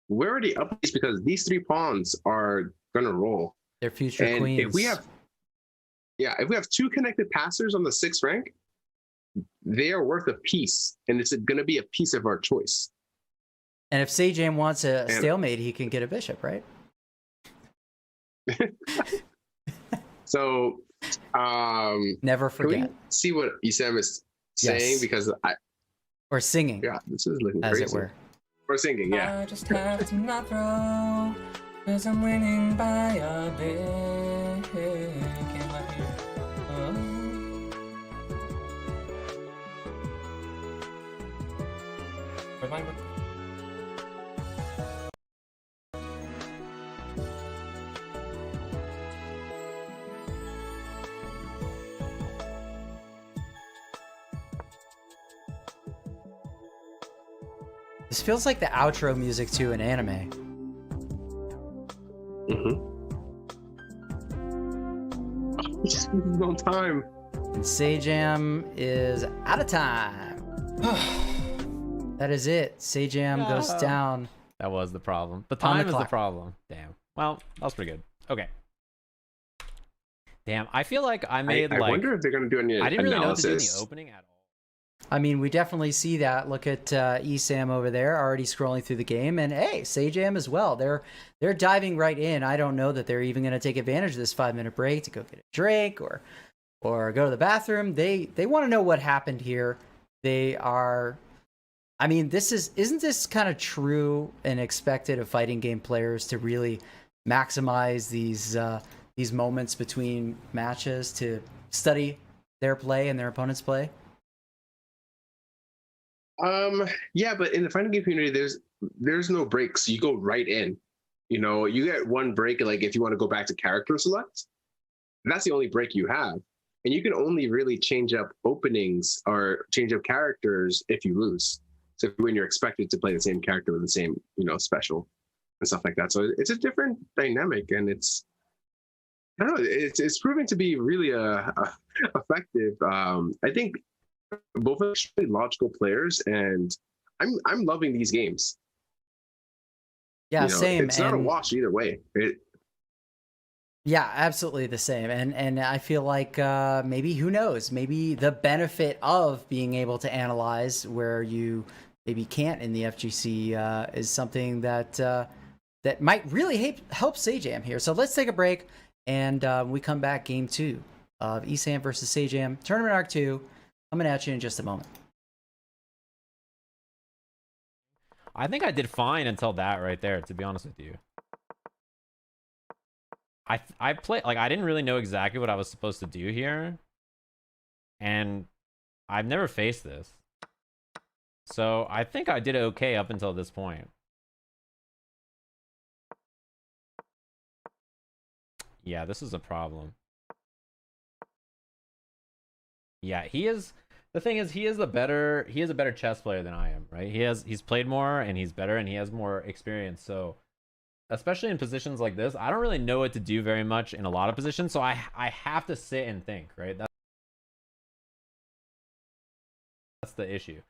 we're already up a piece because these 3 pawns are going to roll. They're future and queens. If we have 2 connected passers on the 6th rank, they are worth a piece, and it's going to be a piece of our choice. And if Sajam wants a stalemate, he can get a bishop, right? So, never forget. Can we see what Esam is saying? Yes. Because or singing. Yeah, this is looking as crazy. it were. Or singing, yeah. I just have to not throw, 'cause I'm winning by a bit. Can't let you. Where's my rook? This feels like the outro music to an anime. Just no time. And Sajam is out of time. That is it. Sajam goes down. That was the problem. The On the time is the clock. problem. Damn. Well, that was pretty good. Okay. Damn, I feel like I made I wonder if they're going to do any I didn't really know what to do in the analysis. opening at all. I mean, we definitely see that. Look at Esam over there, already scrolling through the game, and hey, Sajam as well. They're diving right in. I don't know that they're even going to take advantage of this 5-minute break to go get a drink or go to the bathroom. They want to know what happened here. They are. I mean, isn't this kind of true and expected of fighting game players to really maximize these moments between matches to study their play and their opponent's play? Yeah, but in the fighting game community, there's no breaks. You go right in. You know, you get one break, like if you want to go back to character select, that's the only break you have. And you can only really change up openings or change up characters if you lose. So when you're expected to play the same character with the same, special and stuff like that. So it's a different dynamic, and I don't know, it's proving to be really effective. I think both are extremely logical players, and I'm loving these games. Yeah, same. It's not a wash either way. Yeah, absolutely the same. And I feel like maybe, who knows, maybe the benefit of being able to analyze where you maybe can't in the FGC is something that that might really help Sajam here. So let's take a break, and we come back, game 2 of Esam versus Sajam, Tournament Arc 2. Coming at you in just a moment. I think I did fine until that right there, to be honest with you. I played, like, I didn't really know exactly what I was supposed to do here. And I've never faced this. So I think I did okay up until this point. Yeah, this is a problem. Yeah, he is. The thing is, he is a better chess player than I am, right? He's played more and he's better and he has more experience. So especially in positions like this, I don't really know what to do very much in a lot of positions. So I have to sit and think, right? That's the issue.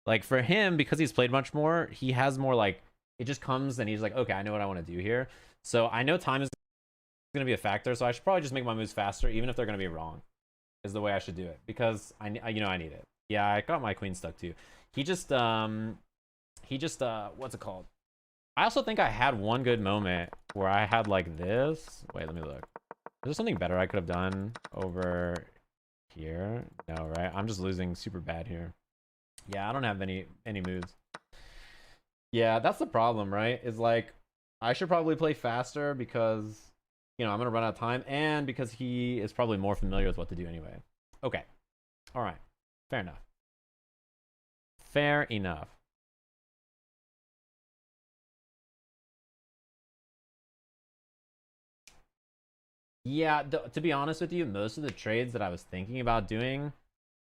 Like for him, because he's played much more, he has more, like, it just comes and he's like, okay, I know what I want to do here. So I know time is going to be a factor. So I should probably just make my moves faster, even if they're going to be wrong, is the way I should do it, because I need it. Yeah, I got my queen stuck too. He just what's it called? I also think I had one good moment where I had like this. Wait, let me look. Is there something better I could have done over here? No, right? I'm just losing super bad here. Yeah, I don't have any moves. Yeah, that's the problem, right? Is like, I should probably play faster because, I'm going to run out of time, and because he is probably more familiar with what to do anyway. Okay. All right. Fair enough. Fair enough. Yeah, to be honest with you, most of the trades that I was thinking about doing,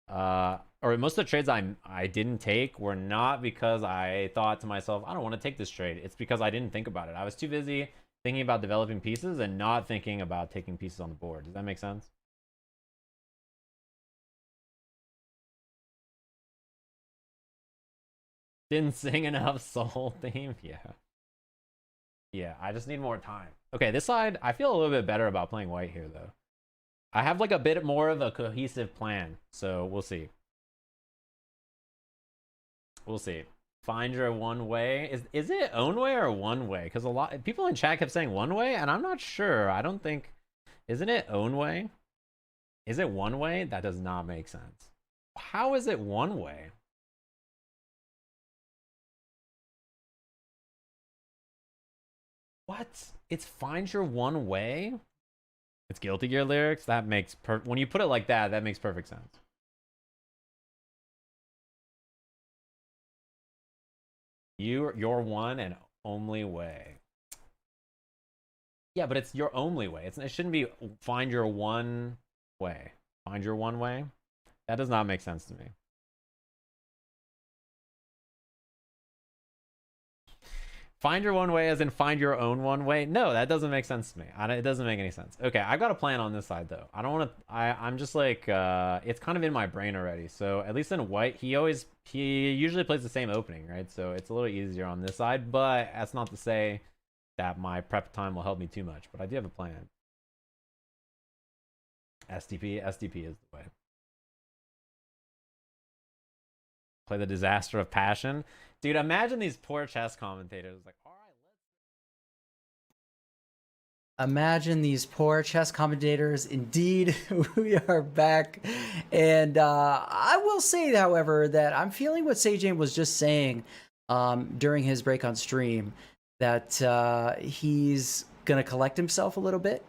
or most of the trades I didn't take were not because I thought to myself, I don't want to take this trade. It's because I didn't think about it. I was too busy thinking about developing pieces and not thinking about taking pieces on the board. Does that make sense? Didn't sing enough soul theme? Yeah. Yeah, I just need more time. Okay, this side, I feel a little bit better about playing white here, though. I have like a bit more of a cohesive plan, so we'll see. We'll see. Find your one way. Is it own way or one way? Because a lot of people in chat kept saying one way, and I'm not sure. I don't think. Isn't it own way? Is it one way? That does not make sense. How is it one way? What? It's find your one way? It's Guilty Gear lyrics? That makes when you put it like that, that makes perfect sense. Your one and only way. Yeah, but it's your only way. It shouldn't be find your one way. Find your one way? That does not make sense to me. Find your one way as in find your own one way? No, that doesn't make sense to me. It doesn't make any sense. Okay, I've got a plan on this side, though. I don't want to... I'm just like... it's kind of in my brain already. So at least in white, he usually plays the same opening, right? So it's a little easier on this side. But that's not to say that my prep time will help me too much. But I do have a plan. STP is the way. Play the disaster of passion. Dude, imagine these poor chess commentators. Like, all right, Imagine these poor chess commentators. Indeed, we are back. And I will say, however, that I'm feeling what Sajam was just saying during his break on stream, that he's going to collect himself a little bit.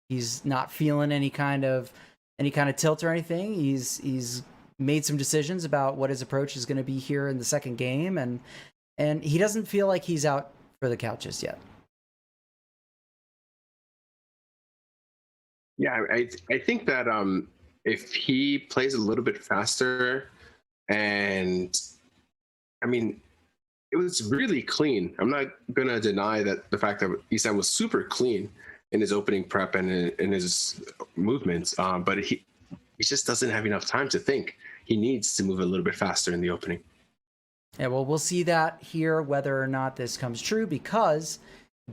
He's not feeling any kind of tilt or anything. He's made some decisions about what his approach is going to be here in the second game, and he doesn't feel like he's out for the couch just yet. Yeah, I think that if he plays a little bit faster, and I mean, it was really clean. I'm not gonna deny that the fact that Esam was super clean in his opening prep and in his movements, but he just doesn't have enough time to think. he needs to move a little bit faster in the opening. Yeah, well, we'll see that here, whether or not this comes true, because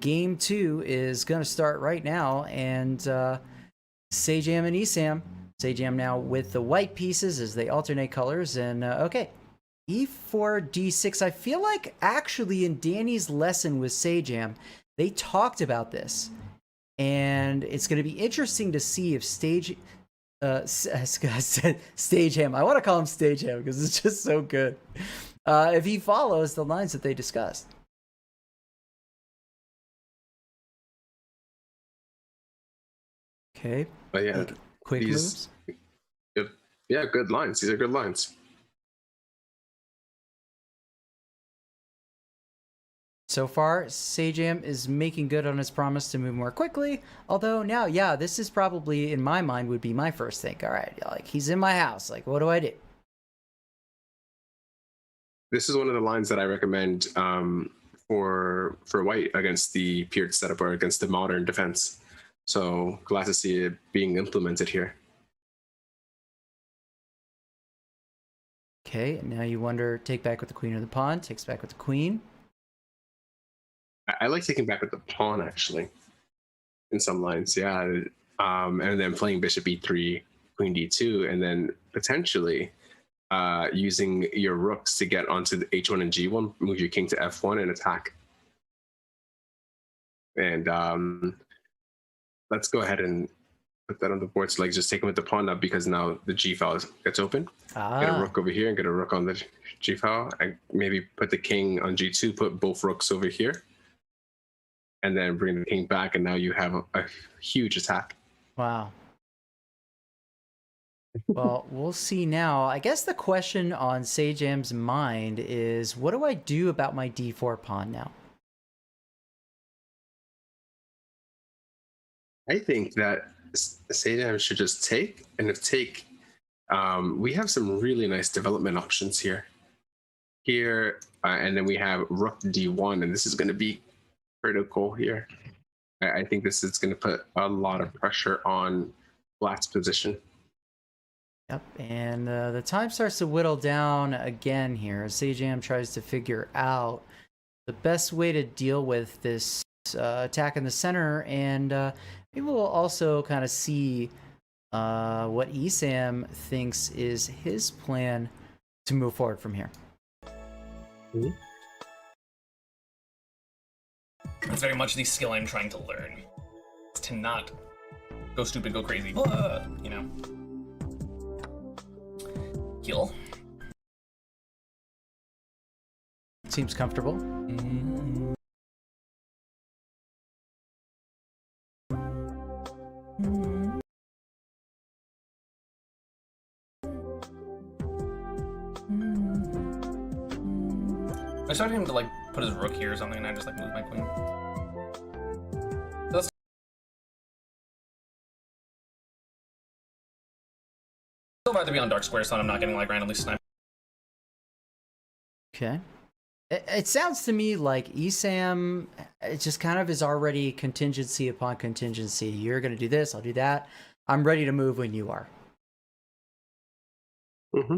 game 2 is going to start right now, and Sajam and Esam. Sajam now with the white pieces as they alternate colors, and okay. E4, D6. I feel like actually in Danny's lesson with Sajam, they talked about this, and it's going to be interesting to see if Stageham. I want to call him Stageham because it's just so good. If he follows the lines that they discussed. Okay. But yeah, quick moves. Yeah, good lines. These are good lines. So far, Sajam is making good on his promise to move more quickly. Although now, yeah, this is probably, in my mind, would be my first think. All right, like, he's in my house. Like, what do I do? This is one of the lines that I recommend for white against the Peered setup or against the modern defense. So glad to see it being implemented here. Okay, and now you wonder, take back with the queen or the pawn. Takes back with the queen. I like taking back with the pawn, actually, in some lines, yeah. And then playing bishop e3, queen d2, and then potentially using your rooks to get onto the h1 and g1, move your king to f1 and attack. And let's go ahead and put that on the board. So like just take him with the pawn now, because now the g file gets open. Get a rook over here and get a rook on the g file. And maybe put the king on g2, put both rooks over here. And then bring the king back, and now you have a huge attack. Wow. Well, we'll see now. I guess the question on Sajam's mind is, what do I do about my d4 pawn now? I think that Sajam should just take, and if take, we have some really nice development options here. And then we have rook d1, and this is going to be critical here. I think this is going to put a lot of pressure on Black's position. Yep, and the time starts to whittle down again here as Sajam tries to figure out the best way to deal with this attack in the center, and maybe we'll also kind of see what Esam thinks is his plan to move forward from here. Mm-hmm. That's very much the skill I'm trying to learn. To not go stupid, go crazy. You know. Heal. Seems comfortable. I started him to like put his rook here or something, and I just like move my queen. That's still have to be on dark square, so I'm not getting like randomly sniped. Okay. It sounds to me like Esam, it just kind of is already contingency upon contingency. You're going to do this, I'll do that. I'm ready to move when you are. Mm-hmm.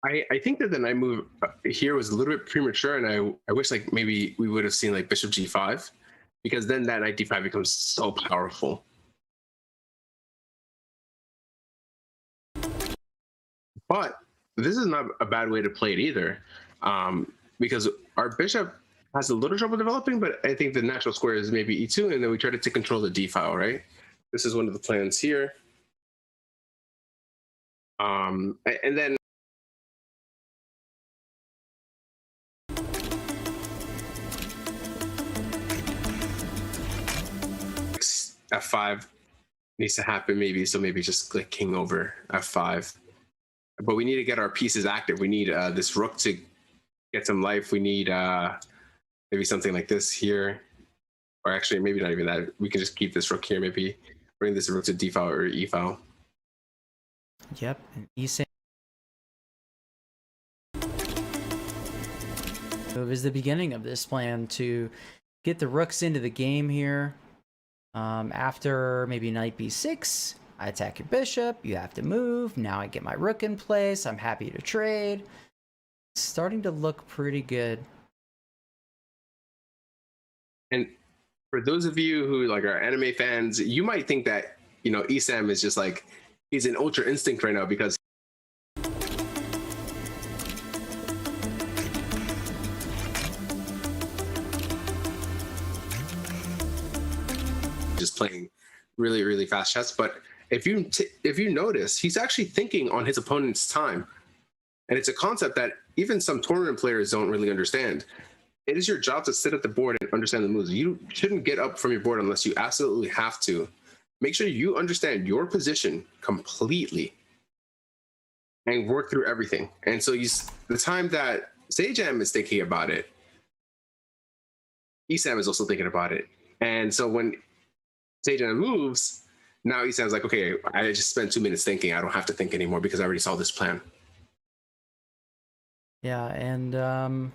I think that the knight move here was a little bit premature, and I wish like maybe we would have seen like bishop g5, because then that knight d5 becomes so powerful. But this is not a bad way to play it either, because our bishop has a little trouble developing, but I think the natural square is maybe e2, and then we try to take control of the d file, right? This is one of the plans here. And then f5 needs to happen maybe, so maybe just click king over f5. But we need to get our pieces active. We need this rook to get some life. We need maybe something like this here, or actually maybe not even that. We can just keep this rook here, maybe bring this rook to d file or e file. Yep, and Esam move is the beginning of this plan to get the rooks into the game here. After maybe knight b6, I attack your bishop, you have to move. Now I get my rook in place. I'm happy to trade. It's starting to look pretty good. And for those of you who like are anime fans, you might think that, you know, Esam is just like, he's in Ultra Instinct right now because just playing really, really fast chess. But if you notice, he's actually thinking on his opponent's time. And it's a concept that even some tournament players don't really understand. It is your job to sit at the board and understand the moves. You shouldn't get up from your board unless you absolutely have to. Make sure you understand your position completely and work through everything. And so the time that Sajam is thinking about it, Esam is also thinking about it. And so when Sajam moves, now Esam's like, okay, I just spent 2 minutes thinking. I don't have to think anymore because I already saw this plan. Yeah, and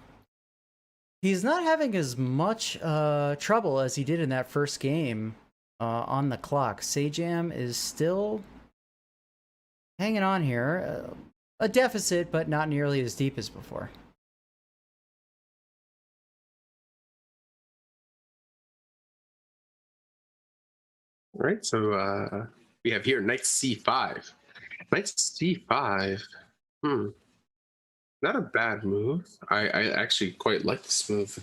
he's not having as much trouble as he did in that first game on the clock. Sajam is still hanging on here. A deficit, but not nearly as deep as before. All right, so we have here knight c5. Knight c5, not a bad move. I actually quite like this move.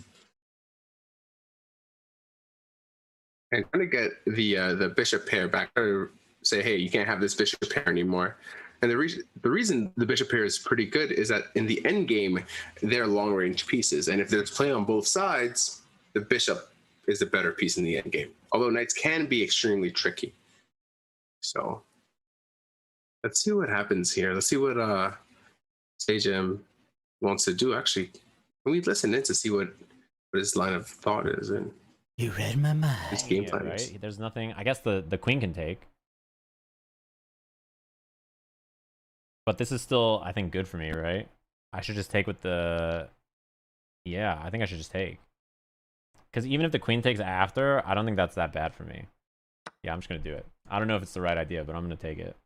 And trying to get the bishop pair back, or say, hey, you can't have this bishop pair anymore. And the reason the bishop pair is pretty good is that in the end game, they're long range pieces, and if there's play on both sides, the bishop is the better piece in the end game. Although knights can be extremely tricky. So let's see what happens here. Let's see what Sajam wants to do. Actually, can we listen in to see what his line of thought is and you read my mind. His game plan is. Right? There's nothing. I guess the queen can take, but this is still, I think, good for me, right? I should just take with the. Yeah, I think I should just take. Because even if the queen takes after, I don't think that's that bad for me. Yeah, I'm just gonna do it. I don't know if it's the right idea, but I'm gonna take it.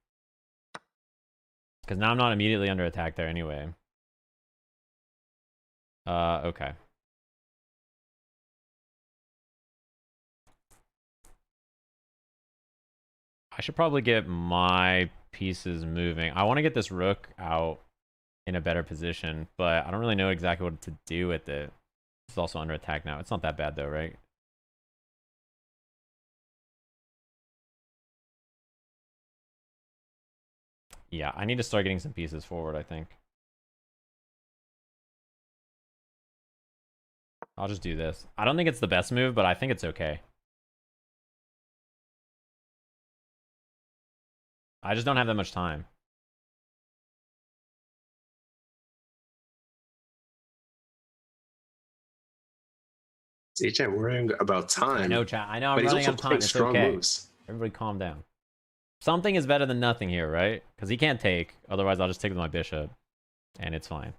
Because now I'm not immediately under attack there anyway. Okay. I should probably get my pieces moving. I want to get this rook out in a better position, but I don't really know exactly what to do with it. It's also under attack now. It's not that bad though, right? Yeah, I need to start getting some pieces forward, I think. I'll just do this. I don't think it's the best move, but I think it's okay. I just don't have that much time. Sajam worrying about time. I know, chat. I know I'm but he's running also out of time. playing It's strong okay. moves. Everybody calm down. Something is better than nothing here, right? Because he can't take. Otherwise, I'll just take with my bishop. And it's fine.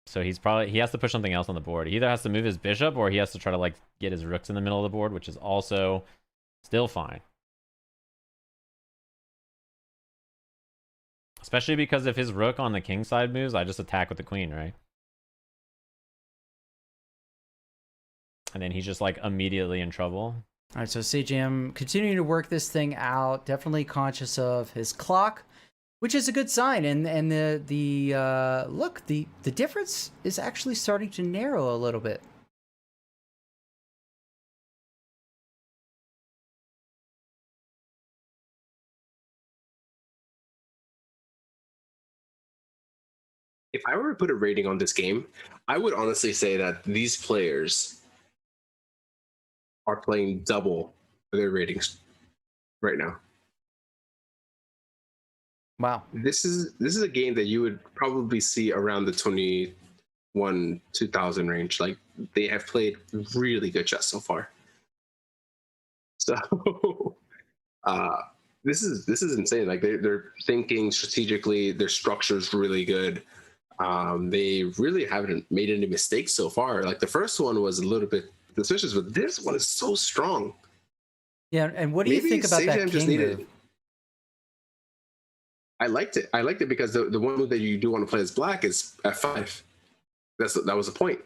So he has to push something else on the board. He either has to move his bishop or he has to try to like get his rooks in the middle of the board, which is also still fine. Especially because if his rook on the king side moves, I just attack with the queen, right? And then he's just like immediately in trouble. All right, so Sajam continuing to work this thing out, definitely conscious of his clock, which is a good sign. And the difference is actually starting to narrow a little bit. If I were to put a rating on this game, I would honestly say that these players are playing double their ratings right now. Wow. This is a game that you would probably see around the 2000 range. Like, they have played really good chess so far. So this is insane. Like, they're thinking strategically, their structure's really good. They really haven't made any mistakes so far. Like, the first one was a little bit suspicious, but this one is so strong. Yeah, and what do you think about that king move? I liked it. I liked it because the one move that you do want to play as black is f5. That was the point.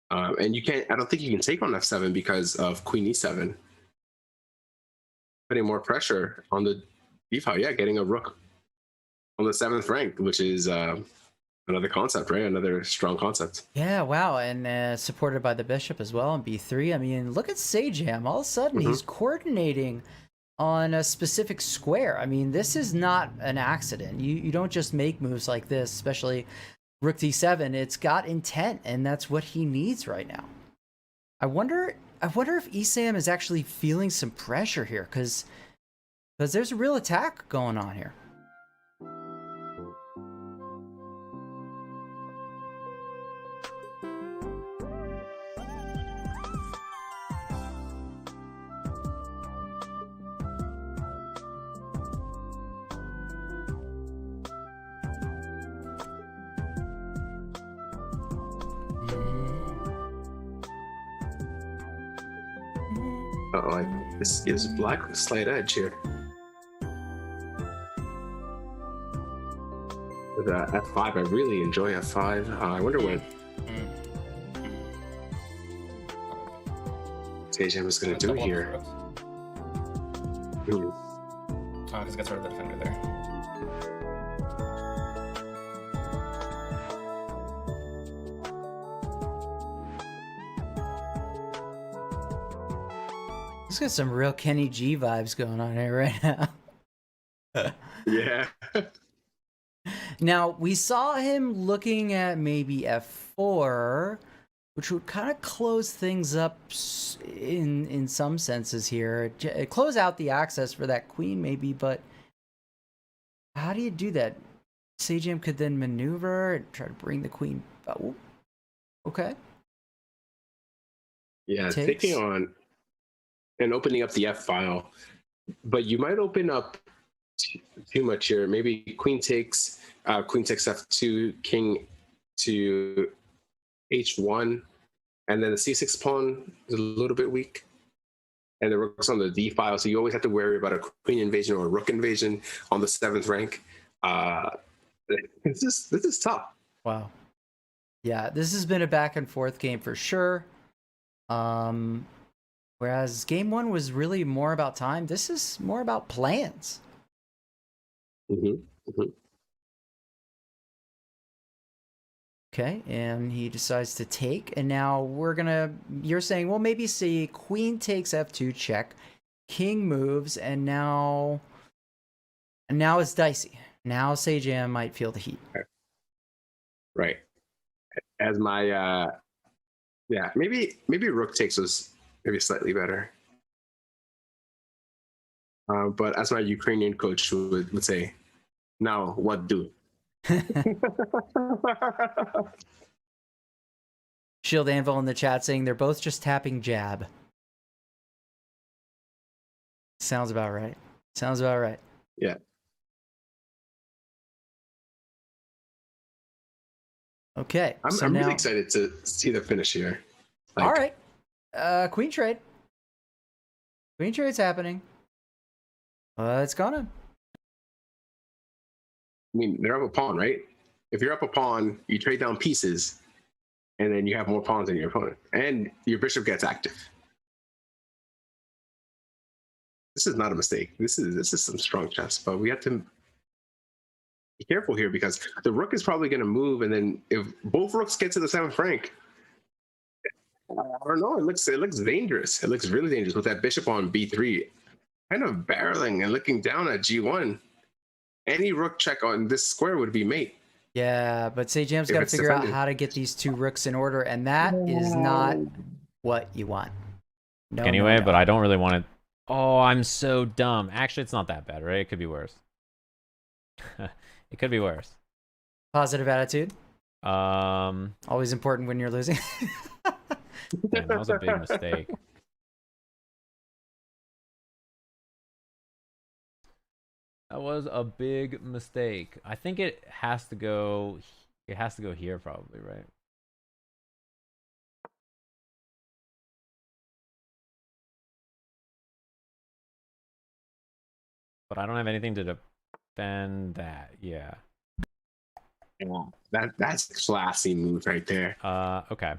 And you can't. I don't think you can take on f7 because of queen e7, putting more pressure on the d file. Yeah, getting a rook on the 7th rank, which is another concept, right? Another strong concept. Yeah, wow, and supported by the bishop as well on b3. I mean, look at Sajam. All of a sudden, he's coordinating on a specific square. I mean, this is not an accident. You don't just make moves like this, especially rook d7. It's got intent, and that's what he needs right now. I wonder if Esam is actually feeling some pressure here, because there's a real attack going on here. This gives black a slight edge here. With f5, I really enjoy f5. I wonder what Sajam is going to do here. Oh, because it gets rid of the defender there. Let's get some real Kenny G vibes going on here right now. Yeah. Now, we saw him looking at maybe f4, which would kind of close things up in some senses here. Close out the access for that queen maybe, but how do you do that? Sajam could then maneuver and try to bring the queen. Oh, okay. Yeah, taking on and opening up the f file, but you might open up too much here. Maybe queen takes f2, king to h1, and then the c6 pawn is a little bit weak, and the rook's on the d file, so you always have to worry about a queen invasion or a rook invasion on the 7th rank. This is tough. Wow. Yeah, this has been a back and forth game for sure. Whereas game 1 was really more about time, this is more about plans. Okay, and he decides to take, and now you're saying, well, maybe see queen takes f2 check, king moves, and now it's dicey. Now Sajam might feel the heat. Right. As my maybe rook takes was maybe slightly better. But as my Ukrainian coach would say, now what do? Shield Anvil in the chat saying they're both just tapping jab. Sounds about right. Sounds about right. Yeah. Okay. I'm really excited to see the finish here. All right. Queen trade. Queen trade's happening. It's gonna. I mean, they're up a pawn, right? If you're up a pawn, you trade down pieces, and then you have more pawns than your opponent, and your bishop gets active. This is not a mistake. This is some strong chess, but we have to be careful here because the rook is probably going to move, and then if both rooks get to the 7th rank, I don't know. It looks dangerous. It looks really dangerous with that bishop on b3, kind of barreling and looking down at g1. Any rook check on this square would be mate. Yeah, but Sajam's got to figure out how to get these two rooks in order, and that is not what you want. No, anyway, no. But I don't really want to. Oh, I'm so dumb. Actually, it's not that bad, right? It could be worse. It could be worse. Positive attitude. Always Always important when you're losing. Damn, that was a big mistake. That was a big mistake. I think it has to go. It has to go here, probably, right? but I don't have anything to defend that. Yeah. Yeah, that's a classy move right there. Okay.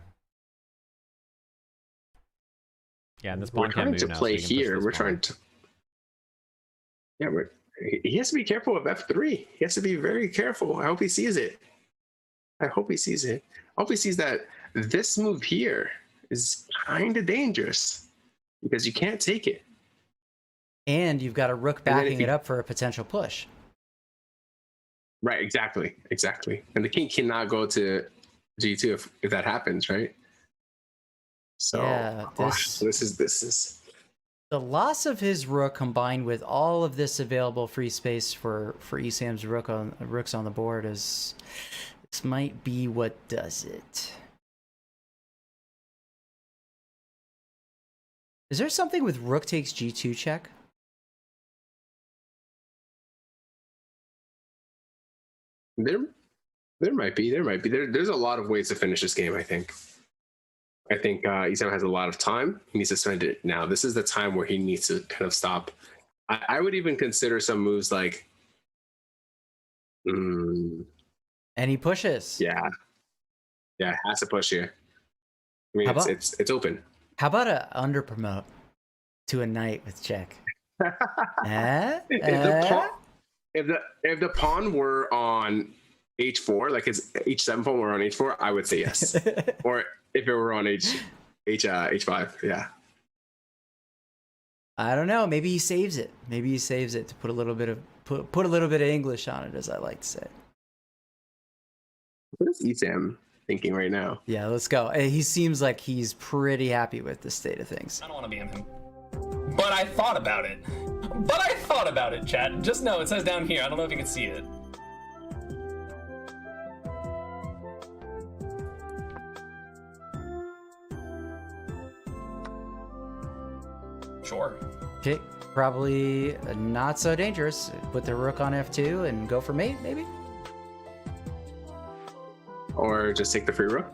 Yeah, and this We're pawn can't trying move to now, play so you can push here. this We're pawn. trying to. Yeah, he has to be careful of f3. He has to be very careful. I hope he sees it. I hope he sees it. I hope he sees that this move here is kind of dangerous because you can't take it. And you've got a rook backing it up for a potential push. Right, exactly. And the king cannot go to g2 if that happens, right? So yeah, this is the loss of his rook combined with all of this available free space for Esam's rooks on the board is this might be what does it. Is there something with rook takes g2 check? There might be. There's a lot of ways to finish this game, I think. Esam has a lot of time. He needs to spend it now. This is the time where he needs to kind of stop. I would even consider some moves like... And he pushes. Yeah, has to push here. I mean, it's open. How about a under promote to a knight with check? If the pawn were on h4, like his h7 pawn were on h4, I would say yes. Or if it were on h5, yeah. I don't know. Maybe he saves it. Maybe he saves it to put a little bit of put a little bit of English on it, as I like to say. What is Esam thinking right now? Yeah, let's go. He seems like he's pretty happy with the state of things. I don't want to be in him. But I thought about it. Chat. Just know it says down here. I don't know if you can see it. Sure. Okay, probably not so dangerous. Put the rook on f2 and go for mate, maybe? Or just take the free rook?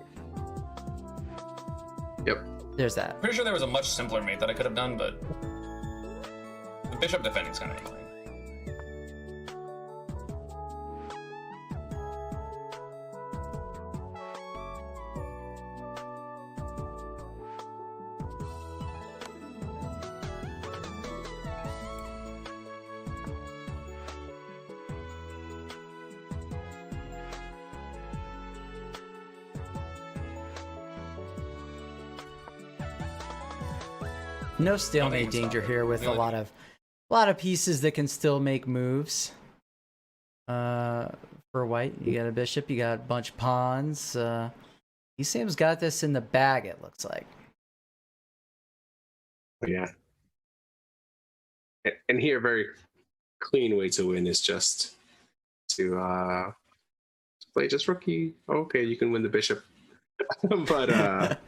Yep. There's that. Pretty sure there was a much simpler mate that I could have done, but the bishop defending is kind of annoying. No stalemate danger here with a lot of pieces that can still make moves. For white, you got a bishop, you got a bunch of pawns. Esam's got this in the bag, it looks like. Yeah. And here, a very clean way to win is just to play just rookie. Okay, you can win the bishop. But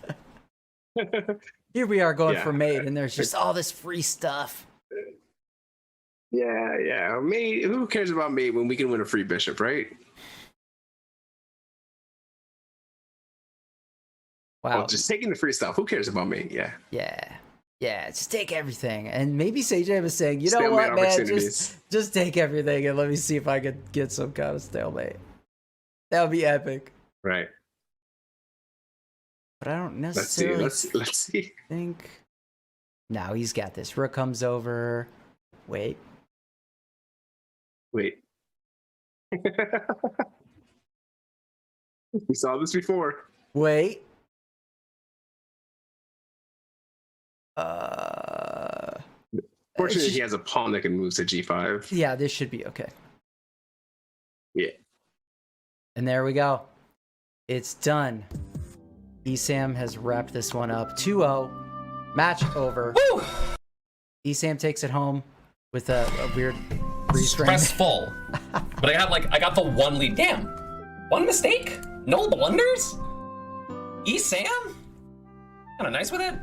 here we are going for mate, and there's just all this free stuff. Yeah. Mate, who cares about mate when we can win a free bishop, right? Wow. Well, just taking the free stuff. Who cares about mate? Yeah. Yeah, just take everything. And maybe Sajam was saying, you know what, man, just take everything and let me see if I could get some kind of stalemate. That would be epic. Right. But I don't necessarily let's see. think. No, he's got this. Rook comes over. Wait. We saw this before. Wait. Fortunately, he has a pawn that can move to g5. Yeah, this should be okay. Yeah. And there we go. It's done. Esam has wrapped this one up. 2-0. Match over. Woo! Esam takes it home with a weird freeze frame. Stressful. But I got the one lead. Damn. One mistake? No blunders? Esam? Kinda nice with it.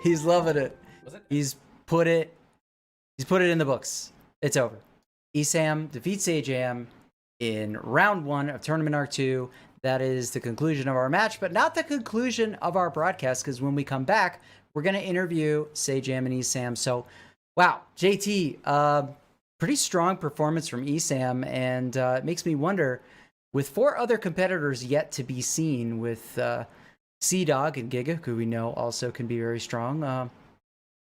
He's loving it. Was it? He's put it in the books. It's over. Esam defeats Sajam in round 1 of Tournament Arc 2. That is the conclusion of our match, but not the conclusion of our broadcast, because when we come back, we're going to interview Sajam and Esam. So Wow, JT, pretty strong performance from Esam, and it makes me wonder, with 4 other competitors yet to be seen, with Sea-Dog and Giga, who we know also can be very strong,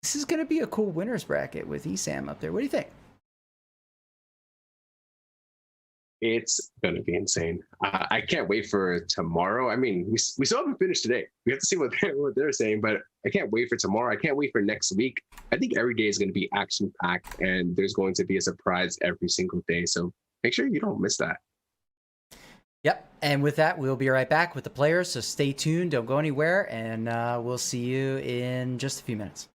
this is going to be a cool winners bracket with Esam up there. What do you think? It's going to be insane. I can't wait for tomorrow. I mean, we still haven't finished today. We have to see what they're saying, but I can't wait for tomorrow. I can't wait for next week. I think every day is going to be action-packed, and there's going to be a surprise every single day. So make sure you don't miss that. Yep. And with that, we'll be right back with the players. So stay tuned. Don't go anywhere. And we'll see you in just a few minutes.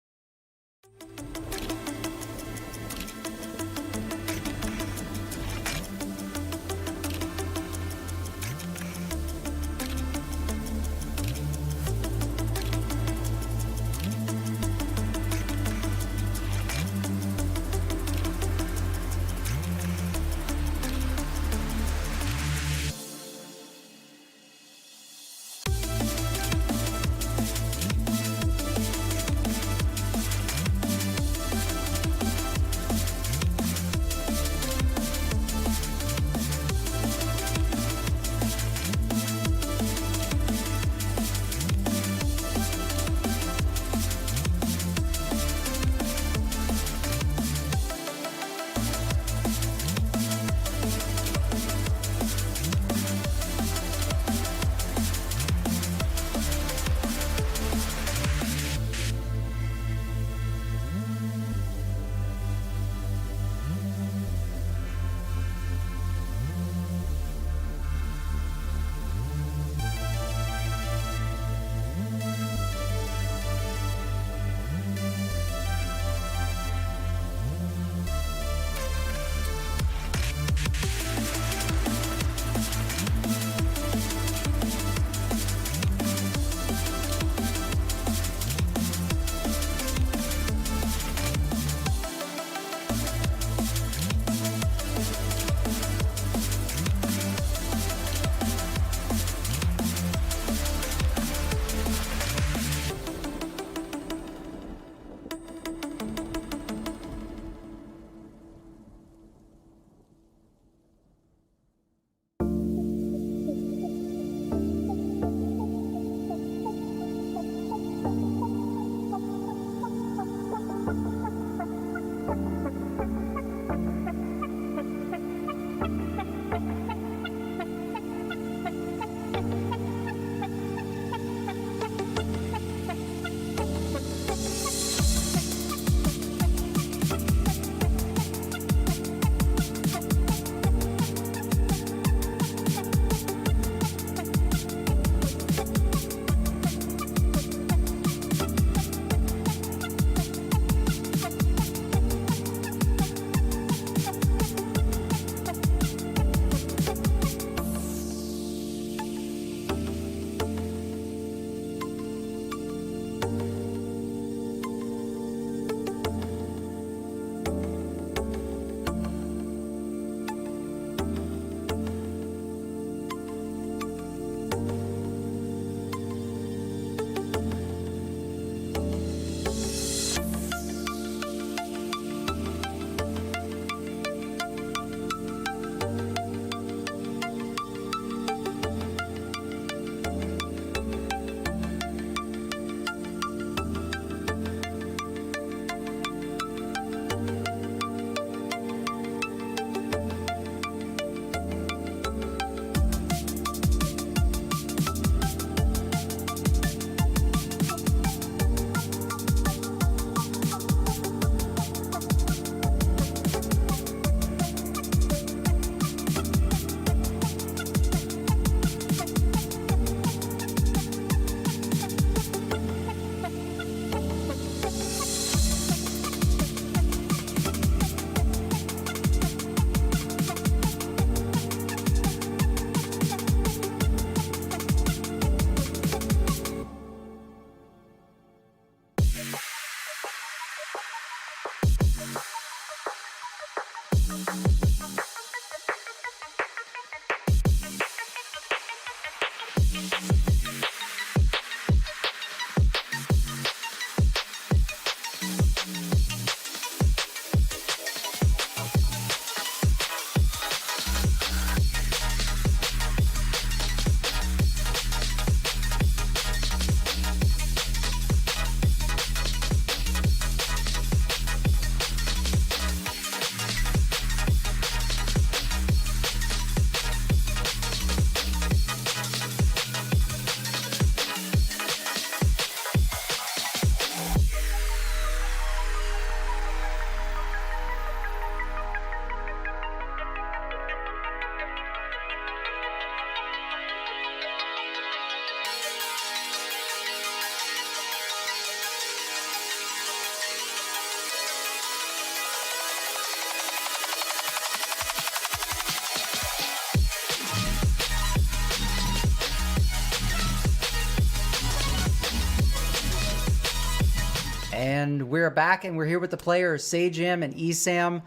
And we're back, and we're here with the players, Sajam and Esam.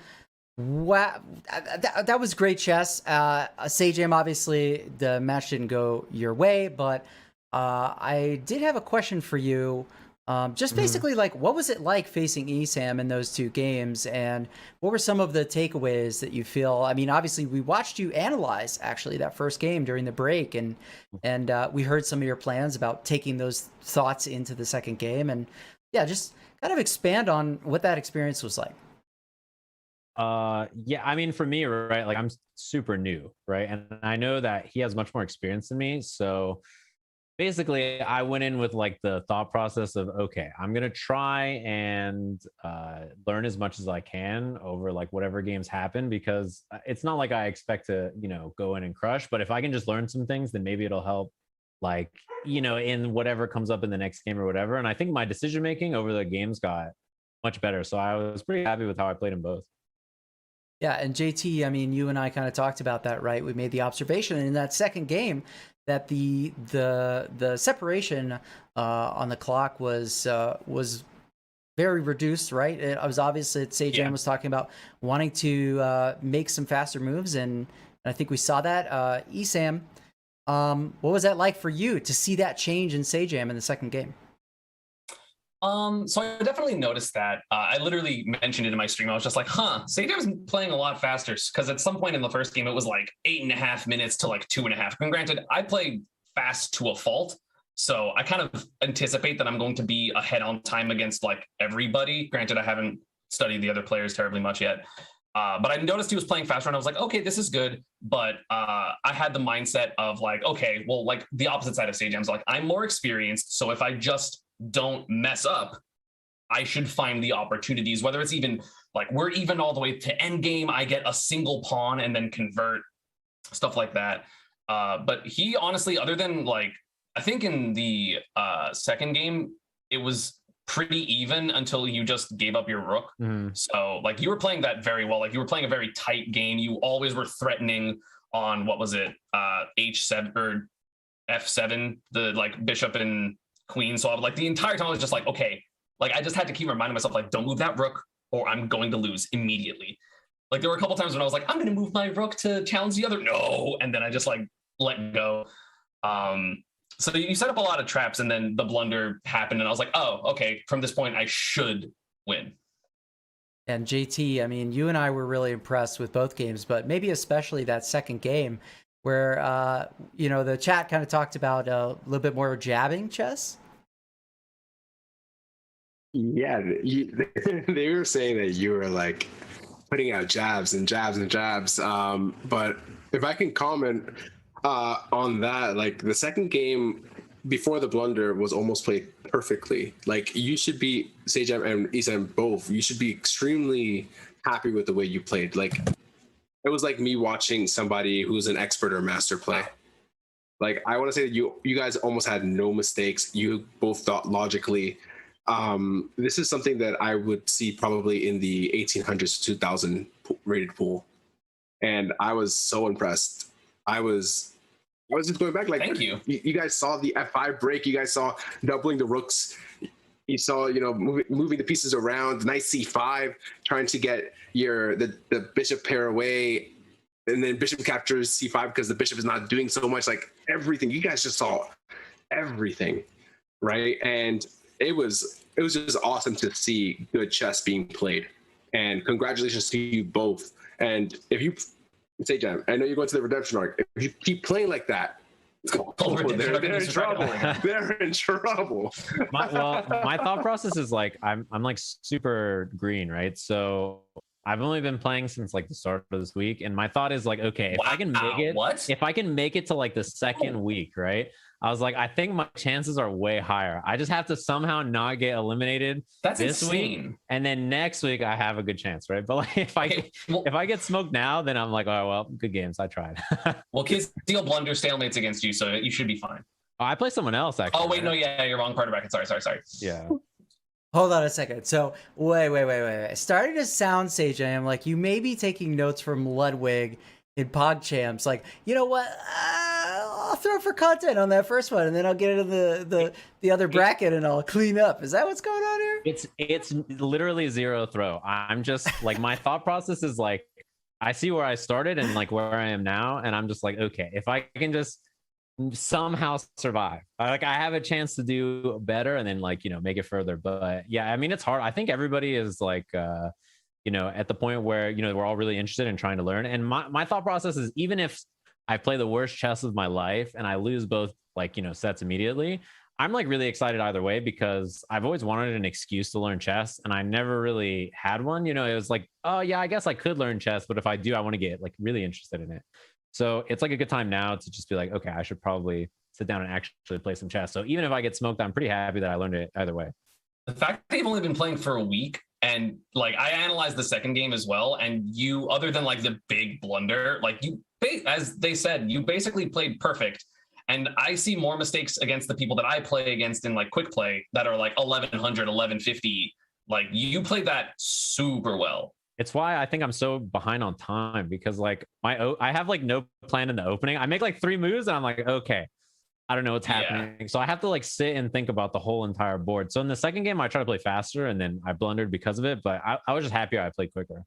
Wow, that was great chess. Sajam, obviously, the match didn't go your way, but I did have a question for you. Just basically, like, what was it like facing Esam in those two games, and what were some of the takeaways that you feel? I mean, obviously, we watched you analyze actually that first game during the break, and we heard some of your plans about taking those thoughts into the second game, and yeah, just kind of expand on what that experience was like. Yeah, I mean, for me, right, like I'm super new, right, and I know that he has much more experience than me, so basically I went in with like the thought process of, okay, I'm gonna try and learn as much as I can over like whatever games happen, because it's not like I expect to, you know, go in and crush, but if I can just learn some things, then maybe it'll help, like, you know, in whatever comes up in the next game or whatever. And I think my decision making over the games got much better, so I was pretty happy with how I played them both. Yeah, and JT, I mean, you and I kind of talked about that, right? We made the observation in that second game that the separation on the clock was very reduced, right? It was obvious that Sajam was talking about wanting to make some faster moves, and I think we saw that. Esam, what was that like for you to see that change in Sajam in the second game? So I definitely noticed that. I literally mentioned it in my stream. I was just like, Sajam's playing a lot faster, because at some point in the first game, it was like 8.5 minutes to like 2.5. And granted, I play fast to a fault, so I kind of anticipate that I'm going to be ahead on time against like everybody. Granted, I haven't studied the other players terribly much yet. But I noticed he was playing faster, and I was like, okay, this is good. But I had the mindset of like, okay, well, like the opposite side of Sajam's like, I'm more experienced, so if I just don't mess up, I should find the opportunities, whether it's even like we're even all the way to end game, I get a single pawn and then convert, stuff like that. But he honestly, other than like, I think in the second game, it was pretty even until you just gave up your rook. So like you were playing that very well. Like you were playing a very tight game. You always were threatening on, what was it, H7 or F7, the like bishop and queen. So I was like, the entire time I was just like, okay, like I just had to keep reminding myself, like, don't move that rook or I'm going to lose immediately. Like there were a couple times when I was like, I'm going to move my rook to challenge the other. No. And then I just like let go. So you set up a lot of traps, and then the blunder happened, and I was like, oh, okay, from this point I should win. And JT, I mean, you and I were really impressed with both games, but maybe especially that second game where, you know, the chat kind of talked about a little bit more jabbing chess. Yeah, they were saying that you were like putting out jabs and jabs and jabs. But if I can comment on that, like the second game before the blunder was almost played perfectly. Like you should be, Sajam and Esam both, you should be extremely happy with the way you played. Like it was like me watching somebody who's an expert or master play. Like I want to say that you guys almost had no mistakes. You both thought logically. This is something that I would see probably in the 1800s to 2000 rated pool, and I was so impressed. I was just going back, like, thank you. You guys saw the F5 break. You guys saw doubling the rooks. You saw, you know, moving the pieces around. Nice C5, trying to get the bishop pair away, and then bishop captures C5 because the bishop is not doing so much. Like everything, you guys just saw everything, right? And it was just awesome to see good chess being played. And congratulations to you both. And if you Sajam, I know you're going to the redemption arc. If you keep playing like that, they're in trouble. They're in trouble. My thought process is like I'm like super green, right? So I've only been playing since like the start of this week, and my thought is like, okay, if I can make it to like the second week, right? I was like, I think my chances are way higher. I just have to somehow not get eliminated this week, and then next week I have a good chance, right? But like if I get smoked now, then I'm like, oh well, good games, I tried. Well, Kizzy will blunder stalemates against you, so you should be fine. Oh, I play someone else actually. Oh wait, no, yeah, you're wrong part of bracket. Sorry. Yeah. Hold on a second. So wait. Starting to sound, Sajam, like you may be taking notes from Ludwig in PogChamps. Like, you know what? I'll throw for content on that first one, and then I'll get into the other bracket, and I'll clean up. Is that what's going on here? It's literally zero throw. I'm just like, my thought process is like, I see where I started and like where I am now, and I'm just like, okay, if I can just somehow survive, like I have a chance to do better, and then like, you know, make it further. But yeah, I mean, it's hard. I think everybody is like, you know, at the point where, you know, we're all really interested in trying to learn. And my thought process is, even if I play the worst chess of my life and I lose both, like, you know, sets immediately, I'm like really excited either way, because I've always wanted an excuse to learn chess, and I never really had one. You know, it was like, oh yeah, I guess I could learn chess, but if I do, I want to get like really interested in it. So it's like a good time now to just be like, okay, I should probably sit down and actually play some chess. So even if I get smoked, I'm pretty happy that I learned it either way. The fact that you've only been playing for a week, and like I analyzed the second game as well, and you, other than like the big blunder, like you, as they said, you basically played perfect. And I see more mistakes against the people that I play against in like quick play that are like 1100, 1150. Like you played that super well. It's why I think I'm so behind on time, because like I have like no plan in the opening. I make like 3 moves and I'm like, okay, I don't know what's happening. So I have to like sit and think about the whole entire board. So in the second game, I tried to play faster, and then I blundered because of it. But I was just happy I played quicker.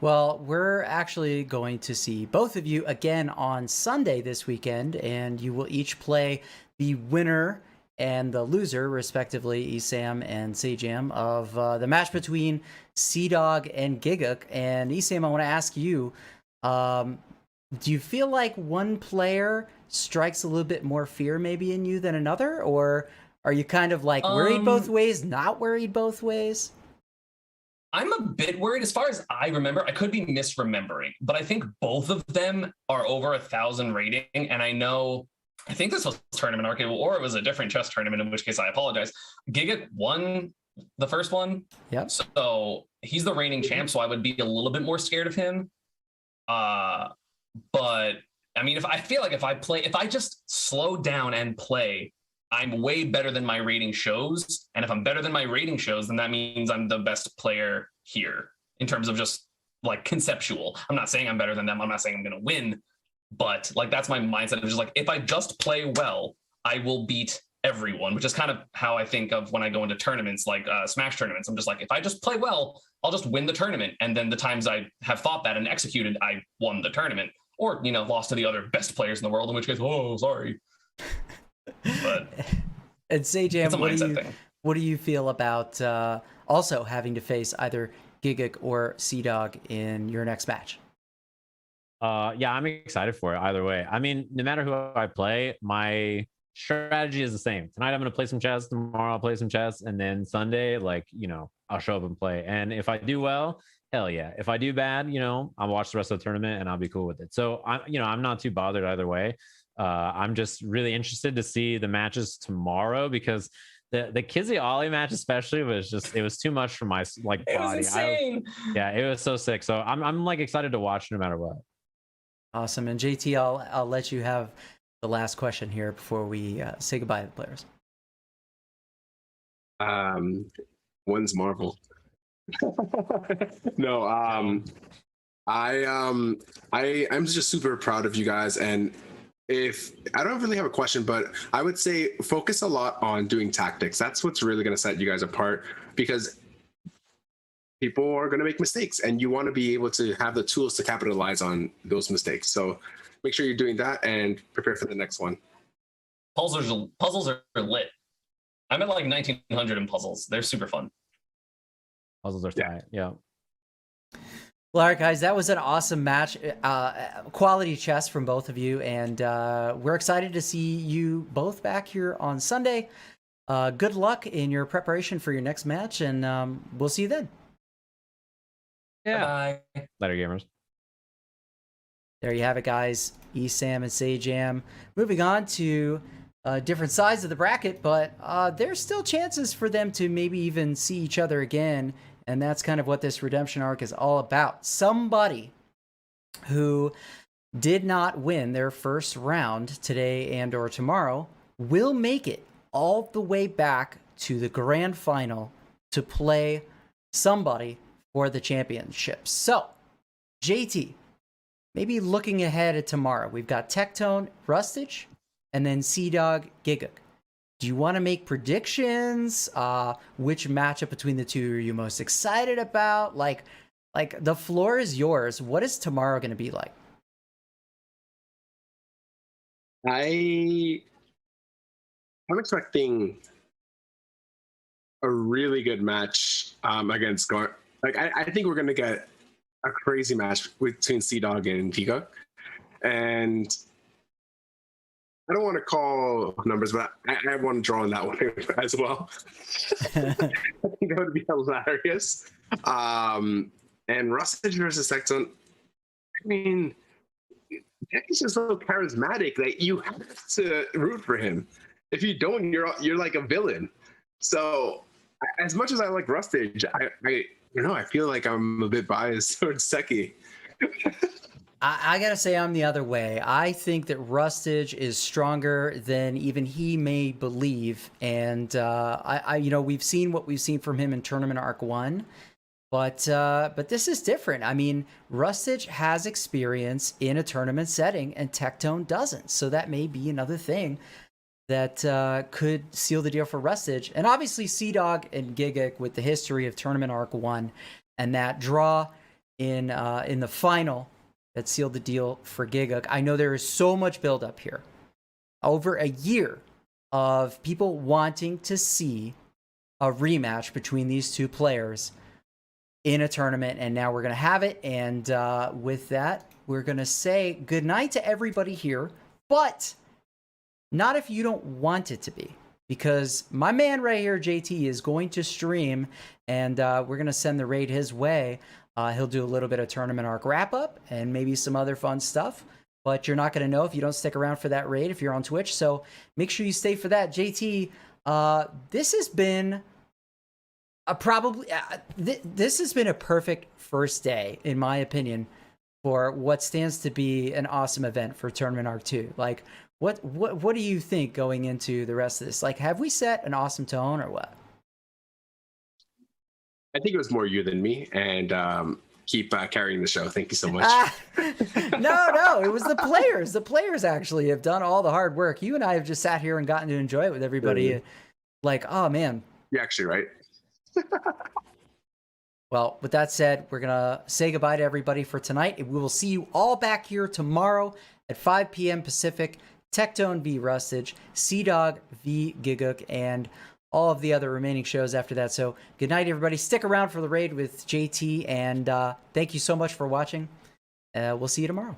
Well, we're actually going to see both of you again on Sunday this weekend, and you will each play the winner and the loser, respectively, Esam and Sajam, of the match between Seadog and Giguk. And Esam, I want to ask you, do you feel like one player strikes a little bit more fear maybe in you than another? Or are you kind of like worried both ways, not worried both ways? I'm a bit worried. As far as I remember, I could be misremembering, but I think both of them are over 1,000 rating. And I think this was Tournament Arcade, or it was a different chess tournament, in which case I apologize. Giguk won the first one. Yep. So he's the reigning champ, so I would be a little bit more scared of him. But I mean, if I just slow down and play, I'm way better than my rating shows. And if I'm better than my rating shows, then that means I'm the best player here in terms of just like conceptual. I'm not saying I'm better than them. I'm not saying I'm going to win, but like, that's my mindset of just like, if I just play well, I will beat everyone, which is kind of how I think of when I go into tournaments, like Smash tournaments. I'm just like, if I just play well, I'll just win the tournament. And then the times I have thought that and executed, I won the tournament, or, you know, lost to the other best players in the world, in which case, oh, sorry. But and Sajam, what do you feel about also having to face either Giguk or Seadog in your next match? Yeah, I'm excited for it either way. I mean, no matter who I play, my strategy is the same. Tonight I'm going to play some chess, tomorrow I'll play some chess, and then Sunday, like, you know, I'll show up and play. And if I do well, hell yeah. If I do bad, you know, I'll watch the rest of the tournament and I'll be cool with it. So I'm not too bothered either way. I'm just really interested to see the matches tomorrow, because the Kizzy Ollie match especially it was too much for my like body. It was insane. It was so sick. So I'm like excited to watch no matter what. Awesome. And JT, I'll let you have the last question here before we say goodbye to the players. When's Marvel? No, I'm just super proud of you guys, and if I don't really have a question, but I would say focus a lot on doing tactics. That's what's really going to set you guys apart, because people are going to make mistakes and you want to be able to have the tools to capitalize on those mistakes. So make sure you're doing that and prepare for the next one. Puzzles are lit. I'm at like 1900 in puzzles. They're super fun. Puzzles are tight. Yeah. Well, all right, guys, that was an awesome match. Quality chess from both of you. And we're excited to see you both back here on Sunday. Good luck in your preparation for your next match, and we'll see you then. Yeah. Bye. Later, gamers. There you have it, guys. Esam and Sajam. Moving on to different sides of the bracket, but there's still chances for them to maybe even see each other again. And that's kind of what this redemption arc is all about. Somebody who did not win their first round today and or tomorrow will make it all the way back to the grand final to play somebody for the championship. So, JT, maybe looking ahead at tomorrow, we've got Tectone, Rustage, and then Sea-Dog, Giguk. Do you want to make predictions? Which matchup between the two are you most excited about? Like the floor is yours. What is tomorrow going to be like? I'm expecting a really good match against Gar. Like I think we're gonna get a crazy match between Sea-Dog and Giga. And I don't want to call numbers, but I want to draw on that one as well. I think that would be hilarious. And Rustage versus Tectone, I mean, Tech is just so charismatic that you have to root for him. If you don't, you're like a villain. So as much as I like Rustage, I feel like I'm a bit biased towards Seki. I gotta say I'm the other way. I think that Rustage is stronger than even he may believe, and we've seen what we've seen from him in Tournament Arc 1, but this is different. I mean, Rustage has experience in a tournament setting, and Tectone doesn't, so that may be another thing that could seal the deal for Rustage. And obviously Sea-Dog and Giguk with the history of Tournament Arc 1 and that draw in the final that sealed the deal for Giguk. I know there is so much buildup here. Over a year of people wanting to see a rematch between these two players in a tournament, and now we're going to have it. And with that, we're going to say goodnight to everybody here, but not if you don't want it to be, because my man right here, JT, is going to stream, and we're going to send the raid his way. He'll do a little bit of Tournament Arc wrap-up and maybe some other fun stuff, but you're not going to know if you don't stick around for that raid if you're on Twitch, so make sure you stay for that. JT, this has been this has been a perfect first day, in my opinion, for what stands to be an awesome event for Tournament Arc 2. Like, what do you think going into the rest of this? Like, have we set an awesome tone or what? I think it was more you than me, and keep carrying the show. Thank you so much. No, it was the players. The players actually have done all the hard work. You and I have just sat here and gotten to enjoy it with everybody. Like, oh man. You're actually right. Well, with that said, we're going to say goodbye to everybody for tonight. We will see you all back here tomorrow at 5 p.m. Pacific. Tectone v Rustage, Sea-Dog v Giguk, and all of the other remaining shows after that. So good night, everybody. Stick around for the raid with JT, and thank you so much for watching. We'll see you tomorrow.